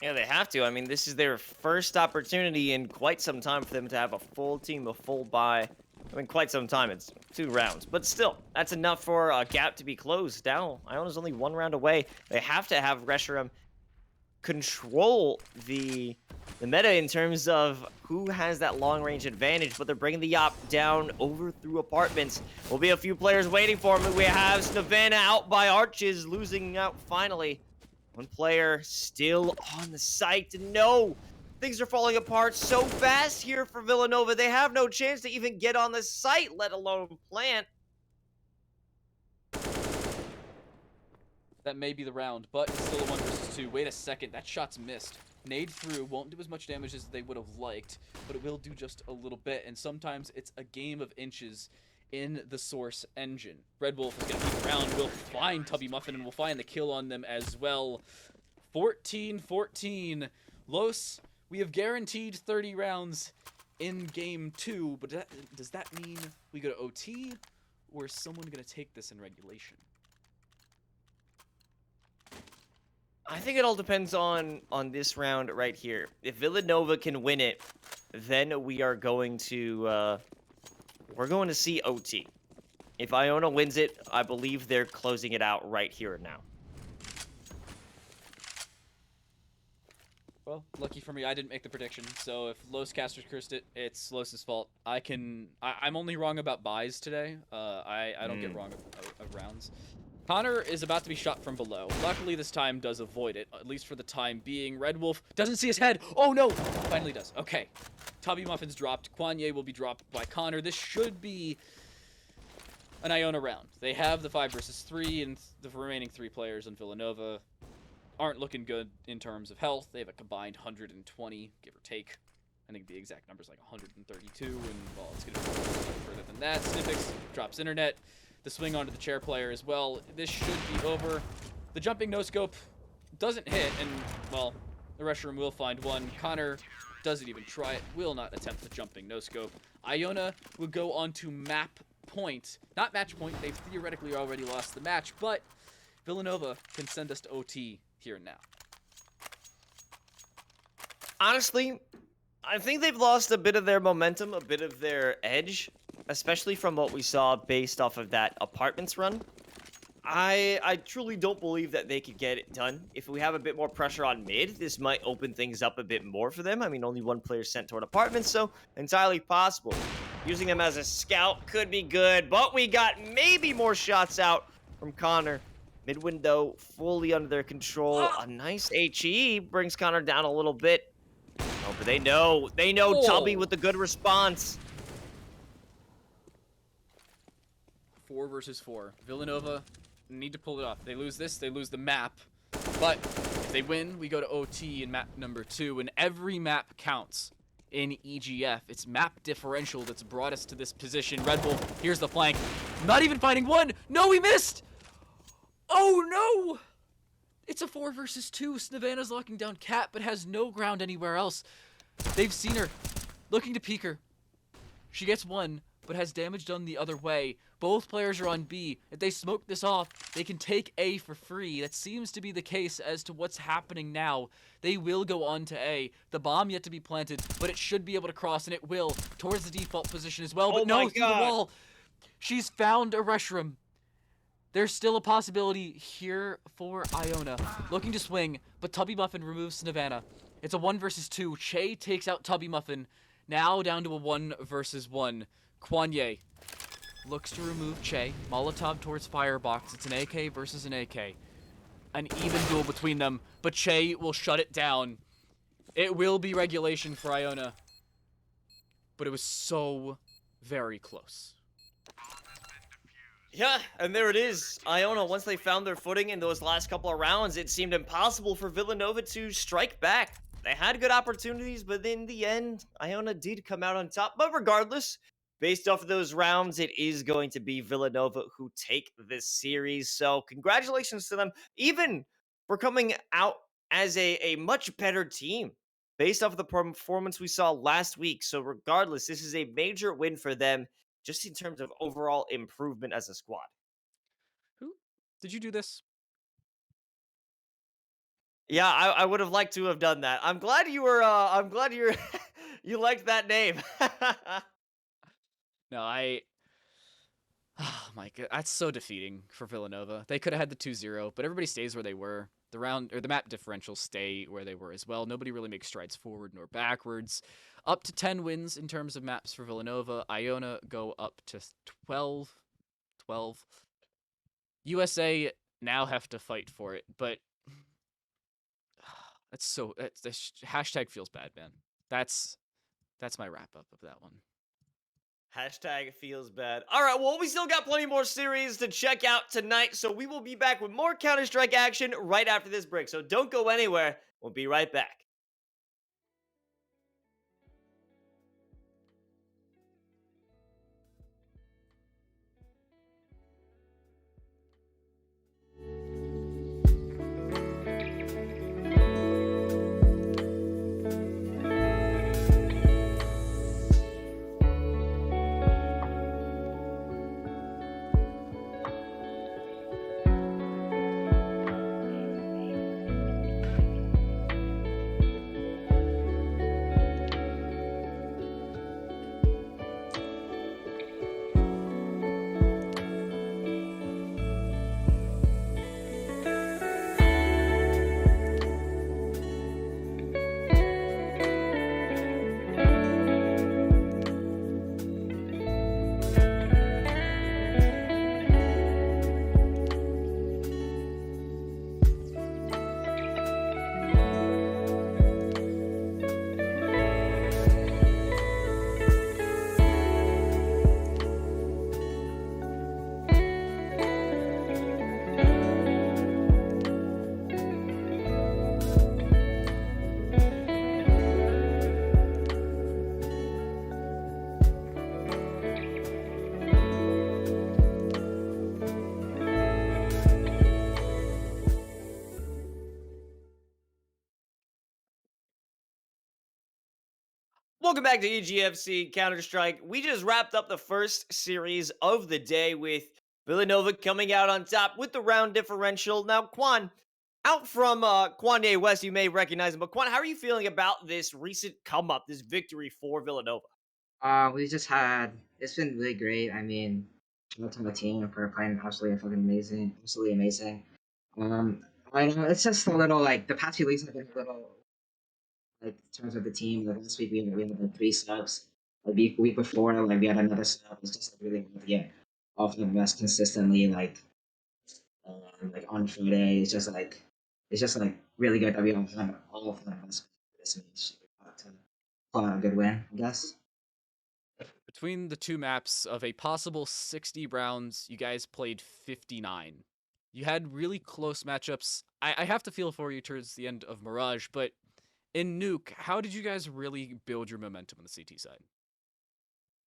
Yeah, they have to. I mean, this is their first opportunity in quite some time for them to have a full team, a full buy. I mean, quite some time. It's 2 rounds. But still, that's enough for a gap to be closed. Now, Iona's only 1 round away. They have to have Reshiram control the meta in terms of who has that long-range advantage, but they're bringing the op down over through apartments. Will be a few players waiting for him. We have Snavana out by Arches, losing out finally. 1 player still on the site. No! Things are falling apart so fast here for Villanova. They have no chance to even get on the site, let alone plant. That may be the round, but it's still a 1 versus 2. Wait a second, that shot's missed. Nade through, won't do as much damage as they would have liked, but it will do just a little bit, and sometimes it's a game of inches in the Source engine. Red Wolf is going to keep around, will find Tubby Muffin, and will find the kill on them as well. 14-14. Los, we have guaranteed 30 rounds in game 2, but does that mean we go to OT, or is someone going to take this in regulation? I think it all depends on this round right here. If Villanova can win it, then we are going to we're going to see OT. If Iona wins it, I believe they're closing it out right here and now. Well, lucky for me, I didn't make the prediction. So if Los casters cursed it, it's Los's fault. I'm only wrong about buys today. I don't get wrong of rounds. Connor is about to be shot from below. Luckily, this time does avoid it, at least for the time being. Red Wolf doesn't see his head. Oh, no. Finally does. Okay. Tubby Muffin's dropped. Kwanye will be dropped by Connor. This should be an Iona round. They have the 5 versus 3, and the remaining 3 players on Villanova aren't looking good in terms of health. They have a combined 120, give or take. I think the exact number's like 132, and, well, it's going to be further than that. Sniffix drops internet. The swing onto the chair player as well. This should be over. The jumping no-scope doesn't hit, and, well, the restroom will find one. Connor doesn't even try it, will not attempt the jumping no-scope. Iona will go on to map point. Not match point, they've theoretically already lost the match, but Villanova can send us to OT here and now. Honestly, I think they've lost a bit of their momentum, a bit of their edge, especially from what we saw based off of that apartments run. I truly don't believe that they could get it done. If we have a bit more pressure on mid, this might open things up a bit more for them. I mean, only one player sent toward apartments, so entirely possible. Using him as a scout could be good, but we got maybe more shots out from Connor. Mid window fully under their control. A nice HE brings Connor down a little bit. Oh, but they know Tubby with the good response. 4 versus 4. Villanova need to pull it off. They lose this, they lose the map. But if they win, we go to OT in map number 2, and every map counts in EGF. It's map differential that's brought us to this position. Red Wolf, here's the flank. Not even finding one. No, we missed. Oh, no. It's a 4 versus 2. Snavana's locking down Cat, but has no ground anywhere else. They've seen her. Looking to peek her. She gets one, but has damage done the other way. Both players are on B. If they smoke this off, they can take A for free. That seems to be the case as to what's happening now. They will go on to A. The bomb yet to be planted, but it should be able to cross, and it will, towards the default position as well. But no, through the wall. She's found a rush room. There's still a possibility here for Iona. Looking to swing, but Tubby Muffin removes Snavana. It's a 1 versus 2. Che takes out Tubby Muffin. Now down to a 1 versus 1. Kwanye looks to remove Che. Molotov towards Firebox. It's an AK versus an AK. An even duel between them, but Che will shut it down. It will be regulation for Iona. But it was so very close. Yeah, and there it is. Iona, once they found their footing in those last couple of rounds, it seemed impossible for Villanova to strike back. They had good opportunities, but in the end, Iona did come out on top. But regardless, based off of those rounds, it is going to be Villanova who take this series. So congratulations to them, even for coming out as a much better team based off of the performance we saw last week. So regardless, this is a major win for them, just in terms of overall improvement as a squad. Who? Did you do this? Yeah, I would have liked to have done that. I'm glad you were, you liked that name. No, oh my god, that's so defeating for Villanova. They could have had the 2-0, but everybody stays where they were. The round, or the map differentials stay where they were as well. Nobody really makes strides forward nor backwards. Up to 10 wins in terms of maps for Villanova. Iona go up to 12. USA now have to fight for it, but this hashtag feels bad, man. That's my wrap up of that one. Hashtag feels bad. All right, well, we still got plenty more series to check out tonight, so we will be back with more Counter-Strike action right after this break. So don't go anywhere. We'll be right back. Welcome back to EGFC Counter Strike. We just wrapped up the first series of the day with Villanova coming out on top with the round differential. Now, Quan, out from Kanye West, you may recognize him, but Quan, how are you feeling about this recent come up, this victory for Villanova? We just had. It's been really great. I mean, shout out to my team for playing absolutely fucking amazing, absolutely amazing. Um, I know it's just a little like the past few weeks have been a little like in terms of the team. Like this week we had like 3 subs. Like week before, like we had another sub. It's just like really hard to get off the best consistently. Like on Friday, it's just like really good that we all have all of the best this match to pull out a good win. I guess. Between the two maps of a possible 60 rounds, you guys played 59. You had really close matchups. I have to feel for you towards the end of Mirage, but in Nuke, how did you guys really build your momentum on the CT side?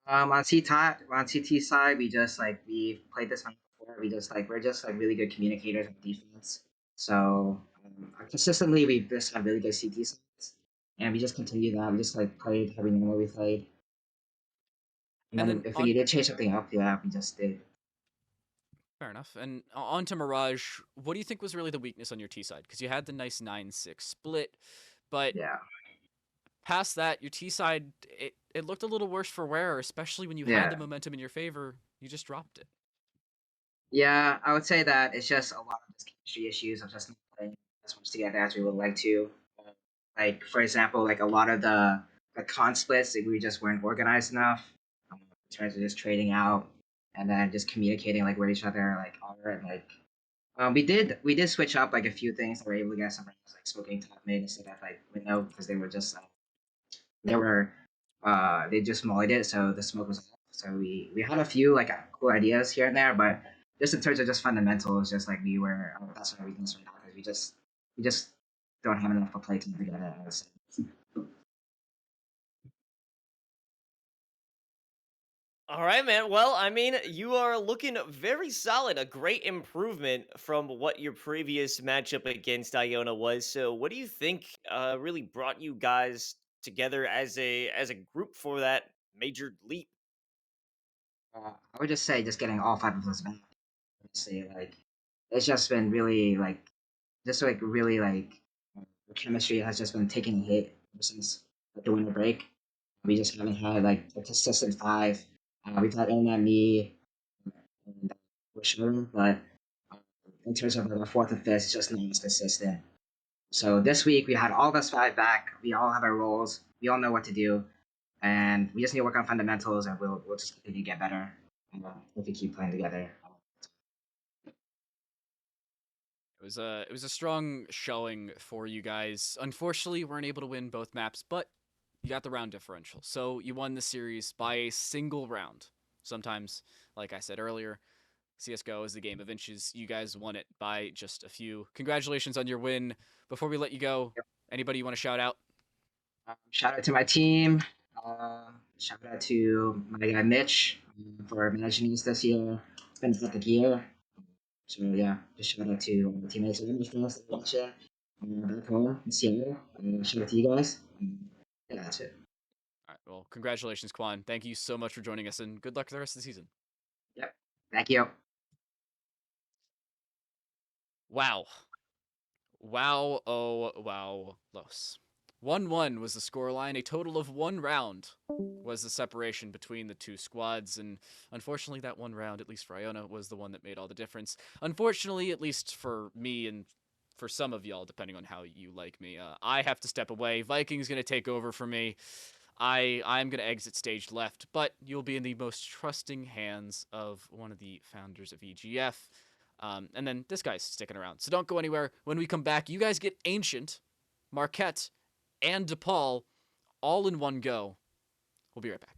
On CT side, we played this one before. We're just like really good communicators on defense. So consistently, we just had really good CT sides, and we just continued that. We just like played every normal we played, and And then then if we on needed to change something up, yeah, we just did. Fair enough. And on to Mirage, what do you think was really the weakness on your T side? Because you had the nice 9-6 split, but Yeah, past that, your T side, it looked a little worse for wear, especially when you had the yeah, momentum in your favor. You just dropped it. yeah. I would say that it's just a lot of just chemistry issues of just not playing as much together as we would like to. Like for example, like a lot of the con splits, like, we just weren't organized enough in terms of just trading out and then just communicating like where each other like are and like we did switch up like a few things that were able to get some rounds like smoking top mid instead of like window because they were just they were they just mollied it so the smoke was off. So we had a few like cool ideas here and there, but just in terms of just fundamentals, just like we were that's our weakness right now because we just don't have enough to play together. All right, man. Well, I mean, you are looking very solid. A great improvement from what your previous matchup against Iona was. So, what do you think really brought you guys together as a group for that major leap? I would just say just getting all 5 of us back. Honestly, like it's just been really like just like really like the chemistry has just been taking a hit ever since the winter break. We just haven't had like a consistent five. We've had Iona, me, and Rashun, but uh, in terms of like the fourth and fifth, it's just not as consistent. So this week we had all of us five back. We all have our roles. We all know what to do, and we just need to work on fundamentals, and we'll just continue to get better if we keep playing together. It was a strong showing for you guys. Unfortunately, we weren't able to win both maps, but you got the round differential. So you won the series by a single round. Sometimes, like I said earlier, CSGO is the game of inches. You guys won it by just a few. Congratulations on your win. Before we let you go, anybody you want to shout out? Shout out to my team. Shout out to my guy Mitch for managing us this year. It's been a hectic year. So yeah, just shout out to all the teammates and everyone else that watch it. Back home in Seattle. Shout out to you guys. Yeah, that's it. All right. Well, congratulations, Quan. Thank you so much for joining us, and good luck the rest of the season. Yep. Thank you. Wow. Wow, oh, wow, los. 1-1 was the scoreline. A total of 1 round was the separation between the two squads, and unfortunately, that 1 round, at least for Iona, was the one that made all the difference. Unfortunately, at least for me and for some of y'all, depending on how you like me, I have to step away. Viking's going to take over for me. I'm going to exit stage left, but you'll be in the most trusting hands of one of the founders of EGF. And then this guy's sticking around. So don't go anywhere. When we come back, you guys get Ancient, Marquette, and DePaul all in one go. We'll be right back.